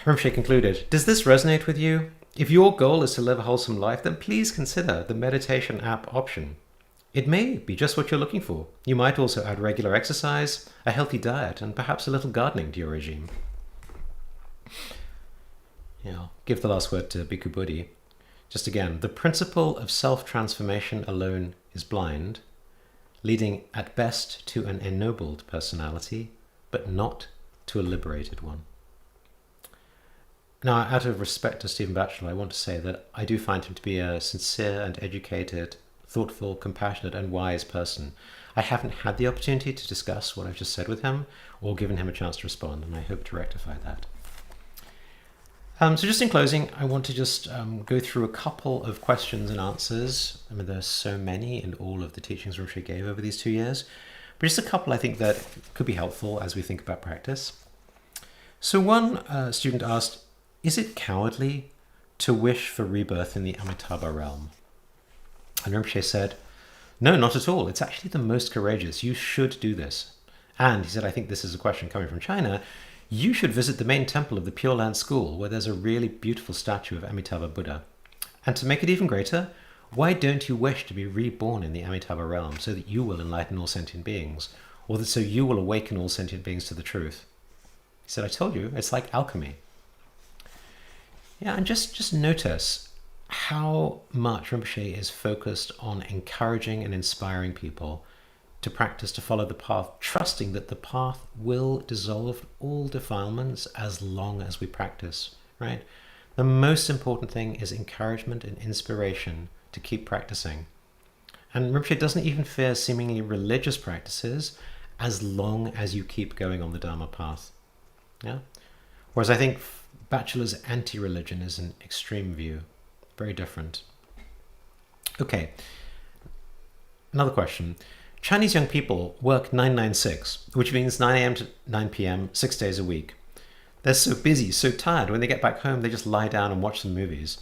Rinpoche concluded, does this resonate with you? If your goal is to live a wholesome life, then please consider the meditation app option. It may be just what you're looking for. You might also add regular exercise, a healthy diet, and perhaps a little gardening to your regime. I'll give the last word to Bhikkhu Bodhi. Just again, the principle of self-transformation alone is blind, leading at best to an ennobled personality, but not to a liberated one. Now, out of respect to Stephen Batchelor, I want to say that I do find him to be a sincere and educated, thoughtful, compassionate, and wise person. I haven't had the opportunity to discuss what I've just said with him, or given him a chance to respond, and I hope to rectify that. So just in closing, I want to just go through a couple of questions and answers. I mean, there's so many in all of the teachings Rinpoche gave over these 2 years, but just a couple I think that could be helpful as we think about practice. So one student asked, is it cowardly to wish for rebirth in the Amitabha realm? And Rinpoche said, no, not at all. It's actually the most courageous. You should do this. And he said, I think this is a question coming from China. You should visit the main temple of the Pure Land School, where there's a really beautiful statue of Amitabha Buddha. And to make it even greater, why don't you wish to be reborn in the Amitabha realm so that you will enlighten all sentient beings, or that so you will awaken all sentient beings to the truth? He said, I told you, it's like alchemy. Yeah, and just notice how much Rinpoche is focused on encouraging and inspiring people to practice, to follow the path, trusting that the path will dissolve all defilements as long as we practice, right? The most important thing is encouragement and inspiration to keep practicing. And Rinpoche doesn't even fear seemingly religious practices as long as you keep going on the Dharma path. Yeah? Whereas I think Batchelor's anti-religion is an extreme view, very different. Okay, another question. Chinese young people work 996, which means 9 a.m. to 9 p.m., 6 days a week. They're so busy, so tired. When they get back home, they just lie down and watch some movies.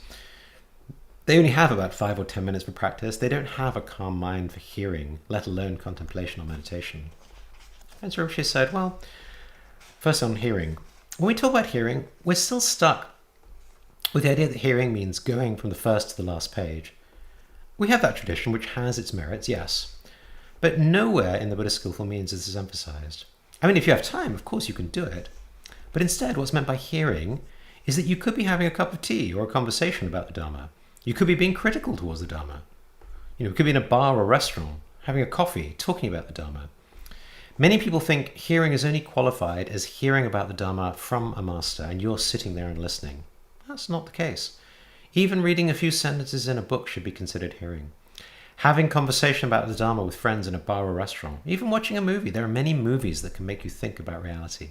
They only have about 5 or 10 minutes for practice. They don't have a calm mind for hearing, let alone contemplation or meditation. And so Rinpoche said, well, first on hearing. When we talk about hearing, we're still stuck with the idea that hearing means going from the first to the last page. We have that tradition, which has its merits, yes. But nowhere in the Buddhist skillful means is this emphasized. I mean, if you have time, of course you can do it. But instead, what's meant by hearing is that you could be having a cup of tea or a conversation about the Dharma. You could be being critical towards the Dharma. You could be in a bar or restaurant, having a coffee, talking about the Dharma. Many people think hearing is only qualified as hearing about the Dharma from a master, and you're sitting there and listening. That's not the case. Even reading a few sentences in a book should be considered hearing. Having conversation about the Dharma with friends in a bar or restaurant, even watching a movie. There are many movies that can make you think about reality.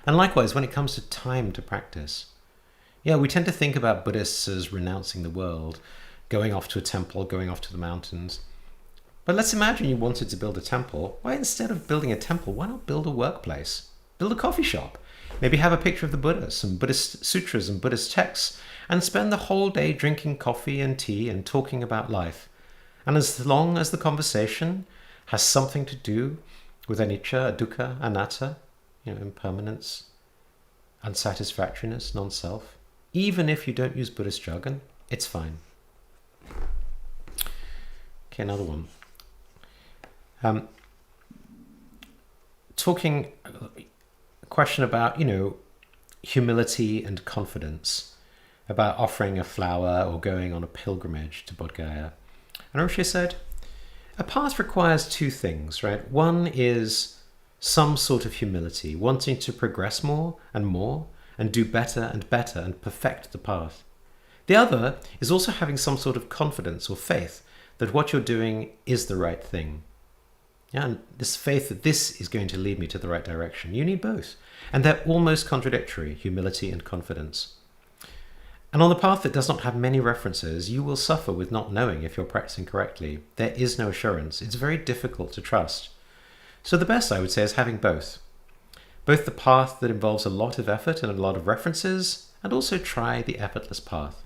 And likewise, when it comes to time to practice, we tend to think about Buddhists as renouncing the world, going off to a temple, going off to the mountains. But let's imagine you wanted to build a temple. Why, instead of building a temple, why not build a workplace? Build a coffee shop. Maybe have a picture of the Buddha, some Buddhist sutras and Buddhist texts, and spend the whole day drinking coffee and tea and talking about life. And as long as the conversation has something to do with anicca, dukkha, anatta, impermanence, unsatisfactoriness, non-self, even if you don't use Buddhist jargon, it's fine. Okay, another one. A question about, humility and confidence, about offering a flower or going on a pilgrimage to Bodh Gaya. And Rinpoche said, a path requires two things, right? One is some sort of humility, wanting to progress more and do better and perfect the path. The other is also having some sort of confidence or faith that what you're doing is the right thing. Yeah, and this faith that this is going to lead me to the right direction. You need both. And they're almost contradictory, humility and confidence. And on the path that does not have many references, you will suffer with not knowing if you're practicing correctly. There is no assurance. It's very difficult to trust. So the best, I would say, is having both. Both the path that involves a lot of effort and a lot of references, and also try the effortless path.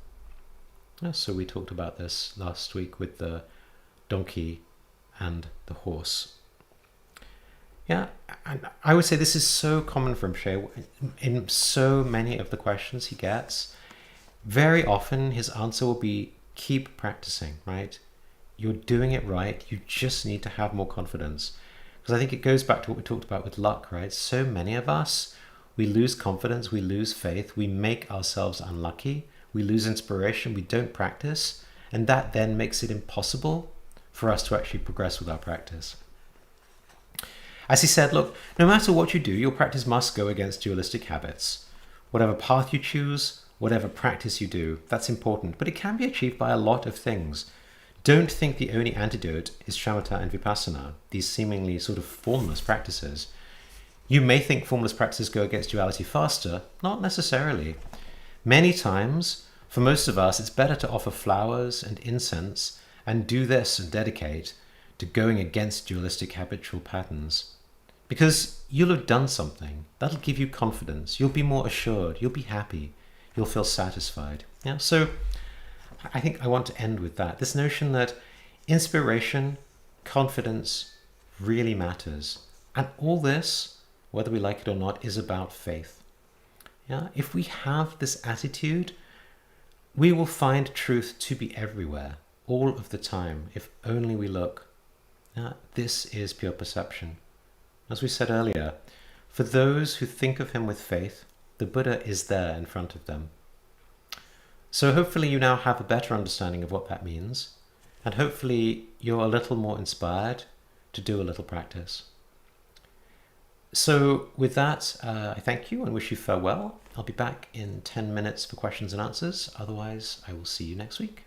So we talked about this last week with the donkey and the horse. Yeah, and I would say this is so common for Rinpoche. In so many of the questions he gets, very often his answer will be, keep practicing, right? You're doing it right. You just need to have more confidence. Because I think it goes back to what we talked about with luck, right? So many of us, we lose confidence, we lose faith, we make ourselves unlucky, we lose inspiration, we don't practice, and that then makes it impossible for us to actually progress with our practice. As he said, look, no matter what you do, your practice must go against dualistic habits. Whatever path you choose, whatever practice you do, that's important, but it can be achieved by a lot of things. Don't think the only antidote is shamatha and vipassana, these seemingly sort of formless practices. You may think formless practices go against duality faster, not necessarily. Many times, for most of us, it's better to offer flowers and incense and do this and dedicate to going against dualistic habitual patterns. Because you'll have done something. That'll give you confidence. You'll be more assured. You'll be happy. You'll feel satisfied. Yeah. So I think I want to end with that. This notion that inspiration, confidence really matters. And all this, whether we like it or not, is about faith. Yeah. If we have this attitude, we will find truth to be everywhere, all of the time, if only we look. Yeah. This is pure perception. As we said earlier, for those who think of him with faith, the Buddha is there in front of them. So hopefully you now have a better understanding of what that means, and hopefully you're a little more inspired to do a little practice. So with that, I thank you and wish you farewell. I'll be back in 10 minutes for questions and answers. Otherwise, I will see you next week.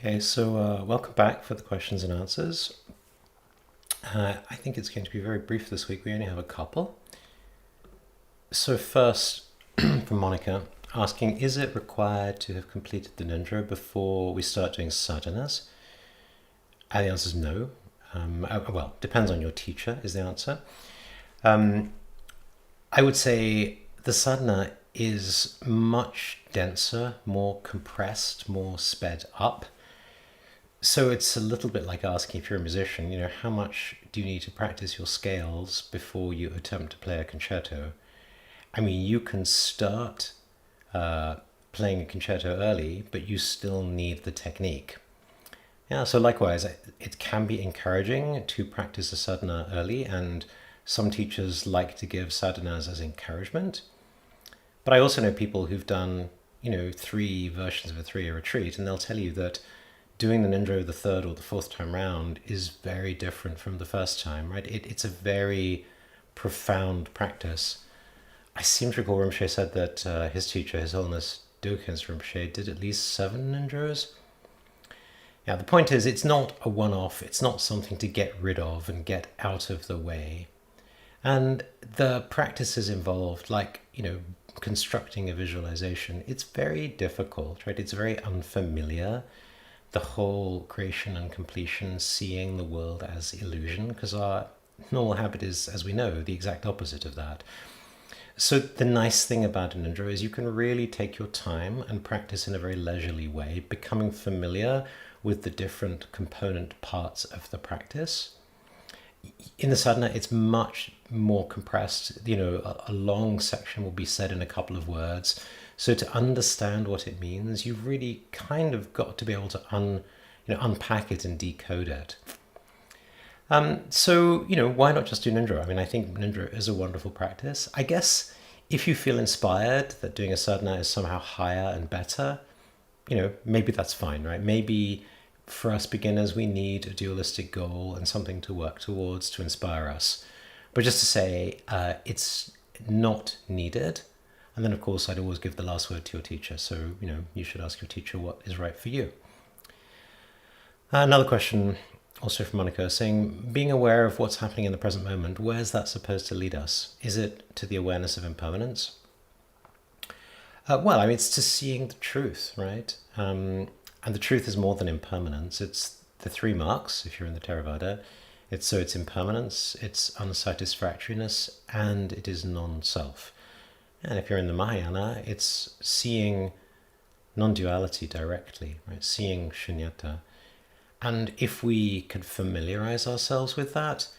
Okay, so welcome back for the questions and answers. I think it's going to be very brief this week. We only have a couple. So first, from Monica, asking, is it required to have completed the Nindra before we start doing sadhanas? And the answer is no. Well, depends on your teacher is the answer. I would say the sadhana is much denser, more compressed, more sped up. So it's a little bit like asking, if you're a musician, how much do you need to practice your scales before you attempt to play a concerto? I mean, you can start playing a concerto early, but you still need the technique. Yeah, so likewise, it can be encouraging to practice a sadhana early, and some teachers like to give sadhanas as encouragement. But I also know people who've done, 3 versions of a 3-year retreat, and they'll tell you that doing the Nindra the third or the fourth time round is very different from the first time, right? It's a very profound practice. I seem to recall Rinpoche said that his teacher, His Holiness Dokins Rinpoche, did at least 7 Nindras. Yeah, the point is, it's not a one-off. It's not something to get rid of and get out of the way. And the practices involved, like, constructing a visualization, it's very difficult, right? It's very unfamiliar. The whole creation and completion, seeing the world as illusion, because our normal habit is, as we know, the exact opposite of that. So the nice thing about a Nindra is you can really take your time and practice in a very leisurely way, becoming familiar with the different component parts of the practice. In the sadhana, it's much more compressed. A long section will be said in a couple of words. So to understand what it means, you've really kind of got to be able to unpack it and decode it. So why not just do Nindra? I mean, I think Nindra is a wonderful practice. I guess if you feel inspired that doing a sadhana is somehow higher and better, maybe that's fine, right? Maybe for us beginners, we need a dualistic goal and something to work towards to inspire us. But just to say, it's not needed. And then, of course, I'd always give the last word to your teacher. So, you should ask your teacher what is right for you. Another question, also from Monica, saying, being aware of what's happening in the present moment, where's that supposed to lead us? Is it to the awareness of impermanence? Well, I mean, it's to seeing the truth, right? And the truth is more than impermanence. It's the 3 marks, if you're in the Theravada. It's impermanence, it's unsatisfactoriness, and it is non-self. And if you're in the Mahayana, it's seeing non-duality directly, right? Seeing shunyata. And if we could familiarize ourselves with that,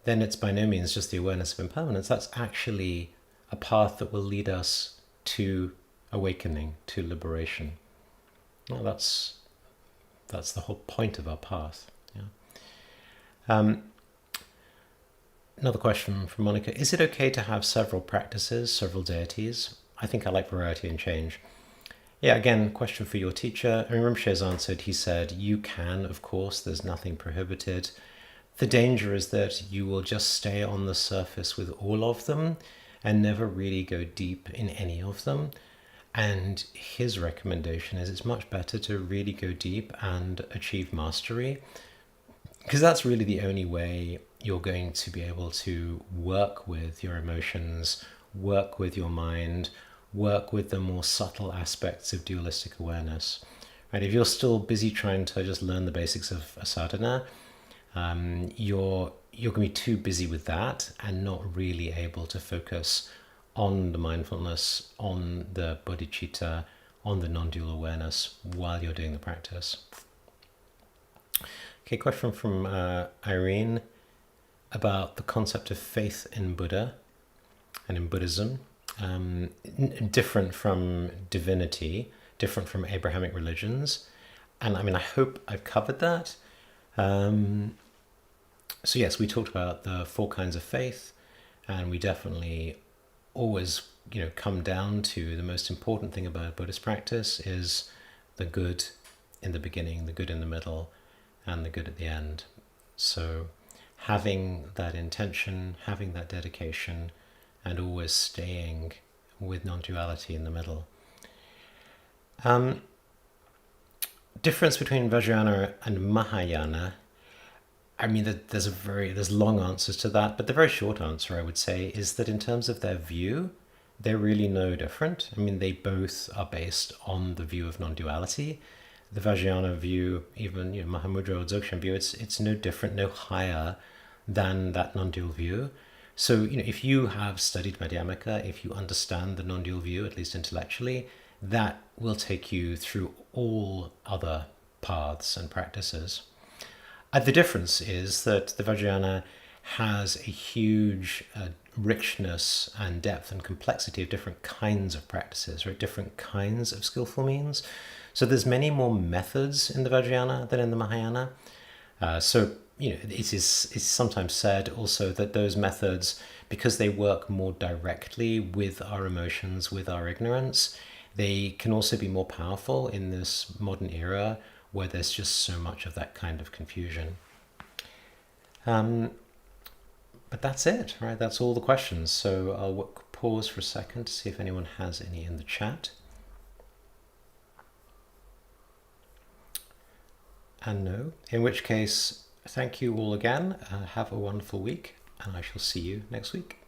then it's by no means just the awareness of impermanence. That's actually a path that will lead us to awakening, to liberation. Well, that's the whole point of our path. Yeah. Another question from Monica. Is it okay to have several practices, several deities? I think I like variety and change. Yeah, again, question for your teacher. I mean, Rinpoche's answered, he said, you can, of course, there's nothing prohibited. The danger is that you will just stay on the surface with all of them and never really go deep in any of them. And his recommendation is it's much better to really go deep and achieve mastery, because that's really the only way you're going to be able to work with your emotions, work with your mind, work with the more subtle aspects of dualistic awareness. Right? If you're still busy trying to just learn the basics of a sadhana, you're going to be too busy with that and not really able to focus on the mindfulness, on the bodhicitta, on the non-dual awareness while you're doing the practice. Okay, question from Irene about the concept of faith in Buddha and in Buddhism. Different from divinity, different from Abrahamic religions. And I mean, I hope I've covered that. So yes, we talked about the 4 kinds of faith, and we definitely always, come down to the most important thing about Buddhist practice is the good in the beginning, the good in the middle, and the good at the end. So having that intention, having that dedication, and always staying with non-duality in the middle. difference between Vajrayana and Mahayana, I mean, there's long answers to that, but the very short answer, I would say, is that in terms of their view, they're really no different. I mean, they both are based on the view of non-duality. The Vajrayana view, even Mahamudra or Dzogchen view, it's no different, no higher than that non-dual view. So, if you have studied Madhyamaka, if you understand the non-dual view, at least intellectually, that will take you through all other paths and practices. The difference is that the Vajrayana has a huge richness and depth and complexity of different kinds of practices, right? Different kinds of skillful means. So there's many more methods in the Vajrayana than in the Mahayana. It's sometimes said also that those methods, because they work more directly with our emotions, with our ignorance, they can also be more powerful in this modern era where there's just so much of that kind of confusion. But that's it, right? That's all the questions. So I'll pause for a second to see if anyone has any in the chat. And no, in which case, thank you all again. Have a wonderful week, and I shall see you next week.